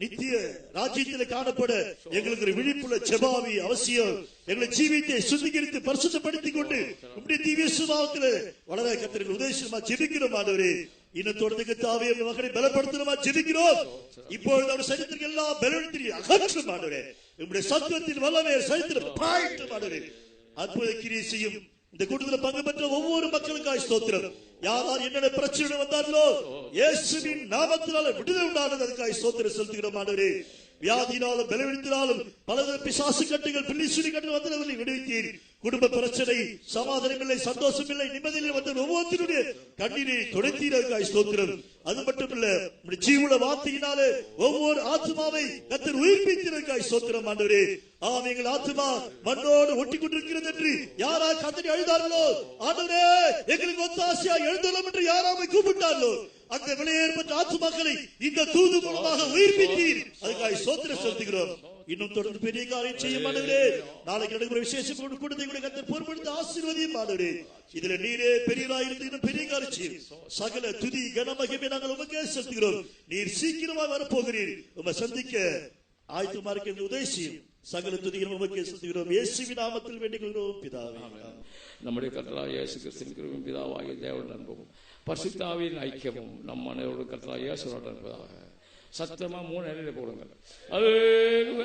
நித்திய ராஜ்யத்தில் காணப்பட எங்களுக்கு ஒரு விழிப்புள்ள செபாவி அவசியம். எங்களை ஜீவித்தை சுத்திகரித்து பரிசுத்தப்படுத்திக் கொண்டு உம்முடைய தீவிர சுபாவத்தில் வளர கர்த்தருக்கு உதேசமா ஜெபிக்கிறோம் ஆண்டவரே. இன்னத்தோடத்துக்கு தாவே மக்களை பலப்படுத்தணுமா ஜெபிக்கிறோம். இப்பொழுது நம்ம சரீரத்திற்கு எல்லாம் பலவீனத்தை அகற்றும் ஆண்டவரே. உம்முடைய சத்துவத்தின் வல்லமை சரீரத்தில் பாய்ட்டும் ஆண்டவரே. அற்புத கிரியை செய்யும் இந்த கூட்டத்தில் பங்கு பெற்ற ஒவ்வொரு மக்களுக்காய் ஸ்தோத்திரம். யார் என்னென்ன பிரச்சனை வந்தார்களோ இயேசுவின் நாமத்தினால விடுதலை உண்டானதற்காக ஸ்தோத்திரம் செலுத்துகிறோம் ஆண்டவரே. வியாதியினாலும் பலவீனத்தினாலும் பலவித பிசாசு கட்டுகள் பில்லிசுனி கட்டுகள் வந்தவர்களை விடுவித்தீர். குடும்ப பிரச்சனை, சமாதானம் இல்லை, சந்தோஷம் இல்லை, நிம்மதியில் வந்த ஒவ்வொருத்தருடைய கண்ணீரை துடைத்தீரதற்காக ஸ்தோத்திரம். அது மட்டுமல்ல, ஜீவுள்ள வார்த்தையினாலே ஒவ்வொரு ஆத்மாவை கர்த்தர் உயிர்ப்பித்ததற்காக ஸ்தோத்திரம் ஆண்டவரே. ஆம், எங்கள் ஆத்மா மண்ணோடு ஒட்டி கொண்டிருக்கிறது என்று யாரா கதறி அழுதார்களோ ஆண்டவரே, எங்களுக்கு ஒத்தாசையா எழுதலாம் என்று யாராவை கூப்பிட்டார்களோ அந்த விலையேற்பட்ட ஆத்மாக்களை இந்த தூது மூலமாக உயிர்ப்பித்தீர். அதுக்காக ஸ்தோத்திரம் செலுத்துகிறோம். இன்னும் தொடர்ந்து பெரிய காரியம் செய்ய மாட்டேங்கிறே. நாளைக்கு நடக்கிற விசேஷம் கொடுத்து கர்த்தர் பொறுப்படுத்த ஆசீர்வதியும் ஆண்டவரே. இதுல நீரே பெரியராயிருந்து இன்னும் பெரிய காரியம் செய்யும். சகல துதி கனமகிமை நாங்கள் உமக்கே செலுத்துகிறோம். நீர் சீக்கிரமாக வரப்போகிறீர். உம்மை சந்திக்க ஆயத்தமா இருக்க உதேசியும் சகல துதிகளும் உமக்கே செலுத்துகிறோம். இயேசுவின் நாமத்தில் வேண்டிக் கொள்கிறோம் பிதாவே. நம்முடைய கர்த்தராகிய இயேசு கிறிஸ்துவின் கிருபையும் பிதாவாகிய தேவனுடைய அன்பும் பரிசுத்தாவின் ஐக்கியமும் நம் அனைவரோடு கர்த்தராகிய இயேசுவோடு இருப்பதாக. சத்தமா 3 நிலையில போடுங்கள். அல்லேலூயா.